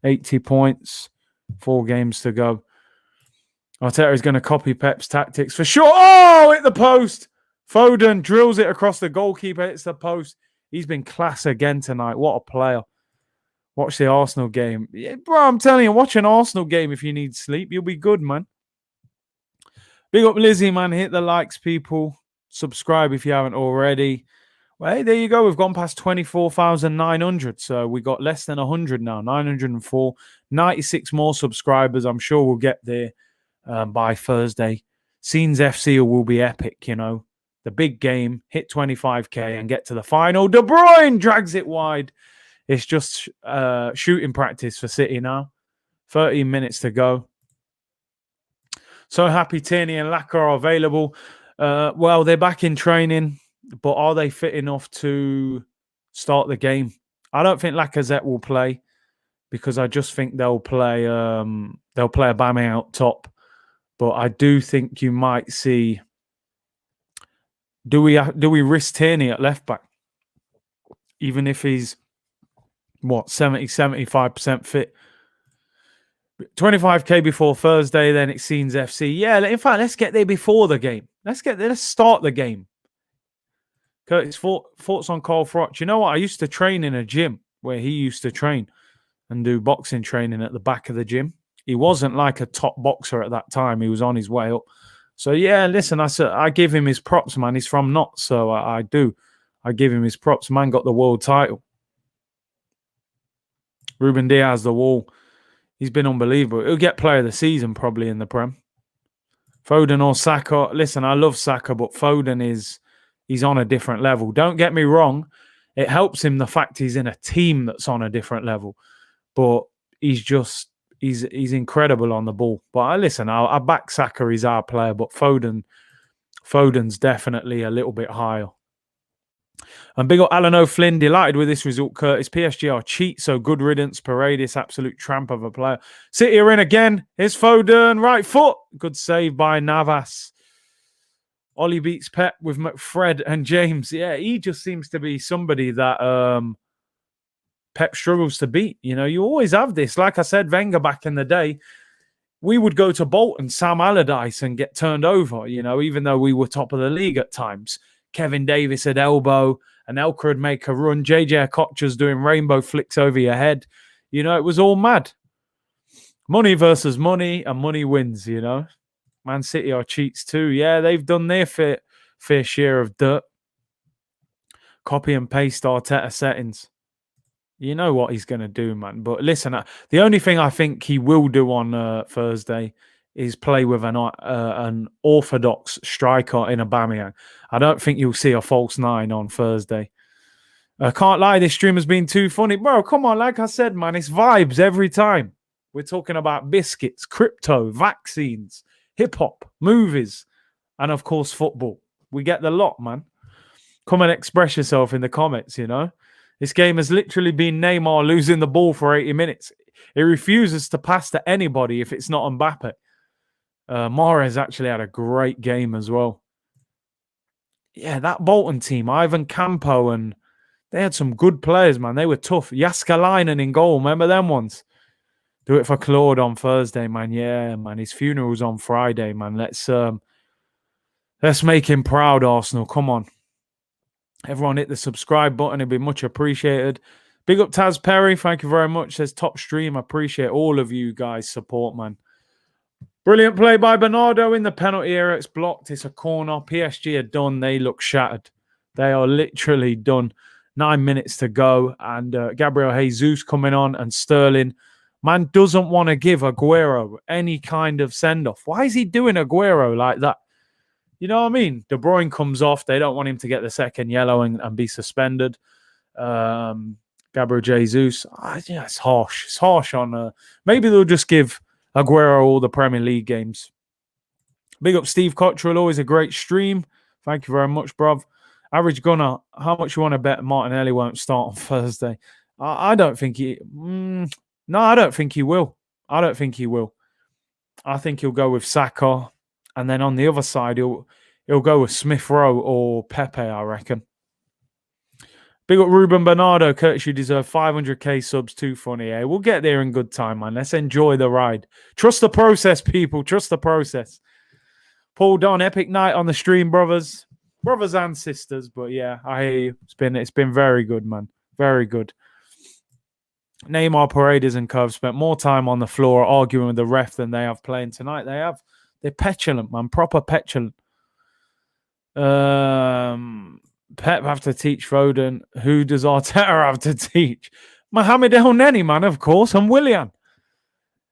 80 points, 4 games to go. Arteta is going to copy Pep's tactics for sure. Oh, hit the post. Foden drills it across the goalkeeper, hits the post. He's been class again tonight. What a player. Watch the Arsenal game. Yeah, bro, I'm telling you, watch an Arsenal game if you need sleep. You'll be good, man. Big up Lizzie, man. Hit the likes, people. Subscribe if you haven't already. Well, hey, there you go. We've gone past 24,900. So we got less than 100 now. 904. 96 more subscribers. I'm sure we'll get there by Thursday. Scenes FC will be epic, The big game, hit 25k and get to the final. De Bruyne drags it wide. It's just shooting practice for City now. 13 minutes to go. So happy Tierney and Laka are available. Well, they're back in training, but are they fit enough to start the game? I don't think Lacazette will play because I just think they'll play Aubameyang out top. But I do think you might see... Do we risk Tierney at left back? Even if he's, 75% fit? 25k before Thursday, then it's Scenes FC. Yeah, in fact, let's get there before the game. Let's start the game. Curtis, thoughts on Carl Froch? You know what? I used to train in a gym where he used to train and do boxing training at the back of the gym. He wasn't like a top boxer at that time. He was on his way up. So, yeah, listen, I give him his props, man. He's from Notts, so I do. I give him his props. Man got the world title. Ruben Diaz, the wall. He's been unbelievable. He'll get player of the season probably in the Prem. Foden or Saka. Listen, I love Saka, but Foden he's on a different level. Don't get me wrong. It helps him the fact he's in a team that's on a different level. But he's incredible on the ball. But listen, I back Saka. He's our player, but Foden's definitely a little bit higher. And big up Alan O'Flynn, delighted with this result, Curtis. PSG are cheat, so good riddance. Paredes, absolute tramp of a player. City are in again. Here's Foden, right foot. Good save by Navas. Ollie beats Pep with McFred and James. Yeah, he just seems to be somebody that Pep struggles to beat. You always have this. Like I said, Wenger back in the day, we would go to Bolton, Sam Allardyce, and get turned over, even though we were top of the league at times. Kevin Davis at elbow, and Elka would make a run. JJ Okocha's doing rainbow flicks over your head. It was all mad. Money versus money, and money wins, Man City are cheats too. Yeah, they've done their fair share of dirt. Copy and paste Arteta settings. You know what he's going to do, man. But listen, the only thing I think he will do on Thursday is play with an orthodox striker in Aubameyang. I don't think you'll see a false 9 on Thursday. I can't lie, this stream has been too funny. Bro, come on, like I said, man, it's vibes every time. We're talking about biscuits, crypto, vaccines, hip-hop, movies, and, of course, football. We get the lot, man. Come and express yourself in the comments, This game has literally been Neymar losing the ball for 80 minutes. He refuses to pass to anybody if it's not Mbappe. Mahrez actually had a great game as well. Yeah, that Bolton team, Ivan Campo, and they had some good players, man. They were tough. Jaskalainen in goal. Remember them ones? Do it for Claude on Thursday, man. Yeah, man. His funeral's on Friday, man. Let's make him proud, Arsenal. Come on. Everyone hit the subscribe button. It'd be much appreciated. Big up Taz Perry. Thank you very much. Says top stream. I appreciate all of you guys' support, man. Brilliant play by Bernardo in the penalty area. It's blocked. It's a corner. PSG are done. They look shattered. They are literally done. 9 minutes to go. And Gabriel Jesus coming on and Sterling. Man doesn't want to give Aguero any kind of send-off. Why is he doing Aguero like that? You know what I mean? De Bruyne comes off. They don't want him to get the second yellow and be suspended. Gabriel Jesus. Yeah, it's harsh. It's harsh on... maybe they'll just give Aguero all the Premier League games. Big up Steve Cottrell. Always a great stream. Thank you very much, bruv. Average Gunner. How much you want to bet Martinelli won't start on Thursday? I don't think he... no, I don't think he will. I don't think he will. I think he'll go with Saka. And then on the other side, He'll go with Smith Rowe or Pepe, I reckon. Big up Ruben Bernardo. Curtis, you deserve 500k subs. Too funny, eh? We'll get there in good time, man. Let's enjoy the ride. Trust the process, people. Trust the process. Paul Don, epic night on the stream, brothers and sisters. But yeah, I hear you. It's been very good, man. Very good. Neymar, Paredes, and Cove spent more time on the floor arguing with the ref than they have playing tonight. They're petulant, man. Proper petulant. Pep have to teach Foden. Who does Arteta have to teach? Mohamed El Neni, man, of course, and Willian.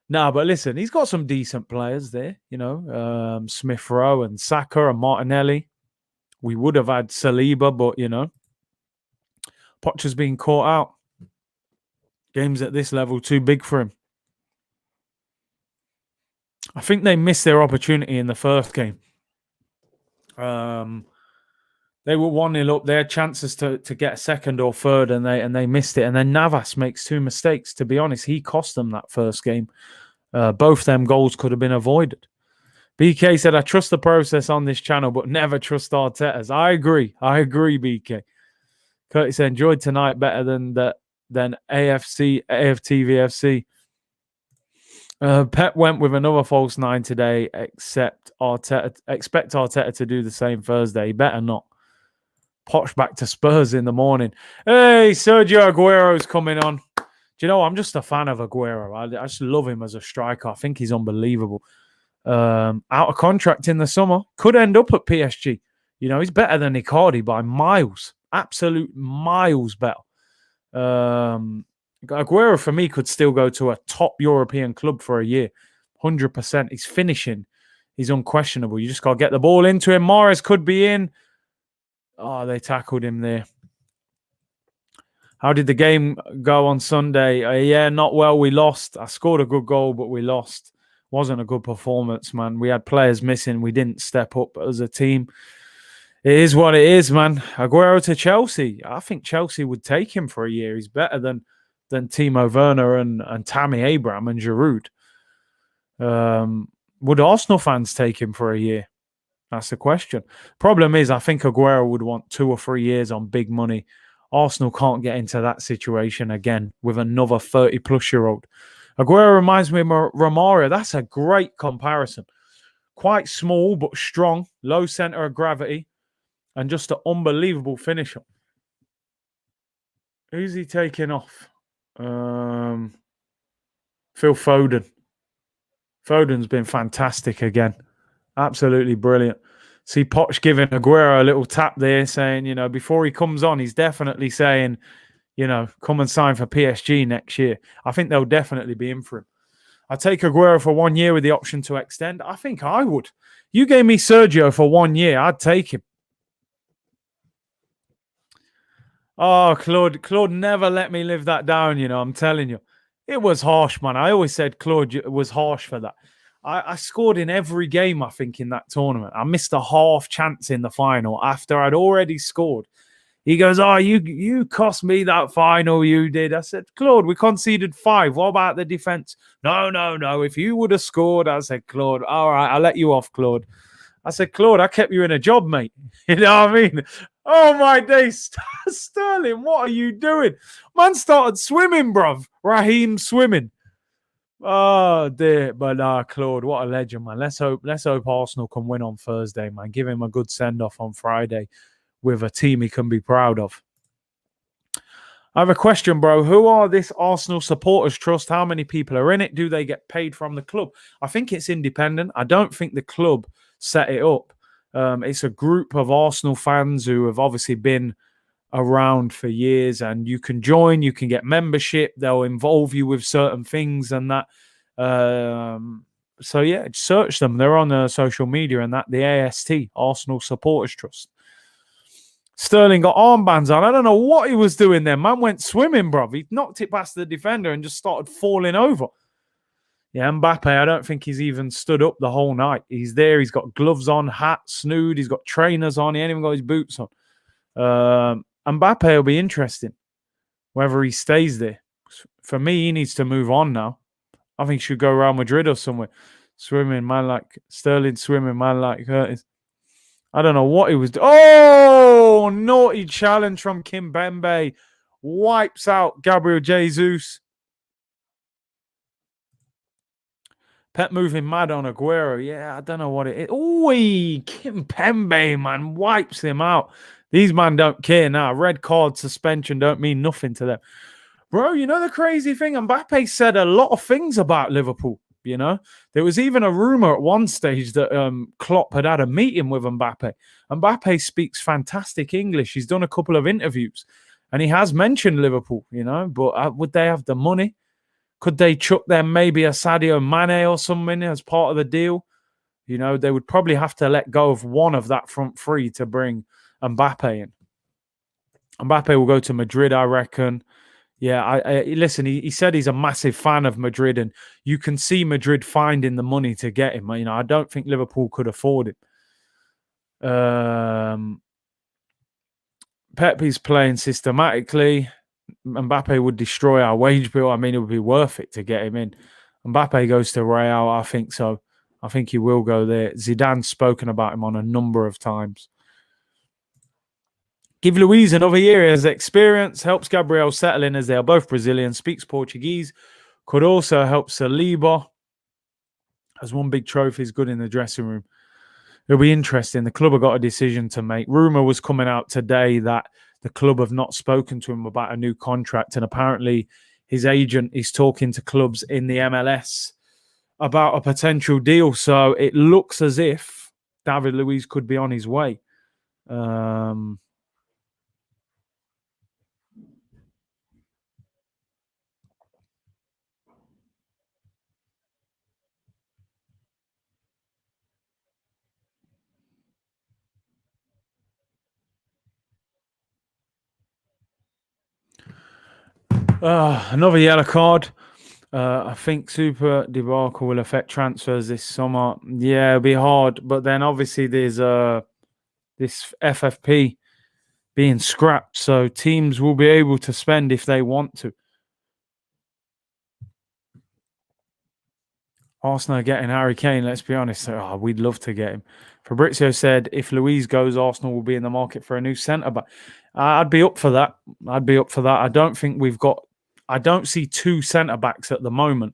No, but listen, he's got some decent players there, you know, Smith Rowe and Saka and Martinelli. We would have had Saliba, but, you know, Poch's been caught out. Games at this level too big for him. I think they missed their opportunity in the first game. They were 1-0 up. They had chances to get second or third, and they missed it. And then Navas makes 2 mistakes. To be honest, he cost them that first game. Both them goals could have been avoided. BK said, I trust the process on this channel, but never trust Arteta's. I agree, BK. Curtis enjoyed tonight better than AFTVFC. Pep went with another false 9 today, expect Arteta to do the same Thursday. He better not. Poch back to Spurs in the morning. Hey, Sergio Aguero's coming on. Do you know, I'm just a fan of Aguero. I just love him as a striker. I think he's unbelievable. Out of contract in the summer. Could end up at PSG. You know, he's better than Icardi by miles. Absolute miles better. Aguero, for me, could still go to a top European club for a year. 100%. He's finishing. He's unquestionable. You just got to get the ball into him. Mahrez could be in. Oh, they tackled him there. How did the game go on Sunday? Yeah, not well. We lost. I scored a good goal, but we lost. Wasn't a good performance, man. We had players missing. We didn't step up as a team. It is what it is, man. Aguero to Chelsea. I think Chelsea would take him for a year. He's better than Timo Werner and Tammy Abraham and Giroud. Would Arsenal fans take him for a year? That's the question. Problem is, I think Aguero would want 2 or 3 years on big money. Arsenal can't get into that situation again with another 30-plus-year-old. Aguero reminds me of Romario. That's a great comparison. Quite small but strong, low center of gravity, and just an unbelievable finisher. Who's he taking off? Phil Foden. Foden's been fantastic again. Absolutely brilliant. See Poch giving Aguero a little tap there, saying, you know, before he comes on, he's definitely saying, you know, come and sign for PSG next year. I think they'll definitely be in for him. I'd take Aguero for 1 year with the option to extend. I think I would. You gave me Sergio for 1 year. I'd take him. Oh, Claude never let me live that down, you know, I'm telling you. It was harsh, man. I always said Claude was harsh for that. I scored in every game, I think, in that tournament. I missed a half chance in the final after I'd already scored. He goes, oh, you cost me that final, you did. I said, Claude, we conceded 5. What about the defense? No. If you would have scored, I said, Claude, all right, I'll let you off, Claude. I said, Claude, I kept you in a job, mate. You know what I mean? Oh, my days. Sterling, what are you doing? Man started swimming, bruv. Raheem swimming. Oh, dear. But Claude, what a legend, man. Let's hope Arsenal can win on Thursday, man. Give him a good send-off on Friday with a team he can be proud of. I have a question, bro. Who are this Arsenal Supporters Trust? How many people are in it? Do they get paid from the club? I think it's independent. I don't think the club set it up. It's a group of Arsenal fans who have obviously been around for years, and you can join, you can get membership. They'll involve you with certain things and that. So, yeah, search them. They're on social media and that. The AST, Arsenal Supporters Trust. Sterling got armbands on. I don't know what he was doing there. Man went swimming, bruv. He knocked it past the defender and just started falling over. Yeah, Mbappe, I don't think he's even stood up the whole night. He's there. He's got gloves on, hat, snood. He's got trainers on. He ain't even got his boots on. Mbappe will be interesting whether he stays there. For me, he needs to move on now. I think he should go Real Madrid or somewhere. Swimming, man like Sterling swimming, man like Curtis. I don't know what he was doing. Oh, naughty challenge from Kimpembe. Wipes out Gabriel Jesus. Pep moving mad on Aguero. Yeah, I don't know what it is. Oh, Kimpembe, man, wipes him out. These man don't care now. Red card suspension don't mean nothing to them. Bro, you know the crazy thing? Mbappe said a lot of things about Liverpool, you know? There was even a rumor at one stage that Klopp had a meeting with Mbappe. Mbappe speaks fantastic English. He's done a couple of interviews, and he has mentioned Liverpool, you know? But would they have the money? Could they chuck them maybe a Sadio Mane or something as part of the deal? You know, they would probably have to let go of one of that front three to bring Mbappe in. Mbappe will go to Madrid, I reckon. Yeah, I listen, he said he's a massive fan of Madrid, and you can see Madrid finding the money to get him. You know, I don't think Liverpool could afford it. Pep is playing systematically. Mbappe would destroy our wage bill. I mean, it would be worth it to get him in. Mbappe goes to Real, I think so. I think he will go there. Zidane's spoken about him on a number of times. Give Luiz another year as experience. Helps Gabriel settle in as they are both Brazilian. Speaks Portuguese. Could also help Saliba. Has won big trophies. Good in the dressing room. It'll be interesting. The club have got a decision to make. Rumour was coming out today that the club have not spoken to him about a new contract. And apparently his agent is talking to clubs in the MLS about a potential deal. So it looks as if David Luiz could be on his way. Another yellow card. I think Super debacle will affect transfers this summer. Yeah, it'll be hard. But then obviously there's this FFP being scrapped. So teams will be able to spend if they want to. Arsenal are getting Harry Kane, let's be honest. We'd love to get him. Fabrizio said if Luiz goes, Arsenal will be in the market for a new centre-back. I'd be up for that. I don't think I don't see two centre-backs at the moment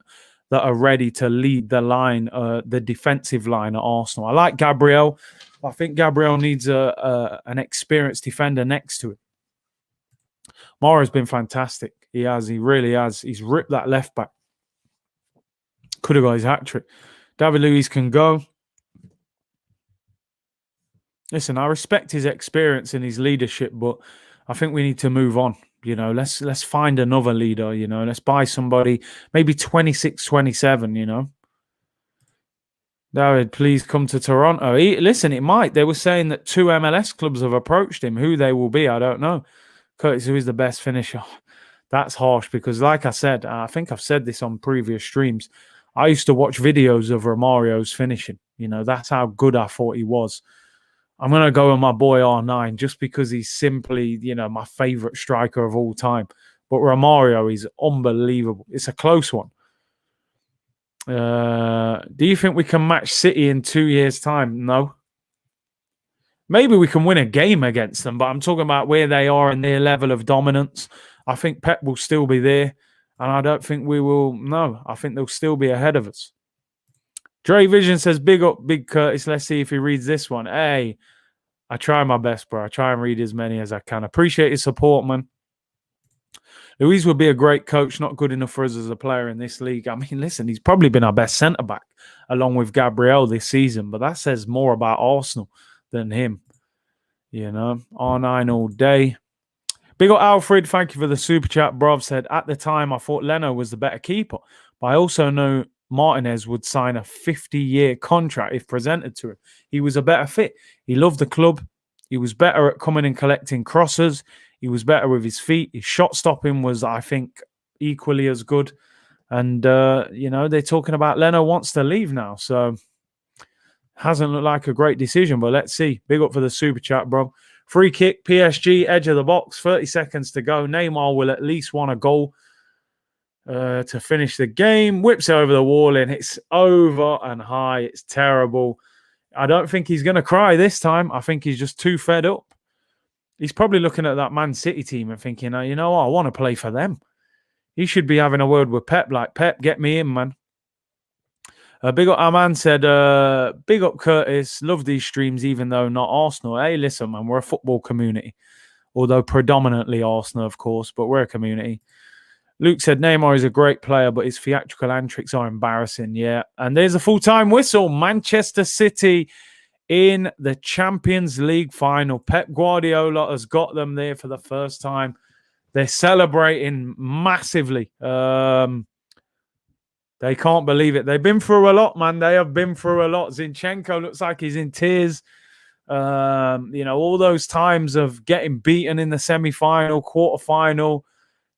that are ready to lead the line, the defensive line at Arsenal. I like Gabriel. I think Gabriel needs an experienced defender next to him. Mara's been fantastic. He really has. He's ripped that left back. Could have got his hat-trick. David Luiz can go. Listen, I respect his experience and his leadership, but I think we need to move on. You know, let's find another leader, you know. Let's buy somebody, maybe 26, 27, you know. David, please come to Toronto. Listen, it might. They were saying that 2 MLS clubs have approached him. Who they will be, I don't know. Curtis, who is the best finisher? That's harsh because, like I said, I think I've said this on previous streams. I used to watch videos of Romario's finishing. You know, that's how good I thought he was. I'm going to go with my boy R9 just because he's simply, you know, my favorite striker of all time. But Romario is unbelievable. It's a close one. Do you think we can match City in 2 years' time? No. Maybe we can win a game against them, but I'm talking about where they are in their level of dominance. I think Pep will still be there, and I don't think we will. No, I think they'll still be ahead of us. Dre Vision says, big up, Big Curtis. Let's see if he reads this one. Hey, I try my best, bro. I try and read as many as I can. Appreciate your support, man. Luiz would be a great coach, not good enough for us as a player in this league. I mean, listen, he's probably been our best centre-back along with Gabriel this season, but that says more about Arsenal than him. You know, R9 all day. Big up Alfred, thank you for the super chat. Brov said, at the time, I thought Leno was the better keeper, but I also know Martinez would sign a 50-year contract if presented to him. He was a better fit. He loved the club. He was better at coming and collecting crosses. He was better with his feet. His shot stopping was, I think, equally as good. And, you know, they're talking about Leno wants to leave now. So, hasn't looked like a great decision, but let's see. Big up for the super chat, bro. Free kick, PSG, edge of the box, 30 seconds to go. Neymar will at least want a goal to finish the game. Whips it over the wall and it's over and high. It's terrible. I don't think he's going to cry this time. I think he's just too fed up. He's probably looking at that Man City team and thinking, you know what, I want to play for them. He should be having a word with Pep, like, Pep, get me in, man. Big up Aman said, big up Curtis, love these streams even though not Arsenal. Hey, listen, man, we're a football community. Although predominantly Arsenal, of course, but we're a community. Luke said, Neymar is a great player, but his theatrical antics are embarrassing. Yeah, and there's a full-time whistle. Manchester City in the Champions League final. Pep Guardiola has got them there for the first time. They're celebrating massively. They can't believe it. They've been through a lot, man. They have been through a lot. Zinchenko looks like he's in tears. All those times of getting beaten in the semi-final, quarter-final.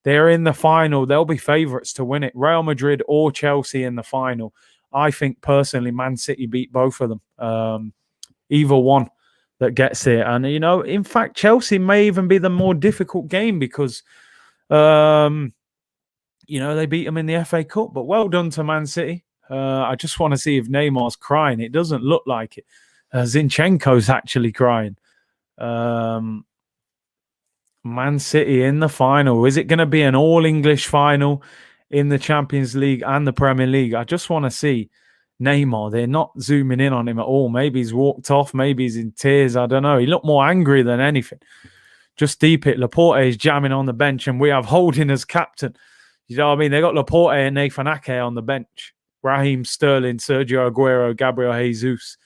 They're in the final. They'll be favourites to win it. Real Madrid or Chelsea in the final. I think, personally, Man City beat both of them. Either one that gets there. And, in fact, Chelsea may even be the more difficult game because... they beat them in the FA Cup, but well done to Man City. I just want to see if Neymar's crying. It doesn't look like it. Zinchenko's actually crying. Man City in the final. Is it going to be an all-English final in the Champions League and the Premier League? I just want to see Neymar. They're not zooming in on him at all. Maybe he's walked off. Maybe he's in tears. I don't know. He looked more angry than anything. Just deep it. Laporte is jamming on the bench, and we have Holding as captain. You know what I mean? They got Laporte and Nathan Ake on the bench. Raheem Sterling, Sergio Aguero, Gabriel Jesus,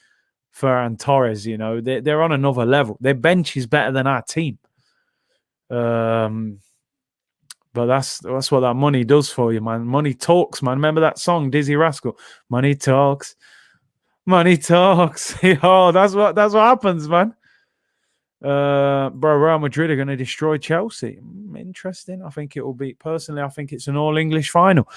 Ferran Torres. They're on another level. Their bench is better than our team. But that's what that money does for you, man. Money talks, man. Remember that song, Dizzy Rascal? Money talks. Money talks. Oh, that's what happens, man. Real Madrid are going to destroy Chelsea. Interesting. I think it will be, personally, I think it's an all-English final.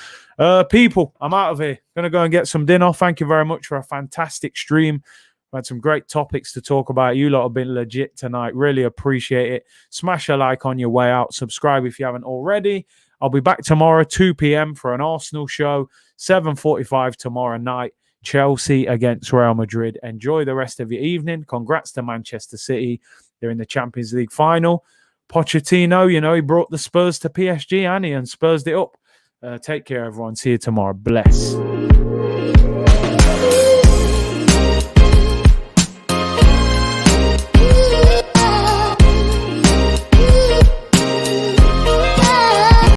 People, I'm out of here. Going to go and get some dinner. Thank you very much for a fantastic stream. We had some great topics to talk about. You lot have been legit tonight. Really appreciate it. Smash a like on your way out. Subscribe if you haven't already. I'll be back tomorrow, 2 p.m. for an Arsenal show. 7:45 tomorrow night. Chelsea against Real Madrid. Enjoy the rest of your evening. Congrats to Manchester City. They're in the Champions League final. Pochettino, he brought the Spurs to PSG, and Spursed it up. Take care, everyone. See you tomorrow. Bless.